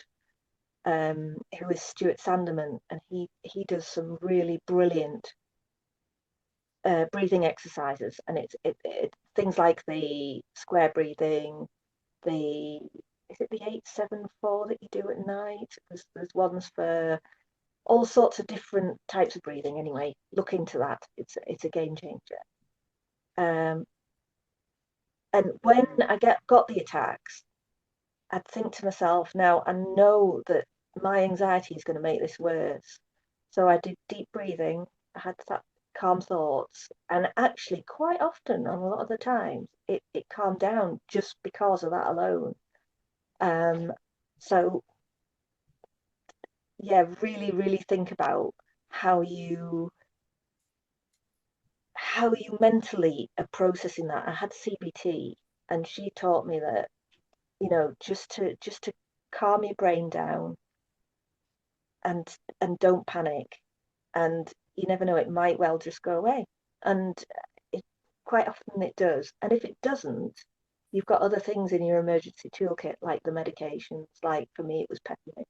who is Stuart Sanderman, and he does some really brilliant breathing exercises, and it things like the square breathing, the is it the 8-7-4 that you do at night? There's ones for all sorts of different types of breathing. Anyway, look into that. It's a game changer. And when I got the attacks, I'd think to myself, now I know that my anxiety is going to make this worse. So I did deep breathing. I had that calm thoughts, and actually quite often, on a lot of the times, it calmed down just because of that alone. So yeah, really, really think about how you mentally are processing that. I had CBT, and she taught me that, just to calm your brain down, and don't panic, and you never know, it might well just go away, and it quite often it does. And if it doesn't, you've got other things in your emergency toolkit, like the medications. Like for me, it was peppermint.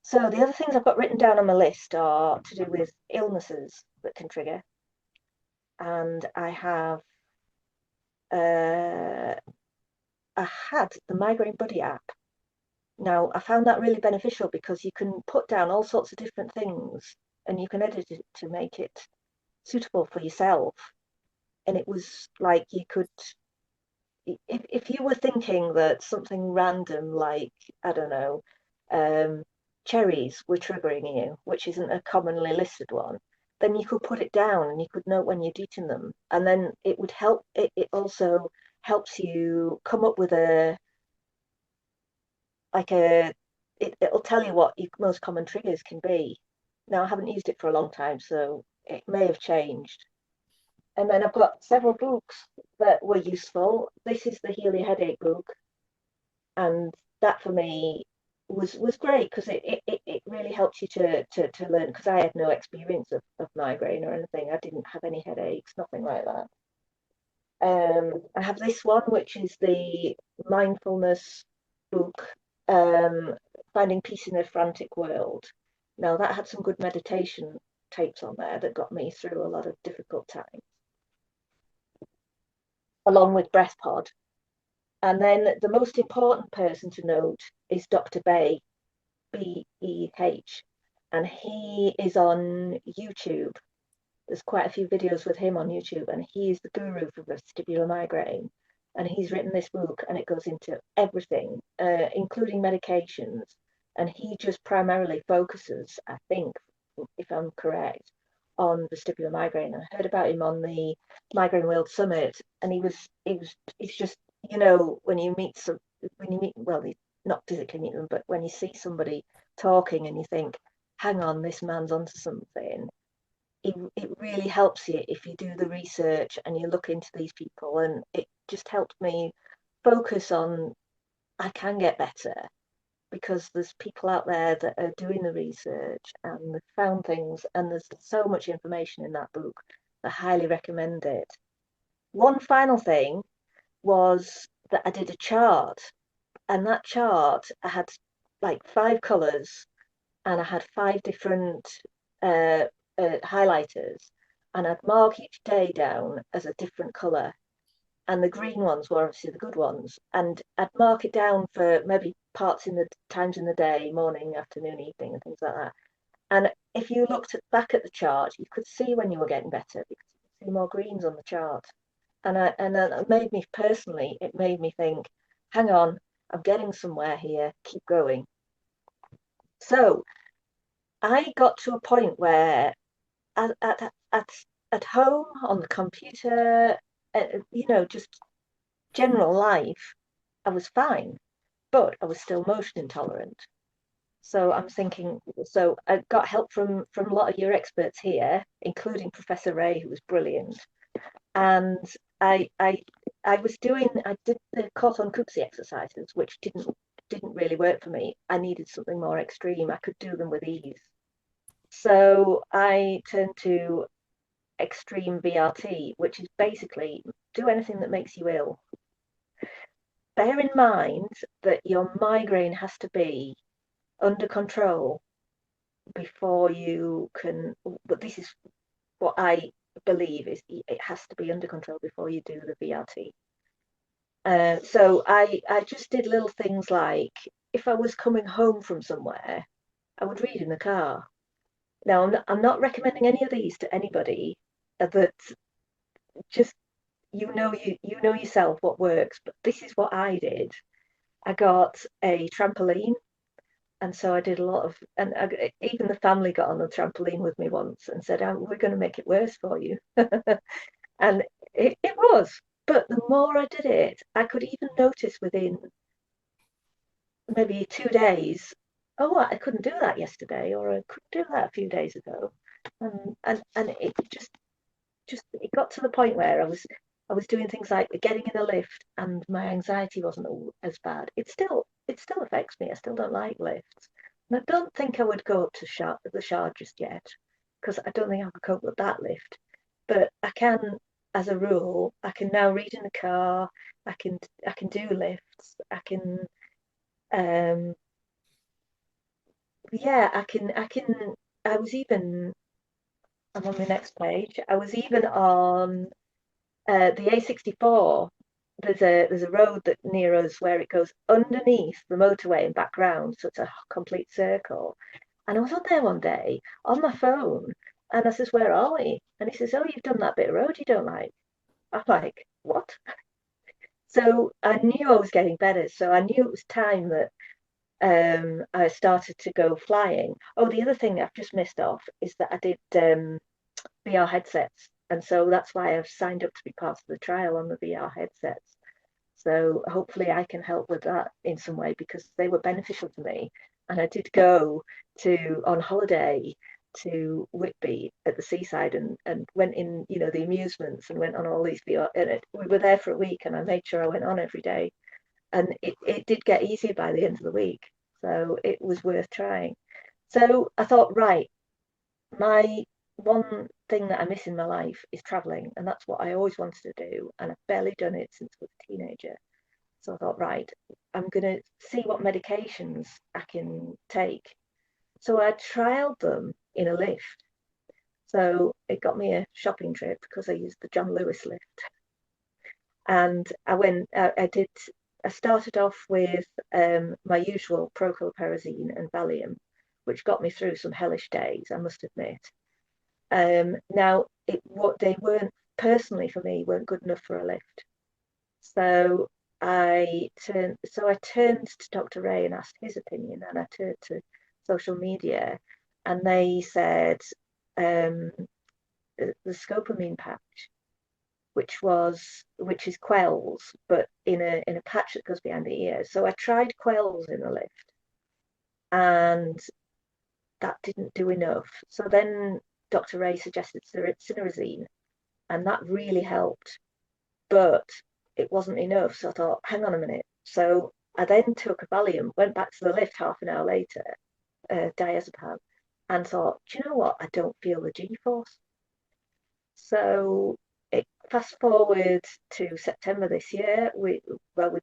So the other things I've got written down on my list are to do with illnesses that can trigger, and I had the Migraine Buddy app. Now, I found that really beneficial because you can put down all sorts of different things, and you can edit it to make it suitable for yourself. And it was like you could, if you were thinking that something random like, I don't know, cherries were triggering you, which isn't a commonly listed one, then you could put it down and you could note when you'd eaten them. And then it would help, it also helps you come up with it'll tell you what your most common triggers can be. Now, I haven't used it for a long time, so it may have changed. And then I've got several books that were useful. This is the Heal Your Headache book, and that for me was great, because it really helps you to learn, because I had no experience of migraine or anything. I didn't have any headaches, nothing like that. I have this one, which is the mindfulness book, Finding Peace in a Frantic World. Now, that had some good meditation tapes on there that got me through a lot of difficult times, along with BreathPod. And then the most important person to note is Dr. Beh, B-E-H, and he is on YouTube. There's quite a few videos with him on YouTube, and he's the guru for vestibular migraine. And he's written this book, and it goes into everything, including medications. And he just primarily focuses, I think, if I'm correct, on vestibular migraine. I heard about him on the Migraine World Summit, and it's just, when you meet well, not physically meet them, but when you see somebody talking and you think, hang on, this man's onto something. It really helps you if you do the research and you look into these people, and it just helped me focus on, I can get better, because there's people out there that are doing the research and they've found things, and there's so much information in that book. I highly recommend it. One final thing was that I did a chart, and that chart, I had like 5 colours, and I had 5 different highlighters, and I'd mark each day down as a different colour, and the green ones were obviously the good ones, and I'd mark it down for maybe parts in the times in the day, morning, afternoon, evening, and things like that. And if you looked back at the chart, you could see when you were getting better, because you could see more greens on the chart. And it made me personally, it made me think, hang on, I'm getting somewhere here, keep going. So I got to a point where at home, on the computer, just general life, I was fine, but I was still motion intolerant. So I'm thinking, I got help from a lot of your experts here, including Professor Ray, who was brilliant. And I did the Cawthorn Cooksey exercises, which didn't really work for me. I needed something more extreme. I could do them with ease. So I turned to extreme VRT, which is basically do anything that makes you ill. Bear in mind that your migraine has to be under control before you can, but this is what I believe is it has to be under control before you do the VRT. So I just did little things like if I was coming home from somewhere, I would read in the car. Now I'm not recommending any of these to anybody. That just you know yourself what works. But this is what I did. I got a trampoline, and so I did a lot of, and even the family got on the trampoline with me once and said, oh, "We're going to make it worse for you," and it was. But the more I did it, I could even notice within maybe 2 days, oh, I couldn't do that yesterday, or I couldn't do that a few days ago, and it just it got to the point where I was doing things like getting in a lift, and my anxiety wasn't as bad. It still affects me. I still don't like lifts, and I don't think I would go up to the Shard just yet, because I don't think I could cope with that lift. But I can, as a rule, I can now read in the car. I can do lifts. I can yeah, I was even, I'm on the next page. I was even on the A64. There's a road that near us where it goes underneath the motorway and back round, so it's a complete circle. And I was on there one day on my phone, and I says, "Where are we?" And he says, "Oh, you've done that bit of road you don't like." I'm like, "What?" So I knew I was getting better. So I knew it was time that I started to go flying. Oh, the other thing I've just missed off is that I did VR headsets, and so that's why I've signed up to be part of the trial on the VR headsets. So hopefully I can help with that in some way because they were beneficial to me. And I did go on holiday to Whitby at the seaside and went in, the amusements and went on all these VR. And we were there for a week, and I made sure I went on every day. And it did get easier by the end of the week. So it was worth trying. So I thought, right, my one thing that I miss in my life is traveling, and that's what I always wanted to do. And I've barely done it since I was a teenager. So I thought, right, I'm going to see what medications I can take. So I trialed them in a lift. So it got me a shopping trip because I used the John Lewis lift. And I started off with my usual prochlorperazine and Valium, which got me through some hellish days, I must admit. Now, what they weren't personally for me weren't good enough for a lift. So I turned to Dr. Ray and asked his opinion, and I turned to social media, and they said the scopamine patch, which is Quells, but in a patch that goes behind the ear. So I tried Quells in the lift, and that didn't do enough. So then Dr. Ray suggested Cinerazine, and that really helped, but it wasn't enough. So I thought, hang on a minute. So I then took a Valium, went back to the lift half an hour later, diazepam, and thought, do you know what? I don't feel the G-force. So fast forward to September this year. We'd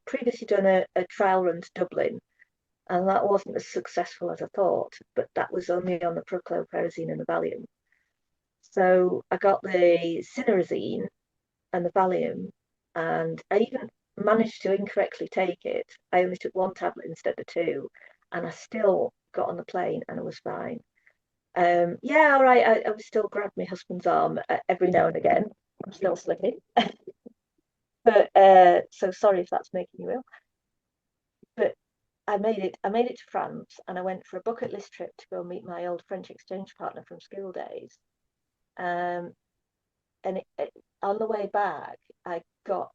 previously done a trial run to Dublin, and that wasn't as successful as I thought, but that was only on the prochlorperazine and the Valium. So I got the Cinerazine and the Valium, and I even managed to incorrectly take it. I only took one tablet instead of two, and I still got on the plane and I was fine. Yeah, all right. I would still grab my husband's arm every now and again. I'm still slipping. But so sorry if that's making you ill. But I made it to France, and I went for a bucket list trip to go meet my old French exchange partner from school days. And on the way back, I got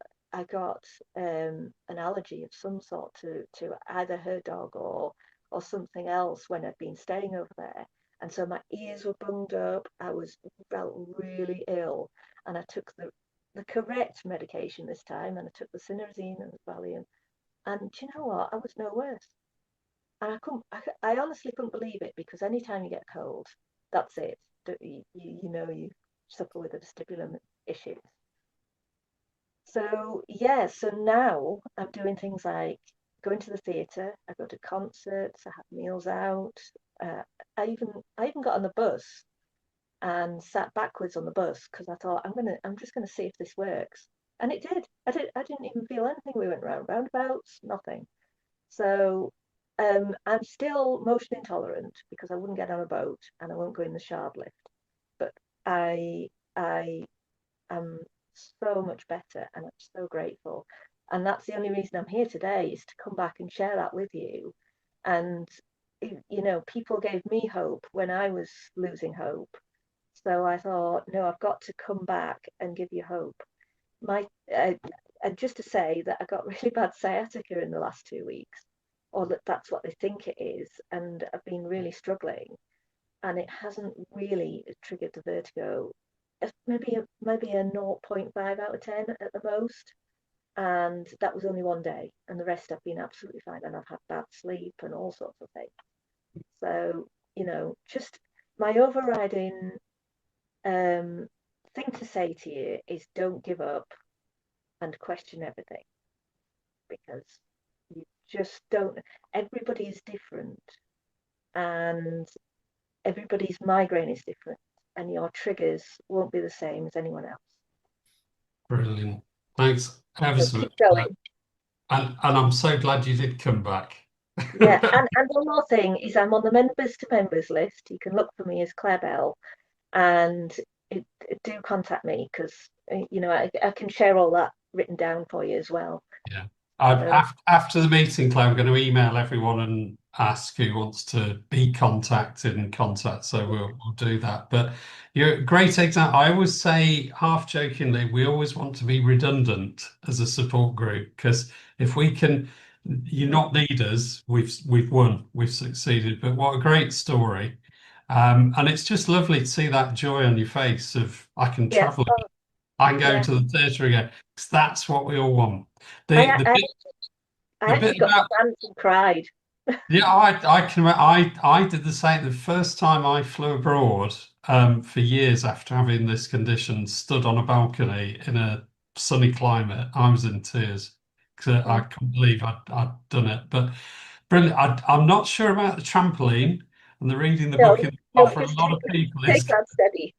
an allergy of some sort to either her dog or something else when I'd been staying over there. And so my ears were bunged up. I felt really ill, and I took the correct medication this time, and I took the Cinerazine and the Valium, and do you know what? I was no worse. And I honestly couldn't believe it, because anytime you get a cold, that's it. You suffer with the vestibular issues. So yeah, so now I'm doing things like going to the theatre, I go to concerts, I have meals out. Uh, I even got on the bus and sat backwards on the bus, because I thought I'm just gonna see if this works. And it did. I didn't even feel anything. We went round roundabouts, nothing. So I'm still motion intolerant, because I wouldn't get on a boat and I won't go in the shard lift. But I am so much better, and I'm so grateful. And that's the only reason I'm here today, is to come back and share that with you. And people gave me hope when I was losing hope. So I thought, no, I've got to come back and give you hope. My and just to say that I got really bad sciatica in the last 2 weeks, or that's what they think it is, and I've been really struggling, and it hasn't really triggered the vertigo. It's maybe a 0.5 out of 10 at the most, and that was only one day, and the rest I've been absolutely fine, and I've had bad sleep and all sorts of things. So just my overriding thing to say to you is, don't give up and question everything, because you just don't. Everybody is different, and everybody's migraine is different, and your triggers won't be the same as anyone else. Brilliant. Thanks ever so So keep much. going. And I'm so glad you did come back. Yeah, and one more thing is, I'm on the members to members list. You can look for me as Claire Bell, and do contact me, because I can share all that written down for you as well. Yeah. So, After the meeting, Claire, I'm going to email everyone and ask who wants to be contacted and contact. So we'll do that. But you're a great example. I always say, half jokingly, we always want to be redundant as a support group, because if we can, you not need us, we've won, we've succeeded. But what a great story. And it's just lovely to see that joy on your face of, I can yeah, travel, I can go yeah. to the theatre again. 'Cause that's what we all want. I, The I, bit I the bit actually got about to dance and cried. yeah, I did the same. The first time I flew abroad, for years after having this condition, stood on a balcony in a sunny climate, I was in tears, because I couldn't believe I'd done it. But brilliant. I'm not sure about the trampoline, and the reading the No, book in the no, car for a just lot of people take is. that steady.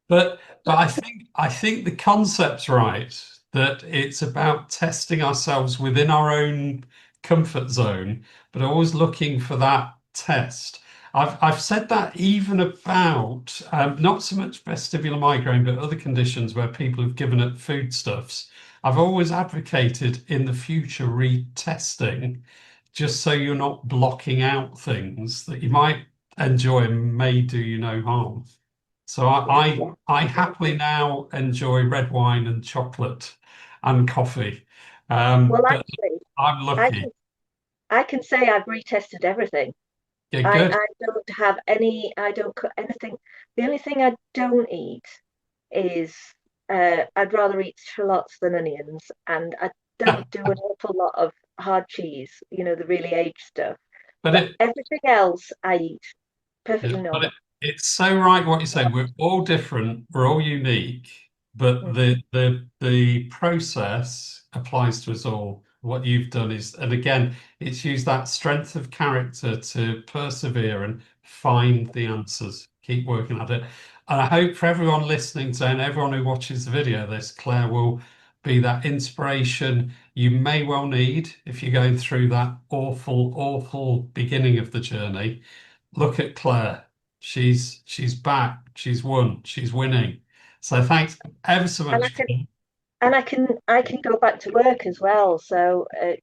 But I think the concept's right, that it's about testing ourselves within our own comfort zone, but always looking for that test. I've said that even about not so much vestibular migraine, but other conditions where people have given up foodstuffs. I've always advocated in the future retesting, just so you're not blocking out things that you might enjoy and may do you no harm. So I happily now enjoy red wine and chocolate and coffee. Well, But actually, I'm I lucky. can I can say I've retested everything. Yeah, I, good. I don't have any, I don't cook anything. The only thing I don't eat is, I'd rather eat shallots than onions, and I don't do an awful lot of hard cheese, the really aged stuff. But But it everything else I eat Yeah, perfectly but normal. it's so right what you say. We're all different. We're all unique, but Mm. the process applies to us all. What you've done is, and again, it's used that strength of character to persevere and find the answers. Keep working at it. And I hope for everyone listening to and everyone who watches the video, this Claire will be that inspiration you may well need if you're going through that awful, awful beginning of the journey. Look at Claire. She's back. She's won. She's winning. So thanks ever so And I much, can Claire. and I can go back to work as well. So I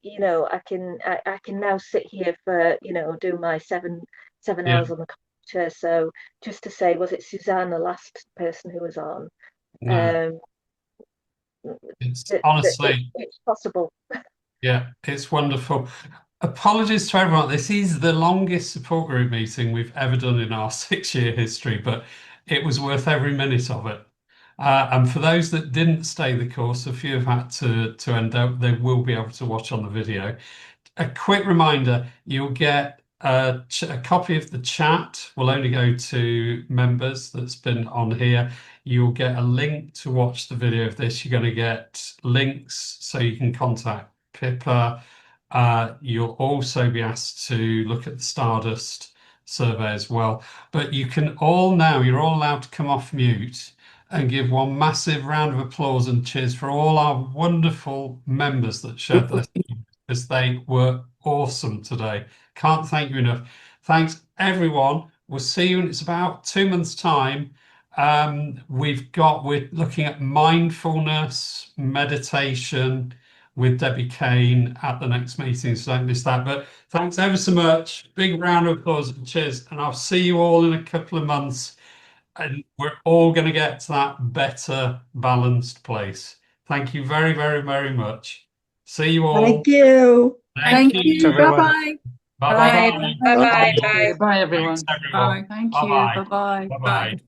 can now sit here for do my seven Yeah, hours on the computer. So just to say, was it Suzanne, the last person who was on? no, Um, it's that honestly, it's possible. yeah, it's wonderful. Apologies to everyone. This is the longest support group meeting we've ever done in our 6-year history, but it was worth every minute of it. And for those that didn't stay the course, a few have had to end up, they will be able to watch on the video. A quick reminder, you'll get a copy of the chat. Will only go to members that's been on here. You'll get a link to watch the video of this. You're going to get links so you can contact Pippa. You'll also be asked to look at the Stardust survey as well. But you can all now, you're all allowed to come off mute and give one massive round of applause and cheers for all our wonderful members that shared their because they were awesome today. Can't thank you enough. Thanks, everyone. We'll see you in it's about 2 months' time. We're looking at mindfulness, meditation with Debbie Kane at the next meeting, so don't miss that. But thanks ever so much. Big round of applause and cheers. And I'll see you all in a couple of months. And we're all going to get to that better balanced place. Thank you very, very, very much. See you all. Thank you. Thank Thanks, you. everyone. Bye-bye. Bye-bye. Bye. Bye. Bye. Bye, everyone. Thanks, everyone. Bye. Thank you. Bye-bye. Bye-bye. Bye-bye. Bye.